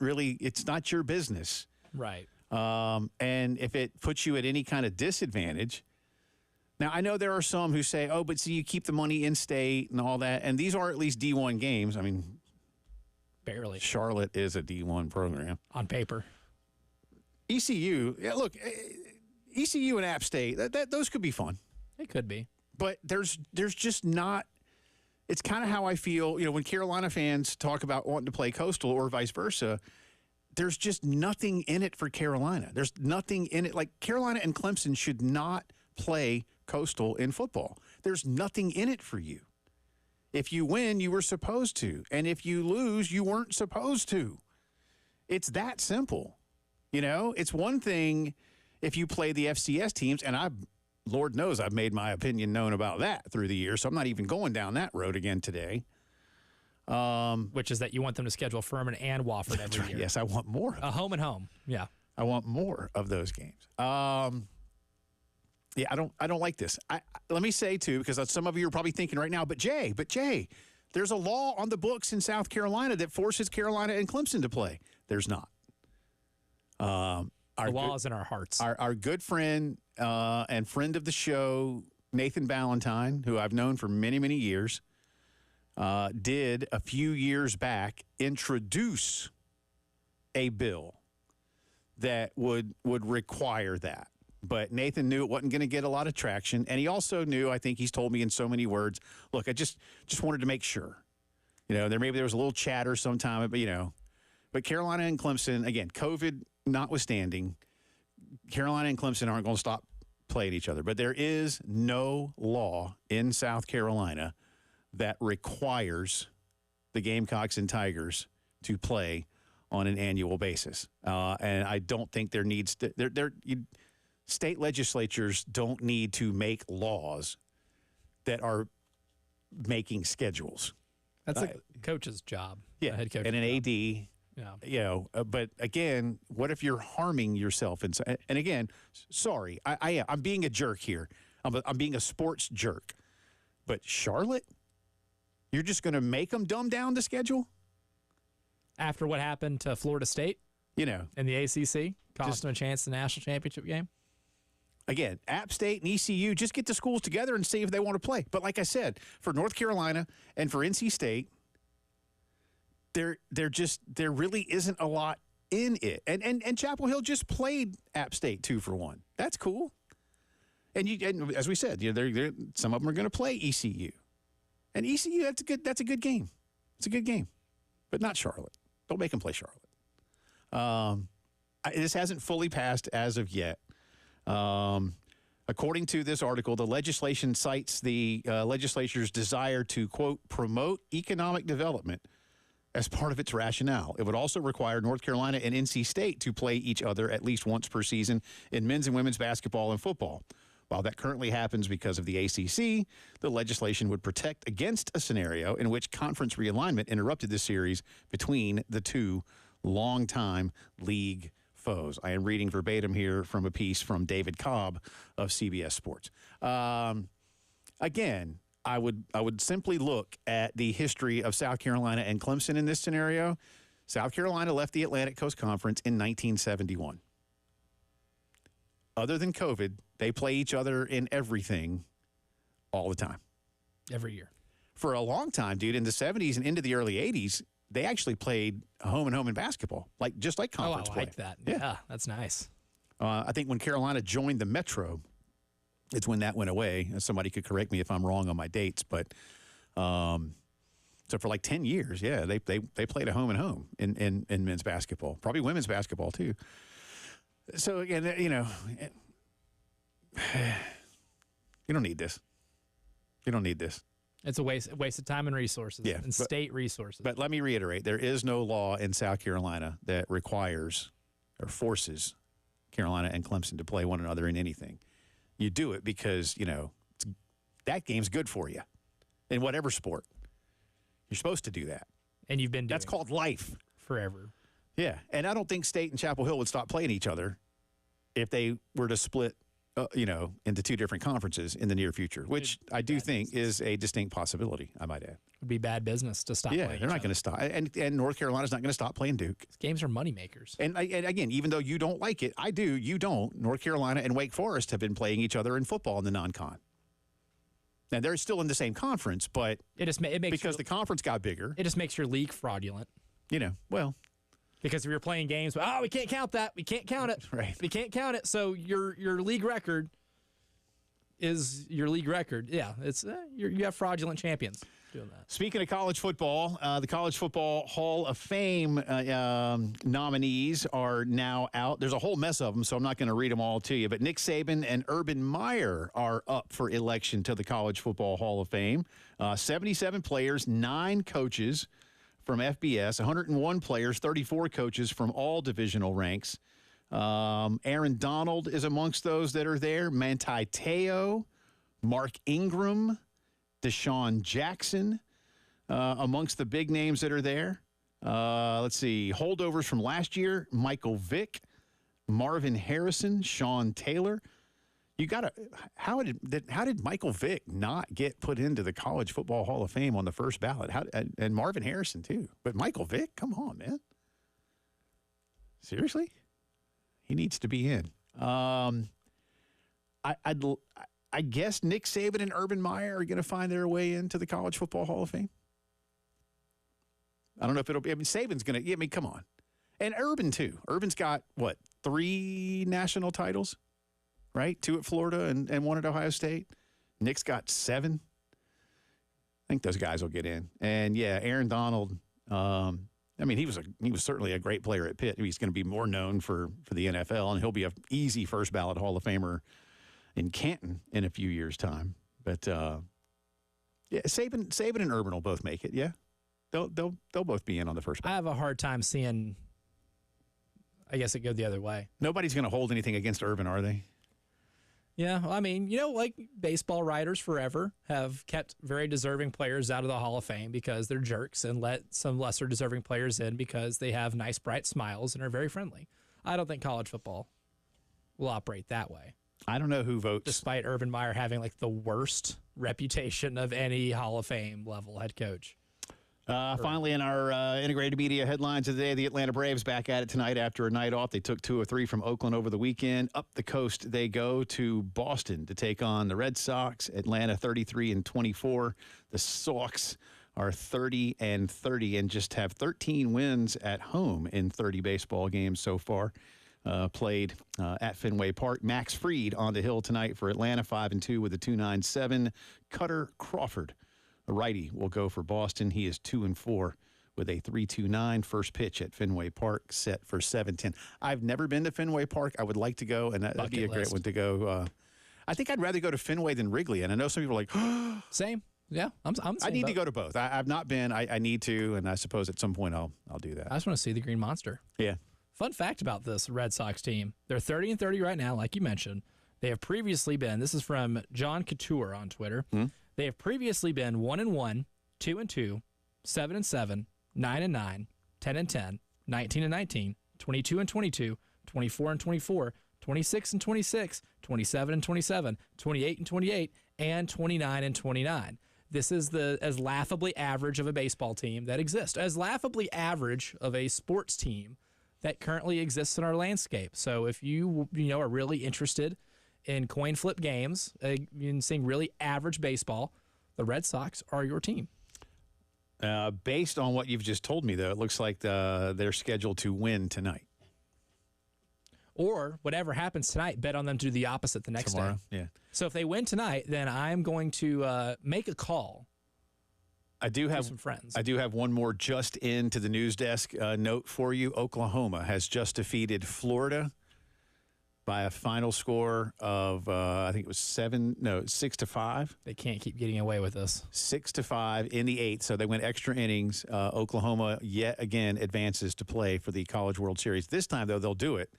your business. Right. And if it puts you at any kind of disadvantage. Now, I know there are some who say, oh, but see, you keep the money in state and all that. And these are at least D1 games. I mean, barely. Charlotte is a D1 program. On paper. ECU, look, ECU and App State, those could be fun. It could be. But there's just not. It's kind of how I feel, when Carolina fans talk about wanting to play Coastal or vice versa. There's just nothing in it for Carolina. There's nothing in it. Like, Carolina and Clemson should not play Coastal in football. There's nothing in it for you. If you win, you were supposed to. And if you lose, you weren't supposed to. It's that simple. It's one thing if you play the FCS teams, and Lord knows I've made my opinion known about that through the years, so I'm not even going down that road again today. Which is that you want them to schedule Furman and Wofford every year. Yes, I want more. A home and home. Yeah. I want more of those games. Yeah, I don't like this. Let me say, too, because some of you are probably thinking right now, but Jay, there's a law on the books in South Carolina that forces Carolina and Clemson to play. There's not. The law is in our hearts. Our good friend and friend of the show, Nathan Ballantyne, who I've known for many, many years, did a few years back introduce a bill that would require that. But Nathan knew it wasn't going to get a lot of traction, and he also knew, I think he's told me in so many words, look, I just wanted to make sure. There was a little chatter sometime, but Carolina and Clemson, again, COVID notwithstanding, Carolina and Clemson aren't going to stop playing each other. But there is no law in South Carolina that requires the Gamecocks and Tigers to play on an annual basis. And I don't think there needs to state legislatures don't need to make laws that are making schedules. That's a coach's job. Yeah, head coach and an AD. Yeah. But again, what if you're harming yourself? And again, sorry, I'm being a jerk here. I'm being a sports jerk. But Charlotte, you're just going to make them dumb down the schedule? After what happened to Florida State? In the ACC? Cost them a chance in the national championship game? Again, App State and ECU, just get the schools together and see if they want to play. But like I said, for North Carolina and for NC State, there really isn't a lot in it. And Chapel Hill just played App State 2-for-1. That's cool. And as we said, some of them are going to play ECU. And ECU, that's a good game. It's a good game. But not Charlotte. Don't make them play Charlotte. This hasn't fully passed as of yet. According to this article, the legislation cites the legislature's desire to, quote, promote economic development as part of its rationale. It would also require North Carolina and NC State to play each other at least once per season in men's and women's basketball and football. While that currently happens because of the ACC, the legislation would protect against a scenario in which conference realignment interrupted the series between the two longtime league foes. I am reading verbatim here from a piece from David Cobb of CBS Sports. Again, I would simply look at the history of South Carolina and Clemson in this scenario. South Carolina left the Atlantic Coast Conference in 1971. Other than COVID, they play each other in everything all the time. Every year. For a long time, dude, in the 70s and into the early 80s, they actually played home and home in basketball, just like conference play. I like that. Yeah, that's nice. I think when Carolina joined the Metro, it's when that went away. Somebody could correct me if I'm wrong on my dates, but so for like 10 years, yeah, they played a home and home in men's basketball, probably women's basketball too. So again, you don't need this. You don't need this. It's a waste of time and resources, and state resources. But let me reiterate, there is no law in South Carolina that requires or forces Carolina and Clemson to play one another in anything. You do it because, that game's good for you in whatever sport. You're supposed to do that. And you've been doing That's called life. Forever. Yeah, and I don't think State and Chapel Hill would stop playing each other if they were to split into two different conferences in the near future, which I do think is a distinct possibility, I might add. It would be bad business to stop playing. Yeah, they're not going to stop. And North Carolina's not going to stop playing Duke. These games are moneymakers. And again, even though you don't like it, I do, you don't. North Carolina and Wake Forest have been playing each other in football in the non-con. Now, they're still in the same conference, but it makes because the conference got bigger. It just makes your league fraudulent. Well. Because if you're playing games, we can't count that. We can't count it. Right. We can't count it. So your league record is your league record. Yeah, it's you have fraudulent champions doing that. Speaking of college football, the College Football Hall of Fame nominees are now out. There's a whole mess of them, so I'm not going to read them all to you. But Nick Saban and Urban Meyer are up for election to the College Football Hall of Fame. 77 players, 9 coaches from FBS, 101 players, 34 coaches from all divisional ranks. Aaron Donald is amongst those that are there. Manti Te'o, Mark Ingram, Deshaun Jackson, amongst the big names that are there. Let's see, holdovers from last year, Michael Vick, Marvin Harrison, Sean Taylor. You got to how did Michael Vick not get put into the College Football Hall of Fame on the first ballot? And Marvin Harrison too. But Michael Vick, come on, man. Seriously? He needs to be in. I guess Nick Saban and Urban Meyer are going to find their way into the College Football Hall of Fame. I don't know if it'll be. I mean, Saban's going to. I mean, come on. And Urban, too. Urban's got, 3 national titles, right? 2 at Florida and 1 at Ohio State. Nick's got 7. I think those guys will get in. And, yeah, Aaron Donald, I mean, he was certainly a great player at Pitt. He's going to be more known for the NFL, and he'll be an easy first ballot Hall of Famer in Canton in a few years' time. But yeah, Saban and Urban will both make it. Yeah, they'll both be in on the first ballot. I have a hard time seeing. I guess it go the other way. Nobody's going to hold anything against Urban, are they? Yeah, well, I mean, like baseball writers forever have kept very deserving players out of the Hall of Fame because they're jerks and let some lesser deserving players in because they have nice, bright smiles and are very friendly. I don't think college football will operate that way. I don't know who votes. Despite Urban Meyer having the worst reputation of any Hall of Fame level head coach. Finally, in our integrated media headlines of the day, the Atlanta Braves back at it tonight after a night off. They took 2 of 3 from Oakland over the weekend. Up the coast they go to Boston to take on the Red Sox. Atlanta 33-24. The Sox are 30-30 and just have 13 wins at home in 30 baseball games so far. Played at Fenway Park. Max Fried on the hill tonight for Atlanta, 5-2 with a 2.97. Cutter Crawford, the righty, will go for Boston. He is 2-4 with a 3.29. First pitch at Fenway Park set for 7:10. I've never been to Fenway Park. I would like to go, and that'd be a great one to go. I think I'd rather go to Fenway than Wrigley, and I know some people are like, Same. Yeah, I'm I need to go to both. I've not been. I need to, and I suppose at some point I'll do that. I just want to see the Green Monster. Yeah. Fun fact about this Red Sox team. They're 30-30 right now, like you mentioned. They have previously been, this is from John Couture on Twitter. They have previously been 1-1, 2-2, 7-7, 9-9, 10-10, 19-19, 22-22, 24-24, 26-26, 27-27, 28-28, and 29-29. This is as laughably average of a baseball team that exists, as laughably average of a sports team that currently exists in our landscape. So if you are really interested in coin flip games, in seeing really average baseball, the Red Sox are your team. Based on what you've just told me, though, it looks like they're scheduled to win tonight. Or whatever happens tonight, bet on them to do the opposite the next Tomorrow, day. Yeah. So if they win tonight, then I'm going to make a call. I do have some friends. I do have one more just into the news desk note for you. Oklahoma has just defeated Florida by a final score of I think it was 6-5. They can't keep getting away with this. 6-5 in the 8th, so they went extra innings. Oklahoma yet again advances to play for the College World Series. This time, though, they'll do it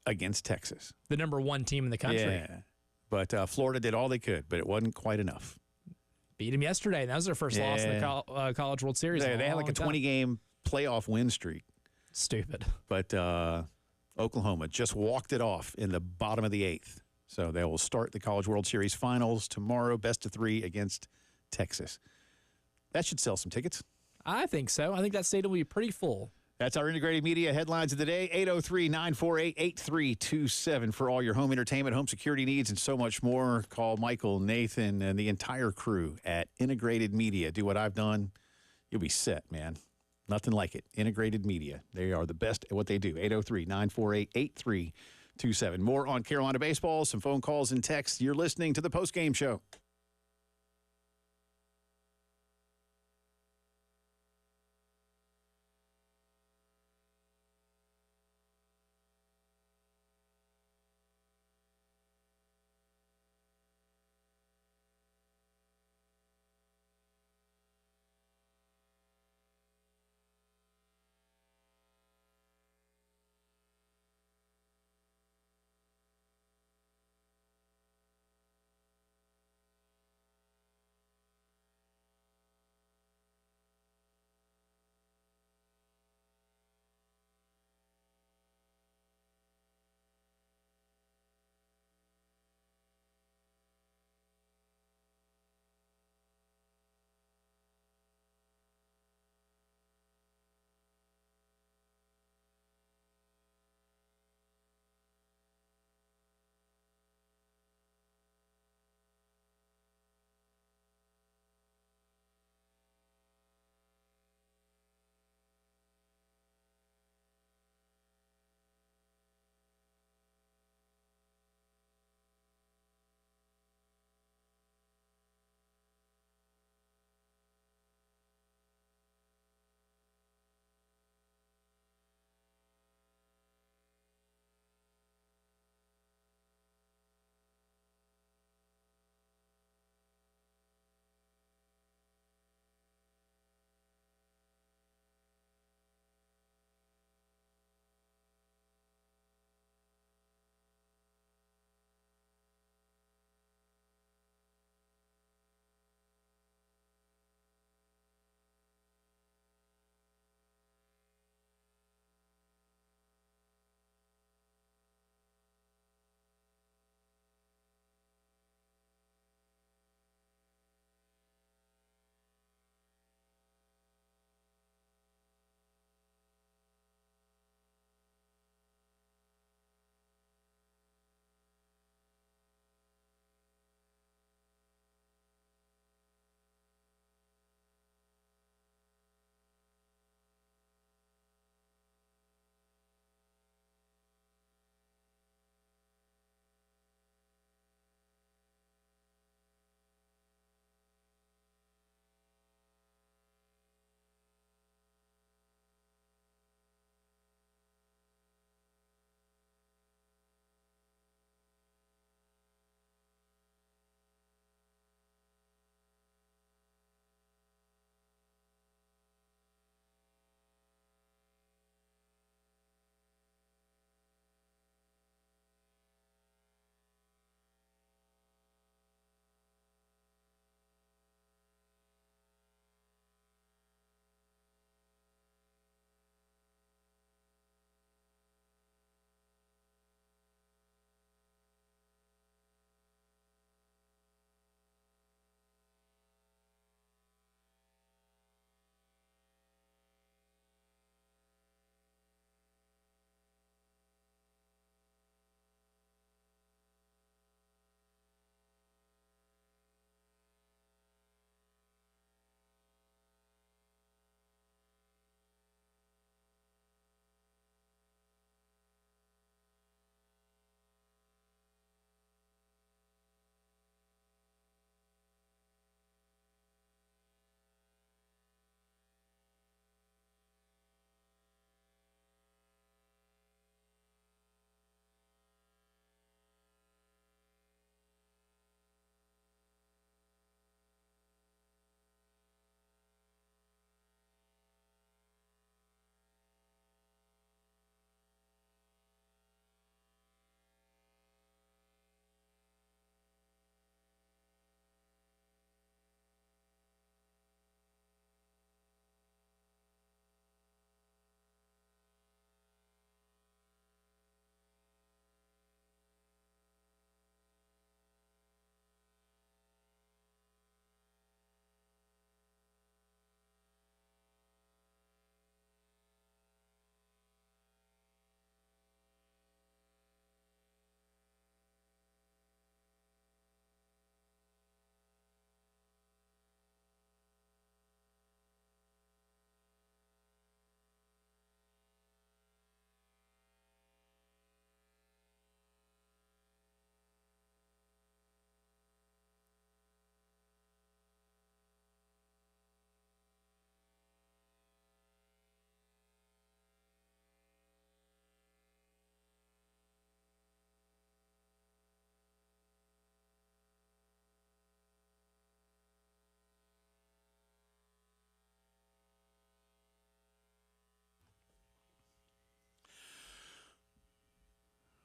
against Texas, the number 1 team in the country. Yeah, but Florida did all they could, but it wasn't quite enough. Beat them yesterday, and that was their first loss in the College World Series. They had like a 20-game playoff win streak. Stupid. But Oklahoma just walked it off in the bottom of the 8th. So they will start the College World Series finals tomorrow, best of 3 against Texas. That should sell some tickets. I think so. I think that stadium will be pretty full. That's our integrated media headlines of the day. 803-948-8327 for all your home entertainment, home security needs, and so much more. Call Michael, Nathan, and the entire crew at Integrated Media. Do what I've done. You'll be set, man. Nothing like it. Integrated Media. They are the best at what they do. 803-948-8327. 888-267-2727. More on Carolina baseball, some phone calls and texts. You're listening to the Post Game Show.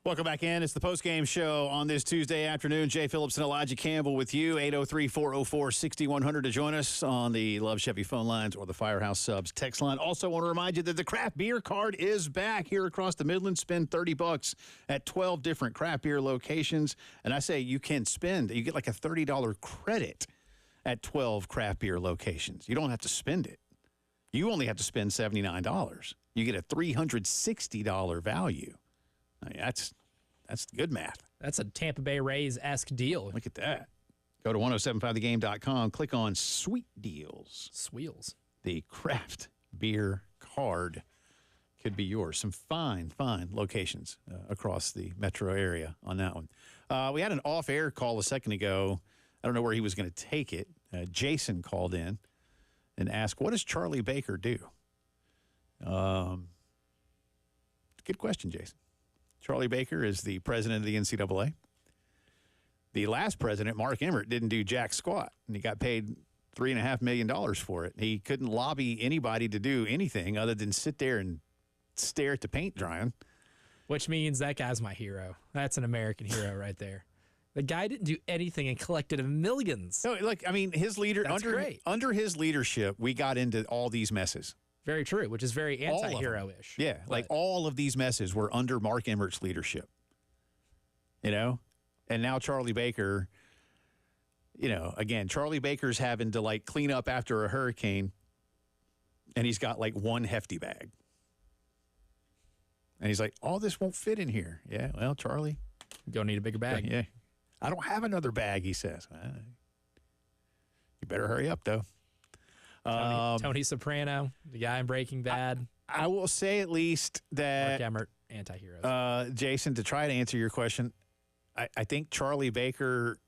Welcome back in. It's the Post Game Show on this Tuesday afternoon. Jay Phillips and Elijah Campbell with you. 803-404-6100 to join us on the Love Chevy phone lines or the Firehouse Subs text line. Also want to remind you that the craft beer card is back here across the Midlands. Spend $30 at 12 different craft beer locations. And I say you can spend, you get like a $30 credit at 12 craft beer locations. You don't have to spend it. You only have to spend $79. You get a $360 value. I mean, that's good math. That's a Tampa Bay Rays-esque deal. Look at that. Go to 1075thegame.com, click on Sweet Deals. Sweels. The craft beer card could be yours. Some fine locations across the metro area on that one. We had an off-air call a second ago. I don't know where he was going to take it. Jason called in and asked, what does Charlie Baker do? Good question, Jason. Charlie Baker is the president of the NCAA. The last president, Mark Emmert, didn't do jack squat, and he got paid $3.5 million for it. He couldn't lobby anybody to do anything other than sit there and stare at the paint drying. Which means that guy's my hero. That's an American hero right there. The guy didn't do anything and collected millions. No, like, I mean, his leader under his leadership, we got into all these messes. Very true, which is very anti-hero-ish. Yeah, like all of these messes were under Mark Emmert's leadership. You know? And now Charlie Baker, you know, again, Charlie Baker's having to, like, clean up after a hurricane, and he's got, like, one hefty bag. And he's like, all this won't fit in here. Yeah, well, Charlie. You're going to need a bigger bag. Yeah. I don't have another bag, he says. You better hurry up, though. Tony Soprano, the guy in Breaking Bad. I will say at least that Mark Emmert, anti-heroes. Jason, to try to answer your question, I think Charlie Baker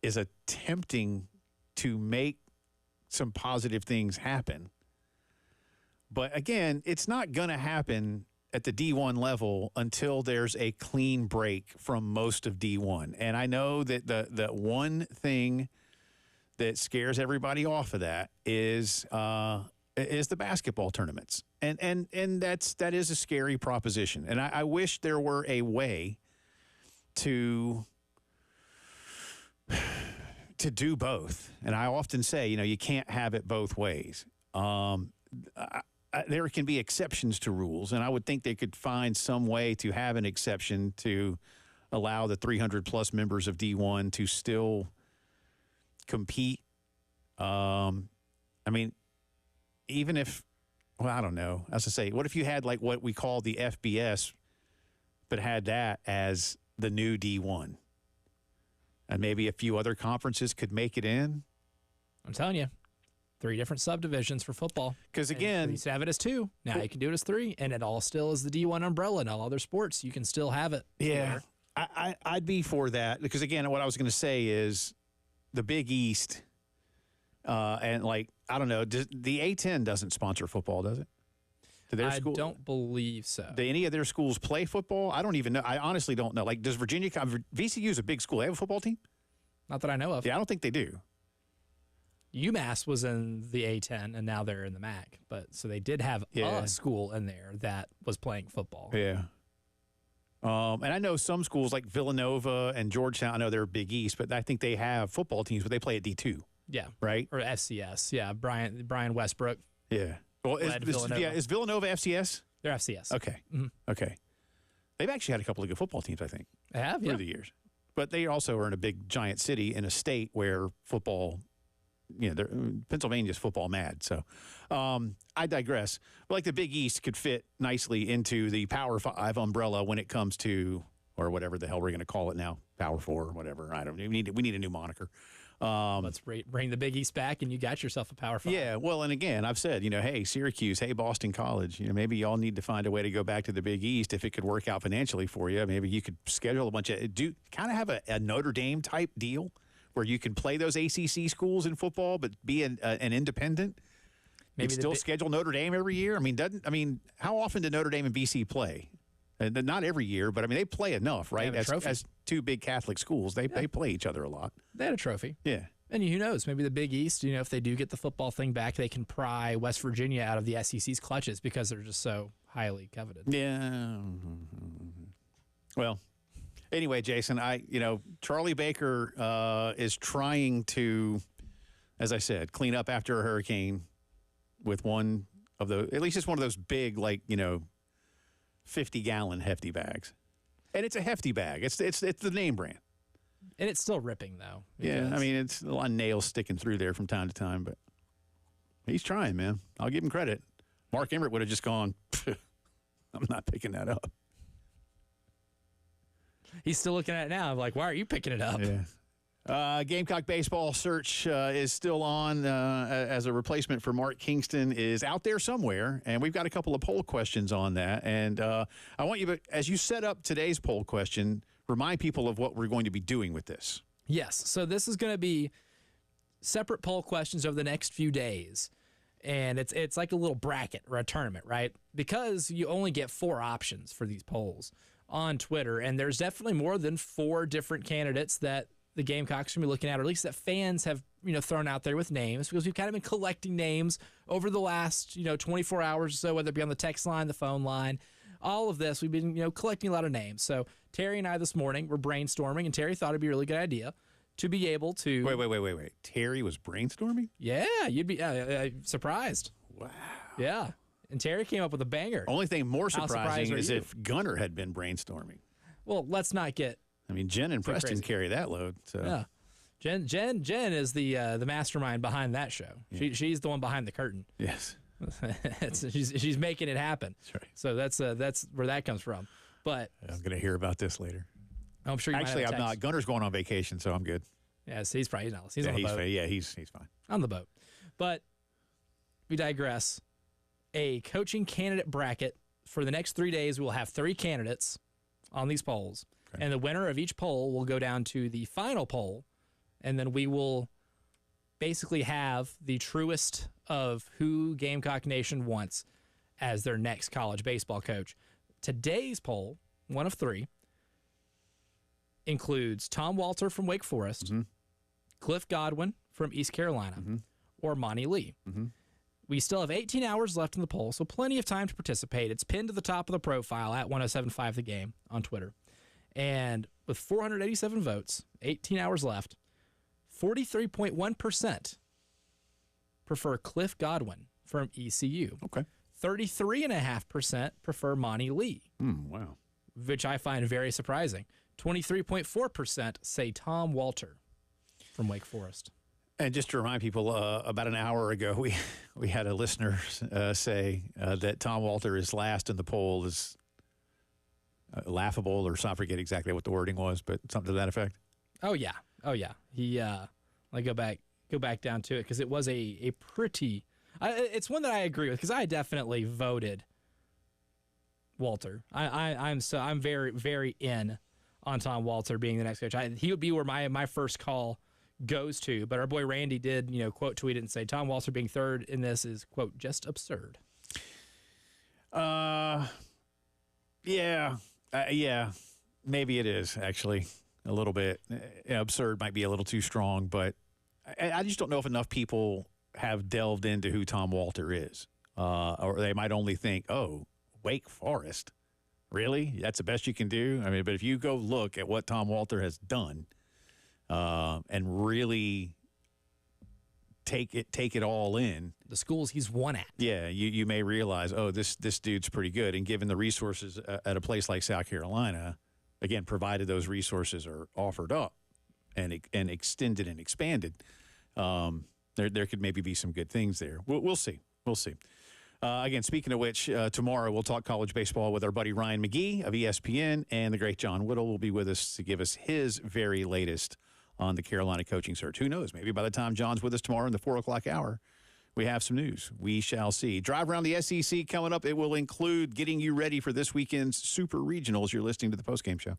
is attempting to make some positive things happen. But again, it's not going to happen at the D1 level until there's a clean break from most of D1. And I know that the one thing that scares everybody off of that is the basketball tournaments. And that is a scary proposition. And I wish there were a way to do both. And I often say, you know, you can't have it both ways. There can be exceptions to rules, and I would think they could find some way to have an exception to allow the 300-plus members of D1 to still compete. I mean, even if, well, I don't know. As I say, what if you had like what we call the FBS, but had that as the new D1? And maybe a few other conferences could make it in? I'm telling you. 3 different subdivisions for football. Because again, we used to have it as 2. Now you can do it as 3, and it all still is the D1 umbrella. And all other sports, you can still have it. Yeah, I'd be for that because again, what I was going to say is the Big East, and like I don't know, the A10 doesn't sponsor football, does it? I don't believe so. Do any of their schools play football? I don't even know. I honestly don't know. Like, does Virginia? VCU is a big school. They have a football team? Not that I know of. Yeah, I don't think they do. UMass was in the A10, and now they're in the MAC. But so they did have a school in there that was playing football. Yeah. And I know some schools like Villanova and Georgetown, I know they're Big East, but I think they have football teams, but they play at D2. Yeah. Right? Or FCS. Yeah. Brian Westbrook. Yeah. Well, is Villanova FCS? They're FCS. Okay. Mm-hmm. Okay. They've actually had a couple of good football teams, I think. They have, through the years. But they also are in a big, giant city in a state where football, you know, Pennsylvania's football mad. So I digress. But like the Big East could fit nicely into the Power 5 umbrella when it comes to, or whatever the hell we're going to call it now, Power 4 or whatever. I don't know. We need a new moniker. Let's bring the Big East back, and you got yourself a Power 5. Yeah, well, and again, I've said, you know, hey, Syracuse, hey, Boston College, you know, maybe y'all need to find a way to go back to the Big East if it could work out financially for you. Maybe you could schedule a bunch of kind of have a Notre Dame type deal where you can play those ACC schools in football, but be an independent. Maybe still schedule Notre Dame every year. I mean, how often do Notre Dame and BC play? Not every year, but I mean, they play enough, right? As 2 big Catholic schools, they play each other a lot. They had a trophy. Yeah. And who knows? Maybe the Big East, you know, if they do get the football thing back, they can pry West Virginia out of the SEC's clutches because they're just so highly coveted. Yeah. Well, anyway, Jason, Charlie Baker is trying to, as I said, clean up after a hurricane with one of those, at least it's one of those big, 50-gallon hefty bags. And it's a hefty bag. It's the name brand. And it's still ripping, though. Yeah, I mean, it's a lot of nails sticking through there from time to time, but he's trying, man. I'll give him credit. Mark Emmert would have just gone, I'm not picking that up. He's still looking at it now. I'm like, why are you picking it up? Yeah. Gamecock baseball search is still on as a replacement for Mark Kingston is out there somewhere, and we've got a couple of poll questions on that. And I want you, as you set up today's poll question, remind people of what we're going to be doing with this. Yes. So this is going to be separate poll questions over the next few days. And it's like a little bracket or a tournament, right? Because you only get 4 options for these polls on Twitter. And there's definitely more than 4 different candidates that the Gamecocks are going to be looking at, or at least that fans have, thrown out there with names, because we've kind of been collecting names over the last, 24 hours or so, whether it be on the text line, the phone line, all of this. We've been, collecting a lot of names. So Terry and I this morning were brainstorming, and Terry thought it'd be a really good idea to be able to. Wait. Terry was brainstorming? Yeah, you'd be surprised. Wow. Yeah. And Terry came up with a banger. Only thing more How surprising surprised is are you? if Gunner had been brainstorming. Well, let's not get. I mean, Jen and Preston crazy. carry that load. So. Yeah. Jen is the mastermind behind that show. Yeah. She's the one behind the curtain. Yes. she's making it happen. That's right. So that's where that comes from. But I'm going to hear about this later. I'm sure you Actually, might have I'm a not. text. Gunner's going on vacation, so I'm good. Yes, he's probably not. He's yeah, on the boat. he's fine. On the boat. But we digress. A coaching candidate bracket. For the next 3 days, we will have 3 candidates on these polls. Okay. And the winner of each poll will go down to the final poll. And then we will basically have the truest of who Gamecock Nation wants as their next college baseball coach. Today's poll, one of 3, includes Tom Walter from Wake Forest, Cliff Godwin from East Carolina, or Monty Lee. We still have 18 hours left in the poll, so plenty of time to participate. It's pinned to the top of the profile at 1075 The Game on Twitter. And with 487 votes, 18 hours left, 43.1% prefer Cliff Godwin from ECU. Okay. 33.5% prefer Monty Lee. Wow. Which I find very surprising. 23.4% say Tom Walter from Wake Forest. And just to remind people, about an hour ago, we had a listener say that Tom Walter is last in the poll is laughable, or I forget exactly what the wording was, but something to that effect. Oh yeah. He like go back down to it, because it was a pretty. It's one that I agree with, because I definitely voted Walter. I'm very, very in on Tom Walter being the next coach. He would be where my first call goes to, but our boy Randy did, quote tweet it and say Tom Walter being third in this is, quote, just absurd. Yeah, maybe it is actually a little bit. Absurd might be a little too strong, but I just don't know if enough people have delved into who Tom Walter is, or they might only think, oh, Wake Forest, really? That's the best you can do? I mean, but if you go look at what Tom Walter has done, and really take it all in. The schools he's won at. Yeah, you may realize, oh, this dude's pretty good. And given the resources at a place like South Carolina, again, provided those resources are offered up and extended and expanded, there could maybe be some good things there. We'll see. We'll see. Again, speaking of which, tomorrow we'll talk college baseball with our buddy Ryan McGee of ESPN, and the great John Whittle will be with us to give us his very latest on the Carolina coaching search. Who knows? Maybe by the time John's with us tomorrow in the 4 o'clock hour, we have some news. We shall see. Drive around the SEC coming up. It will include getting you ready for this weekend's Super Regionals. You're listening to the Post Game Show.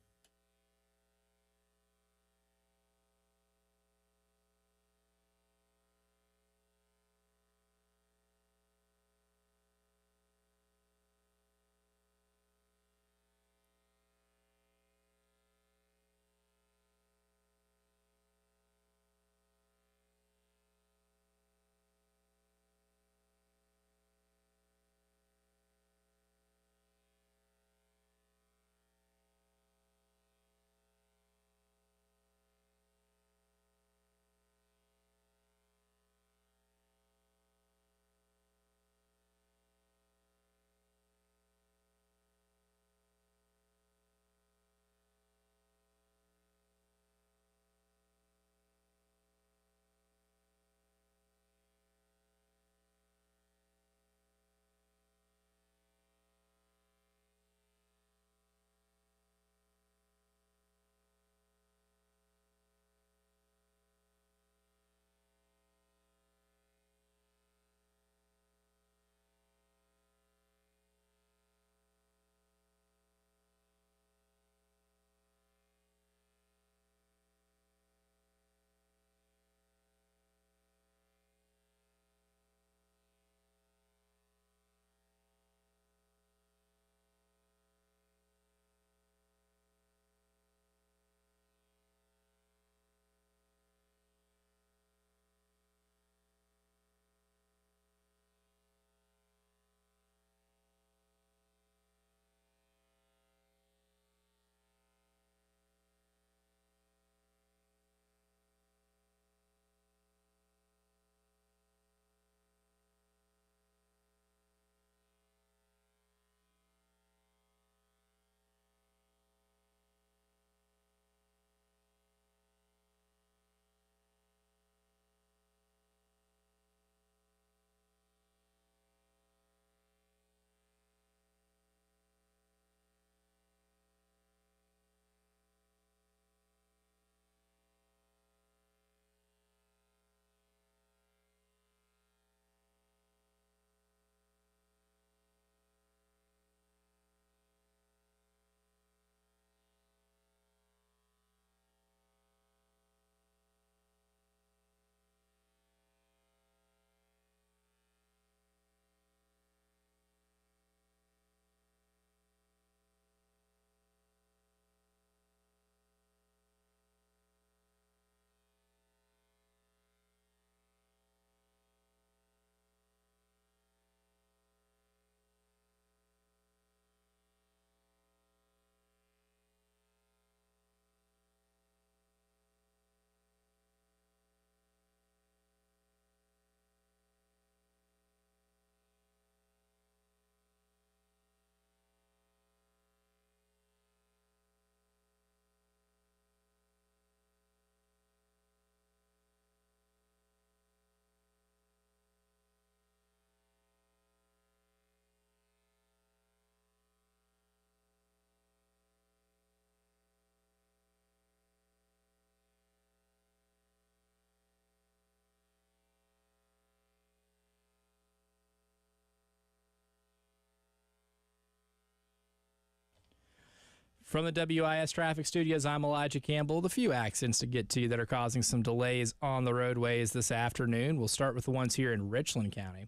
From the WIS Traffic Studios, I'm Elijah Campbell. The few accidents to get to that are causing some delays on the roadways this afternoon. We'll start with the ones here in Richland County.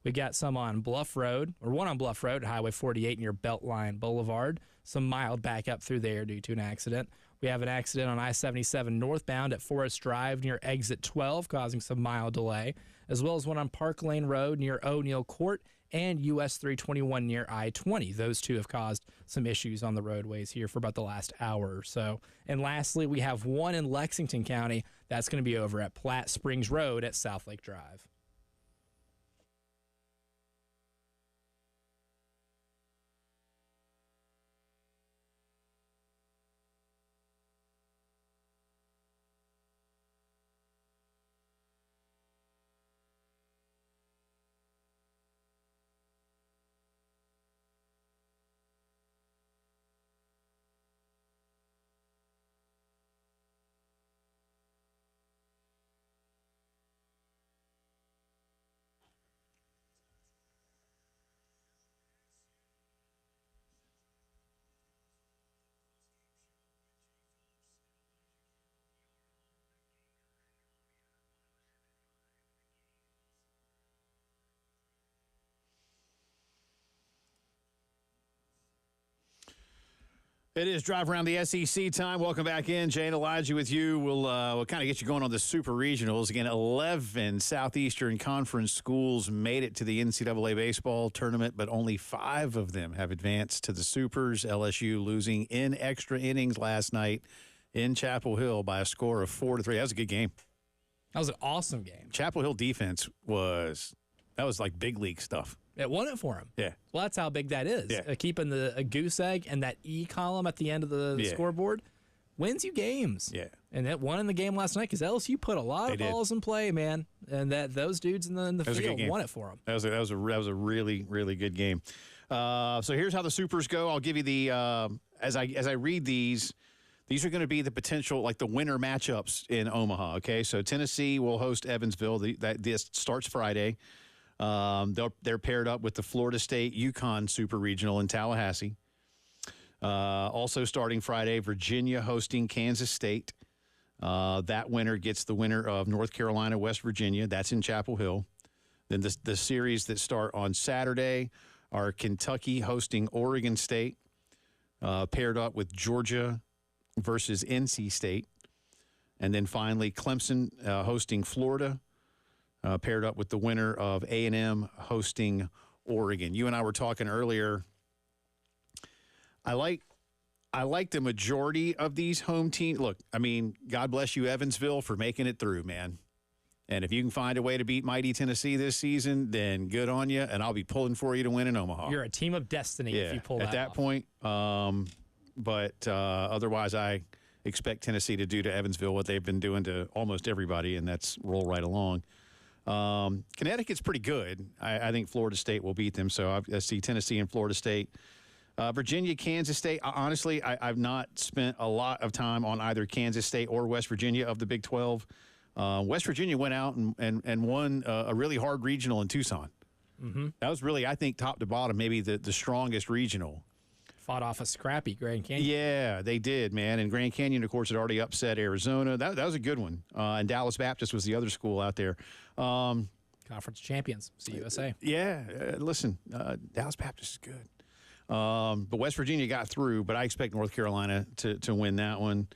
We got some on Bluff Road, or one on Bluff Road, Highway 48 near Beltline Boulevard. Some mild backup through there due to an accident. We have an accident on I-77 northbound at Forest Drive near Exit 12, causing some mild delay, as well as one on Park Lane Road near O'Neill Court and US 321 near I-20. Those two have caused some issues on the roadways here for about the last hour or so. And lastly, we have one in Lexington County that's going to be over at Platte Springs Road at South Lake Drive. It is Drive Around the SEC time. Welcome back in. Jay and Elijah with you. We'll kind of get you going on the Super Regionals. Again, 11 Southeastern Conference schools made it to the NCAA baseball tournament, but only 5 of them have advanced to the Supers. LSU losing in extra innings last night in Chapel Hill by a score of 4-3. That was a good game. That was an awesome game. Chapel Hill defense was like big league stuff. It won it for him. Yeah. Well, that's how big that is. Yeah. Keeping a goose egg and that E column at the end of the scoreboard wins you games. Yeah. And that won in the game last night because LSU put a lot of balls in play, man. And those dudes in the field won it for them. That was a really, really good game. So here's how the Supers go. I'll give you the as I read these are going to be the potential, like the winner matchups in Omaha. Okay, so Tennessee will host Evansville. This starts Friday. They're paired up with the Florida State UConn Super Regional in Tallahassee. Also starting Friday, Virginia hosting Kansas State. That winner gets the winner of North Carolina, West Virginia. That's in Chapel Hill. Then the series that start on Saturday are Kentucky hosting Oregon State, paired up with Georgia versus NC State. And then finally, Clemson hosting Florida, paired up with the winner of A&M hosting Oregon. You and I were talking earlier. I like the majority of these home teams. Look, I mean, God bless you, Evansville, for making it through, man. And if you can find a way to beat mighty Tennessee this season, then good on you, and I'll be pulling for you to win in Omaha. You're a team of destiny if you pull that off. At that point. But otherwise, I expect Tennessee to do to Evansville what they've been doing to almost everybody, and that's roll right along. Connecticut's pretty good. I think Florida State will beat them, so I see Tennessee and Florida State. Virginia, Kansas State. Honestly, I've not spent a lot of time on either Kansas State or West Virginia of the Big 12. West Virginia went out and won a really hard regional in Tucson. Mm-hmm. That was really, I think, top to bottom, maybe the strongest regional. Fought off a scrappy Grand Canyon. Yeah, they did, man. And Grand Canyon, of course, had already upset Arizona. That was a good one. And Dallas Baptist was the other school out there. Conference champions, CUSA. Yeah, listen, Dallas Baptist is good. But West Virginia got through, but I expect North Carolina to win that one.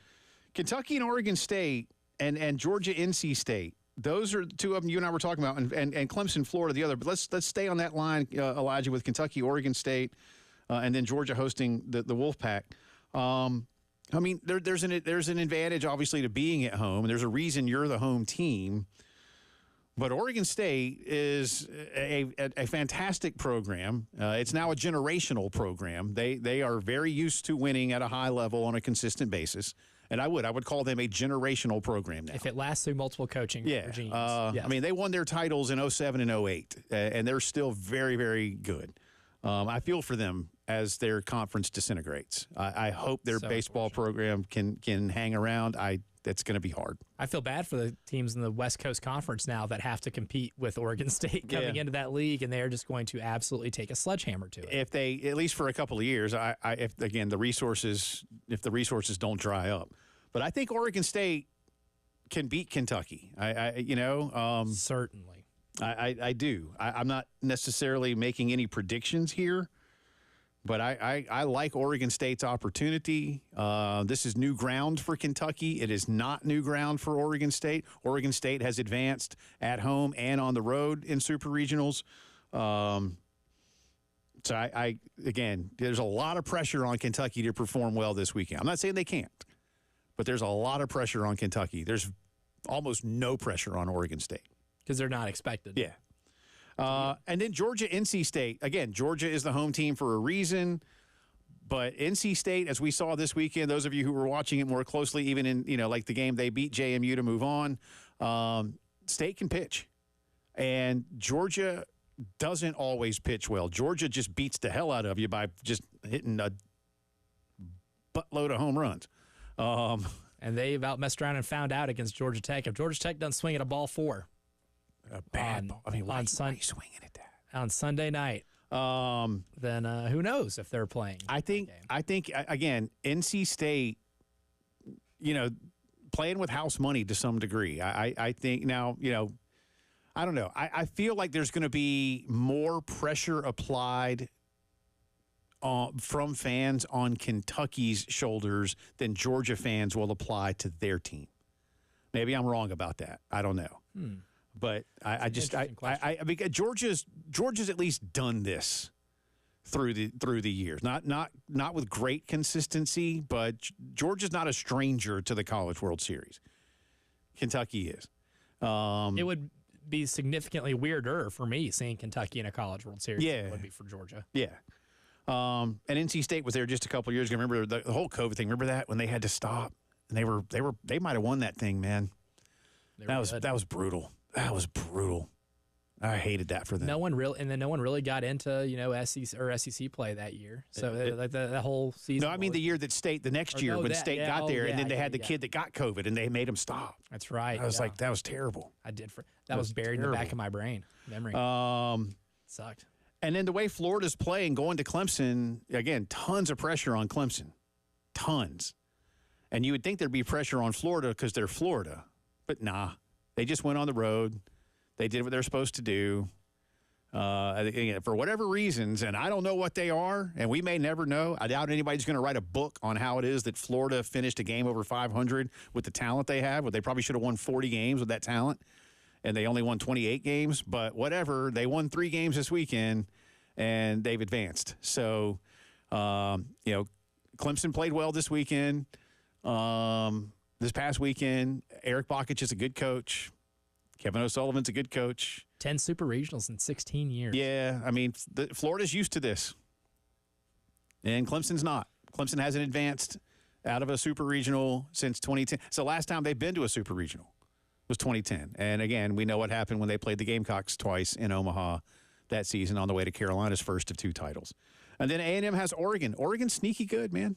Kentucky and Oregon State and Georgia, NC State. Those are two of them you and I were talking about, and Clemson, Florida, the other. But let's stay on that line, Elijah, with Kentucky, Oregon State, and then Georgia hosting the Wolfpack. I mean, there's an advantage, obviously, to being at home, and there's a reason you're the home team. But Oregon State is a fantastic program. It's now a generational program. They are very used to winning at a high level on a consistent basis. And I would call them a generational program now. If it lasts through multiple coaching regimes. Yes. I mean, they won their titles in 07 and 08, and they're still very, very good. I feel for them as their conference disintegrates. I hope their baseball program can hang around. I That's going to be hard. I feel bad for the teams in the West Coast Conference now that have to compete with Oregon State coming into that league, and they're just going to absolutely take a sledgehammer to it. If they, at least for a couple of years, if the resources don't dry up, but I think Oregon State can beat Kentucky. Certainly. I do. I'm not necessarily making any predictions here, but I like Oregon State's opportunity. This is new ground for Kentucky. It is not new ground for Oregon State. Oregon State has advanced at home and on the road in super regionals. So again, there's a lot of pressure on Kentucky to perform well this weekend. I'm not saying they can't, but there's a lot of pressure on Kentucky. There's almost no pressure on Oregon State. Because they're not expected. Yeah. And then Georgia, NC State. Again, Georgia is the home team for a reason. But NC State, as we saw this weekend, those of you who were watching it more closely, even in, like the game they beat JMU to move on, State can pitch. And Georgia doesn't always pitch well. Georgia just beats the hell out of you by just hitting a buttload of home runs. And they about messed around and found out against Georgia Tech. If Georgia Tech doesn't swing at a ball 4. A bad ball. I mean, why are you swinging at that? On Sunday night. Then who knows if they're playing? I think again, NC State, playing with house money to some degree. I think now, I don't know. I feel like there's going to be more pressure applied from fans on Kentucky's shoulders than Georgia fans will apply to their team. Maybe I'm wrong about that. I don't know. But because Georgia's at least done this through the years. Not with great consistency, but Georgia's not a stranger to the College World Series. Kentucky is. It would be significantly weirder for me seeing Kentucky in a College World Series than it would be for Georgia. Yeah. And NC State was there just a couple of years ago. Remember the whole COVID thing? Remember that when they had to stop and they might have won that thing, man. That was brutal. That was brutal. I hated that for them. No one really got into SEC play that year. So the whole season. No, I mean the year that State, the next year when State got there, and then they had the kid that got COVID, and they made him stop. That's right. I was like, that was terrible. That was buried in the back of my brain memory. Sucked. And then the way Florida's playing, going to Clemson again, tons of pressure on Clemson, tons. And you would think there'd be pressure on Florida because they're Florida, but nah. They just went on the road. They did what they're supposed to do. For whatever reasons, and I don't know what they are, and we may never know. I doubt anybody's going to write a book on how it is that Florida finished a game over 500 with the talent they have. Well, they probably should have won 40 games with that talent, and they only won 28 games. But whatever, they won 3 games this weekend, and they've advanced. So, Clemson played well this weekend. This past weekend, Eric Bakich is a good coach. Kevin O'Sullivan's a good coach. 10 super regionals in 16 years. Yeah, I mean, Florida's used to this. And Clemson's not. Clemson hasn't advanced out of a super regional since 2010. So last time they've been to a super regional was 2010. And again, we know what happened when they played the Gamecocks twice in Omaha that season on the way to Carolina's first of 2 titles. And then A&M has Oregon. Oregon's sneaky good, man.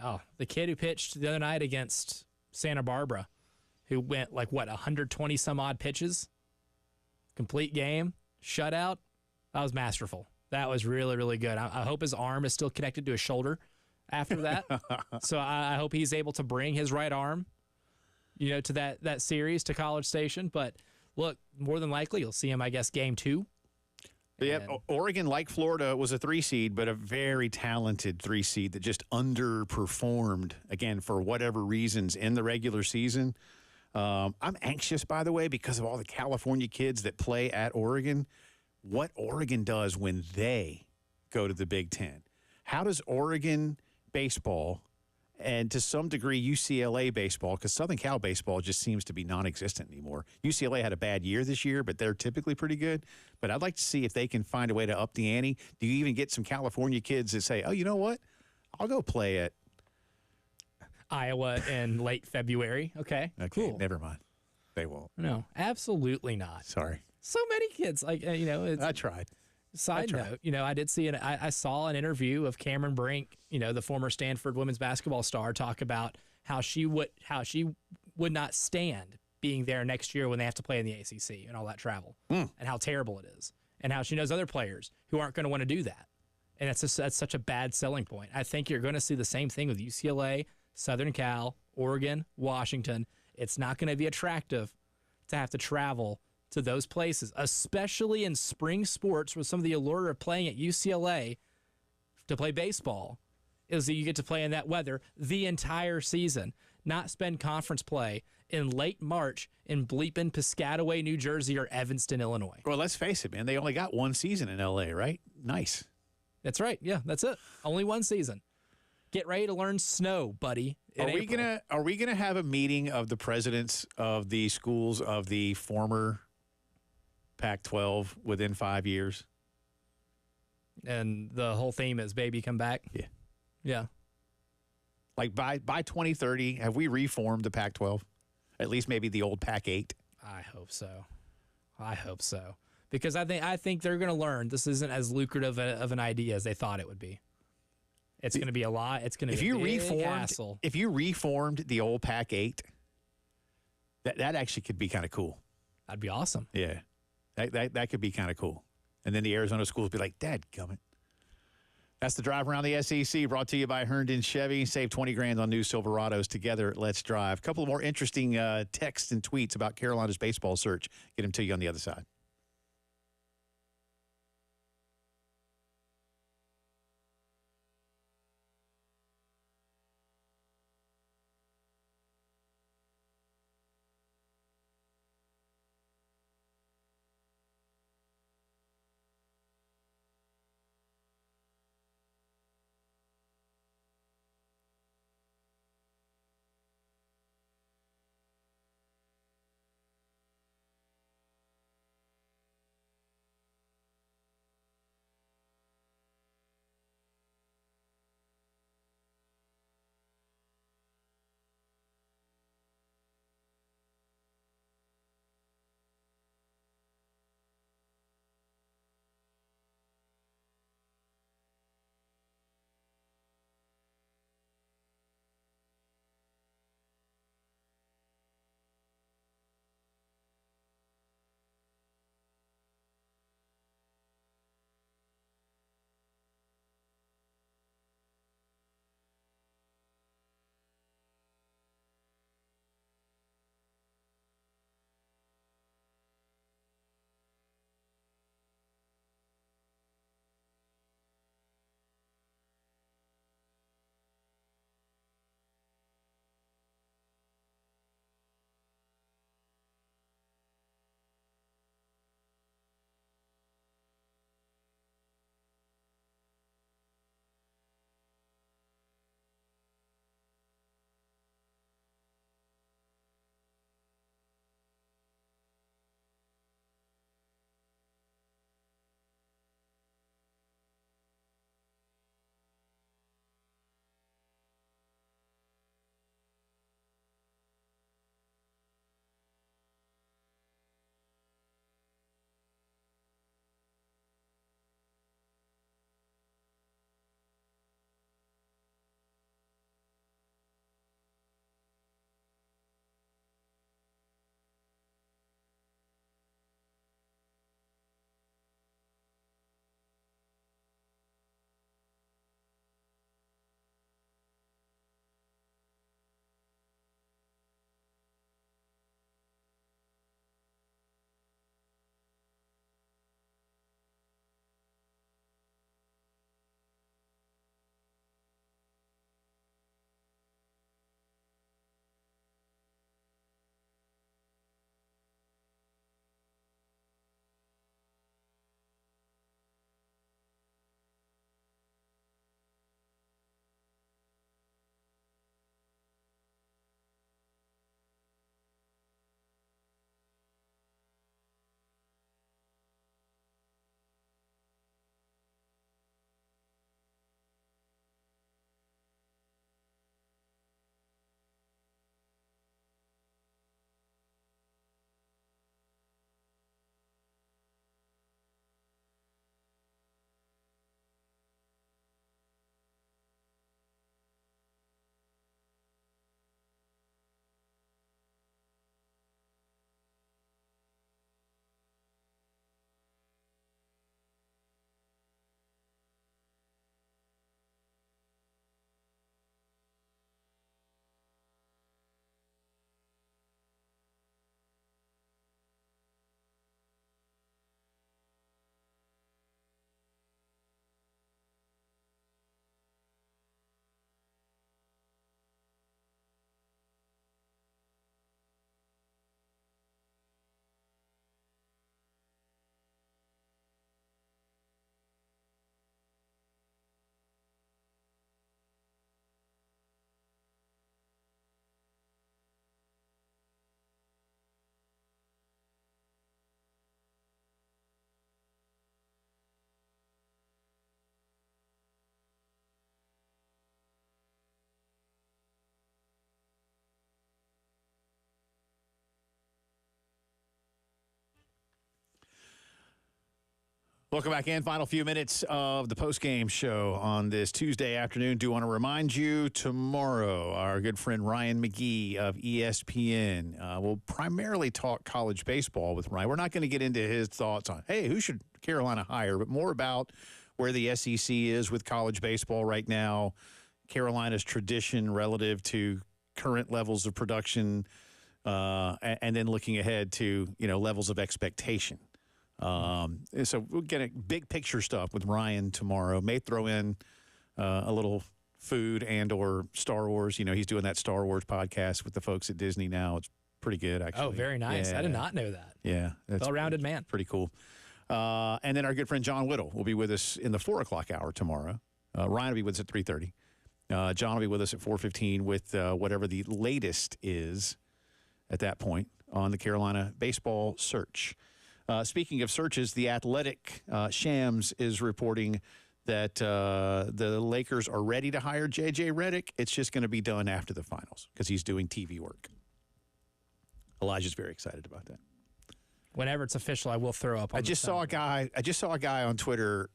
Oh, the kid who pitched the other night against Santa Barbara, who went 120 some odd pitches, complete game, shutout. That was masterful. That was really, really good. I hope his arm is still connected to his shoulder after that. So I hope he's able to bring his right arm, to that series to College Station. But look, more than likely you'll see him, I guess, game 2. Yeah, Oregon, like Florida, was a 3 seed, but a very talented 3 seed that just underperformed, again, for whatever reasons in the regular season. I'm anxious, by the way, because of all the California kids that play at Oregon, what Oregon does when they go to the Big Ten. How does Oregon baseball and to some degree UCLA baseball, because Southern Cal baseball just seems to be non-existent anymore. UCLA had a bad year this year, but they're typically pretty good. But I'd like to see if they can find a way to up the ante. Do you even get some California kids that say, oh, you know what? I'll go play at Iowa in late February. Okay, cool. Never mind. They won't. No, absolutely not. Sorry. So many kids, I tried. Side note, I did see I saw an interview of Cameron Brink, the former Stanford women's basketball star, talk about how she would not stand being there next year when they have to play in the ACC and all that travel, and how terrible it is, and how she knows other players who aren't going to want to do that, and that's such a bad selling point. I think you're going to see the same thing with UCLA, Southern Cal, Oregon, Washington. It's not going to be attractive to have to travel to those places, especially in spring sports, where some of the allure of playing at UCLA to play baseball is that you get to play in that weather the entire season, not spend conference play in late March in bleeping Piscataway, New Jersey, or Evanston, Illinois. Well, let's face it, man. They only got one season in L.A., right? Nice. That's right. Yeah, that's it. Only one season. Get ready to learn snow, buddy. Are we gonna have a meeting of the presidents of the schools of the former Pac-12 within 5 years? And the whole theme is "Baby, come back." Yeah. Yeah. Like by 2030, have we reformed the Pac-12? At least maybe the old Pac-8. I hope so. Because I think they're going to learn this isn't as lucrative of an idea as they thought it would be. It's going to be a lot. It's going to be a big hassle. If you reformed the old Pac-8, that actually could be kind of cool. That'd be awesome. Yeah. That could be kind of cool. And then the Arizona schools be like, dadgummit. That's the drive around the SEC, brought to you by Herndon Chevy. Save 20 grand on new Silverados together. Let's drive. A couple of more interesting texts and tweets about Carolina's baseball search. Get them to you on the other side. Welcome back in. Final few minutes of the Post Game Show on this Tuesday afternoon. Do want to remind you, tomorrow, our good friend Ryan McGee of ESPN will primarily talk college baseball with Ryan. We're not going to get into his thoughts on, hey, who should Carolina hire, but more about where the SEC is with college baseball right now, Carolina's tradition relative to current levels of production, and then looking ahead to, levels of expectation. So we'll get a big picture stuff with Ryan tomorrow. May throw in a little food and or Star Wars. He's doing that Star Wars podcast with the folks at Disney now. It's pretty good, actually. Oh, very nice. Yeah. I did not know that. Yeah. That's well-rounded man. Pretty cool. And then our good friend John Whittle will be with us in the 4 o'clock hour tomorrow. Ryan will be with us at 3:30. John will be with us at 4:15 with whatever the latest is at that point on the Carolina baseball search. Speaking of searches, The Athletic, Shams is reporting that the Lakers are ready to hire J.J. Redick. It's just going to be done after the finals because he's doing TV work. Elijah's very excited about that. Whenever it's official, I will throw up on I just saw a guy on Twitter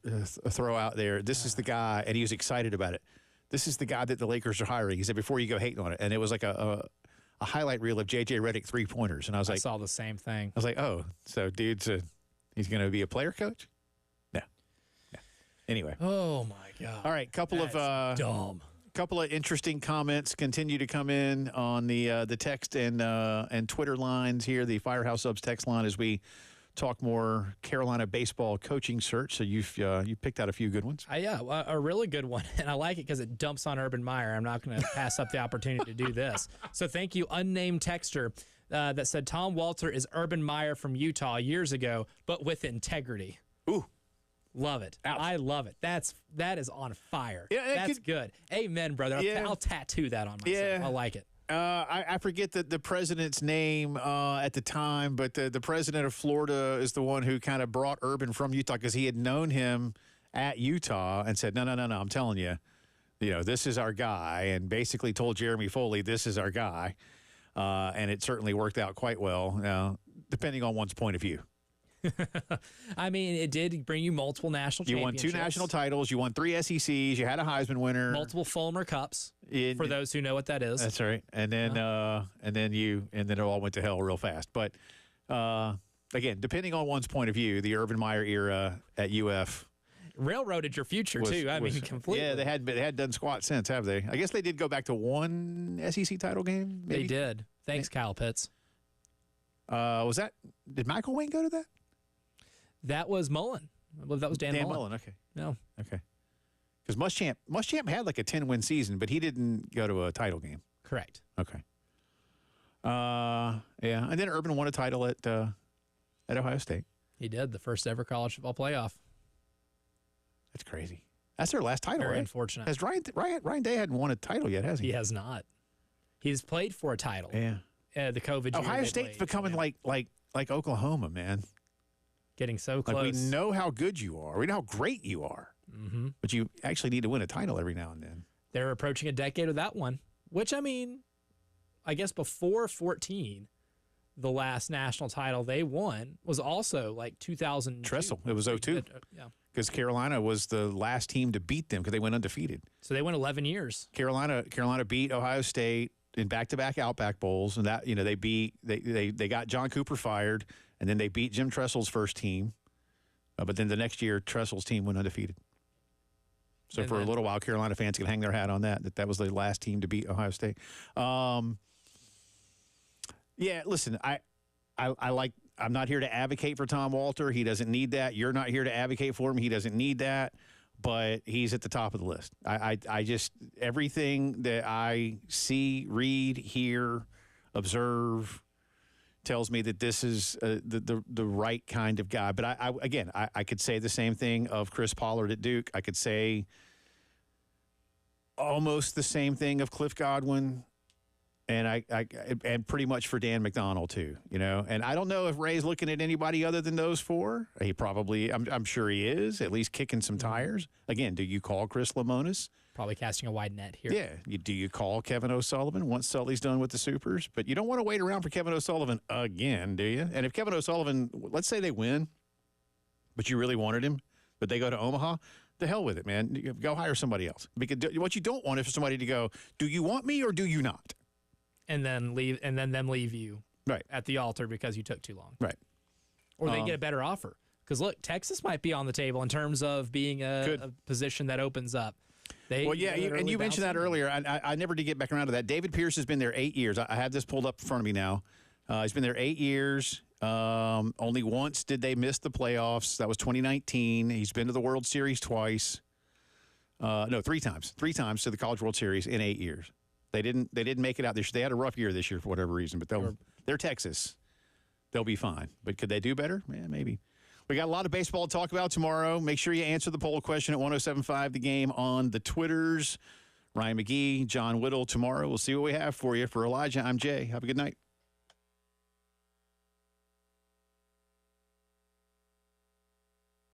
throw out there, this is the guy, and he was excited about it. This is the guy that the Lakers are hiring. He said, before you go hating on it. And it was like a highlight reel of J.J. Redick three-pointers. And I was like, I saw the same thing. I was like, oh, so dude's he's going to be a player coach? No. Anyway. Oh, my God. All right, couple of interesting comments continue to come in on the text and Twitter lines here, the Firehouse Subs text line, as we talk more Carolina baseball coaching search. So you picked out a few good ones. A really good one, and I like it because it dumps on Urban Meyer. I'm not going to pass up the opportunity to do this. So thank you, unnamed texter, that said Tom Walter is Urban Meyer from Utah years ago, but with integrity. Ooh. Love it. Ouch. I love it. That is on fire. Yeah, that's good. Amen, brother. Yeah. I'll tattoo that on myself. Yeah. I like it. I forget the president's name at the time, but the president of Florida is the one who kind of brought Urban from Utah because he had known him at Utah and said, no, I'm telling you, this is our guy, and basically told Jeremy Foley, this is our guy. And it certainly worked out quite well, depending on one's point of view. I mean, it did bring you multiple national You won championships. 2 national titles. You won 3 SECs. You had a Heisman winner. Multiple Fulmer Cups, for those who know what that is. That's right. And then it all went to hell real fast. But again, depending on one's point of view, the Urban Meyer era at UF railroaded your future too. I mean, completely. Yeah, they had done squat since, have they? I guess they did go back to 1 SEC title game. Maybe? They did. Thanks, Kyle Pitts. Did Michael Wayne go to that? That was Mullen. I believe that was Dan Mullen. Okay. No. Okay. Because Muschamp had like a 10-win season, but he didn't go to a title game. Correct. Okay. Yeah, and then Urban won a title at Ohio State. He did, the first ever college football playoff. That's crazy. That's their last title, Very right? unfortunate. Has Ryan Day hadn't won a title yet, has he? He has not. He's played for a title. Yeah. The COVID year Ohio they State's played, becoming like Oklahoma, man. getting so close. Like, we know how good you are. We know how great you are. Mm-hmm. But you actually need to win a title every now and then. They're approaching a decade of that one, which, I mean, I guess before 14, the last national title they won was also like 2000. Tressel. It was 02. Yeah. Because Carolina was the last team to beat them because they went undefeated. So they went 11 years. Carolina beat Ohio State in back-to-back Outback Bowls, and that they got John Cooper fired, and then they beat Jim Tressel's first team. But then the next year, Tressel's team went undefeated. So for a little while, Carolina fans can hang their hat on that was the last team to beat Ohio State. Yeah, listen, I'm not here to advocate for Tom Walter. He doesn't need that. You're not here to advocate for him. He doesn't need that. But he's at the top of the list. I just, everything that I see, read, hear, observe tells me that this is the right kind of guy. But I could say the same thing of Chris Pollard at Duke. I could say almost the same thing of Cliff Godwin. And pretty much for Dan McDonald too, And I don't know if Ray's looking at anybody other than those four. He probably, I'm sure he is, at least kicking some tires. Again, do you call Chris Lemonis? Probably casting a wide net here. Yeah. Do you call Kevin O'Sullivan once Sully's done with the Supers? But you don't want to wait around for Kevin O'Sullivan again, do you? And if Kevin O'Sullivan, let's say they win, but you really wanted him, but they go to Omaha, the hell with it, man. Go hire somebody else. Because what you don't want is for somebody to go, do you want me or do you not? And then leave, and then them leave you Right. at the altar because you took too long. Right. Or they get a better offer. Because, look, Texas might be on the table in terms of being a position that opens up. Well, yeah, and you mentioned that earlier. I never did get back around to that. David Pierce has been there 8 years. I have this pulled up in front of me now. He's been there 8 years. Only once did they miss the playoffs. That was 2019. He's been to the World Series twice. No, 3 times. 3 times to the College World Series in 8 years. They didn't make it out this year. They had a rough year this year for whatever reason, but they're Texas. They'll be fine. But could they do better? Yeah, maybe. We got a lot of baseball to talk about tomorrow. Make sure you answer the poll question at 107.5 The Game on the Twitters. Ryan McGee, John Whittle tomorrow. We'll see what we have for you. For Elijah, I'm Jay. Have a good night.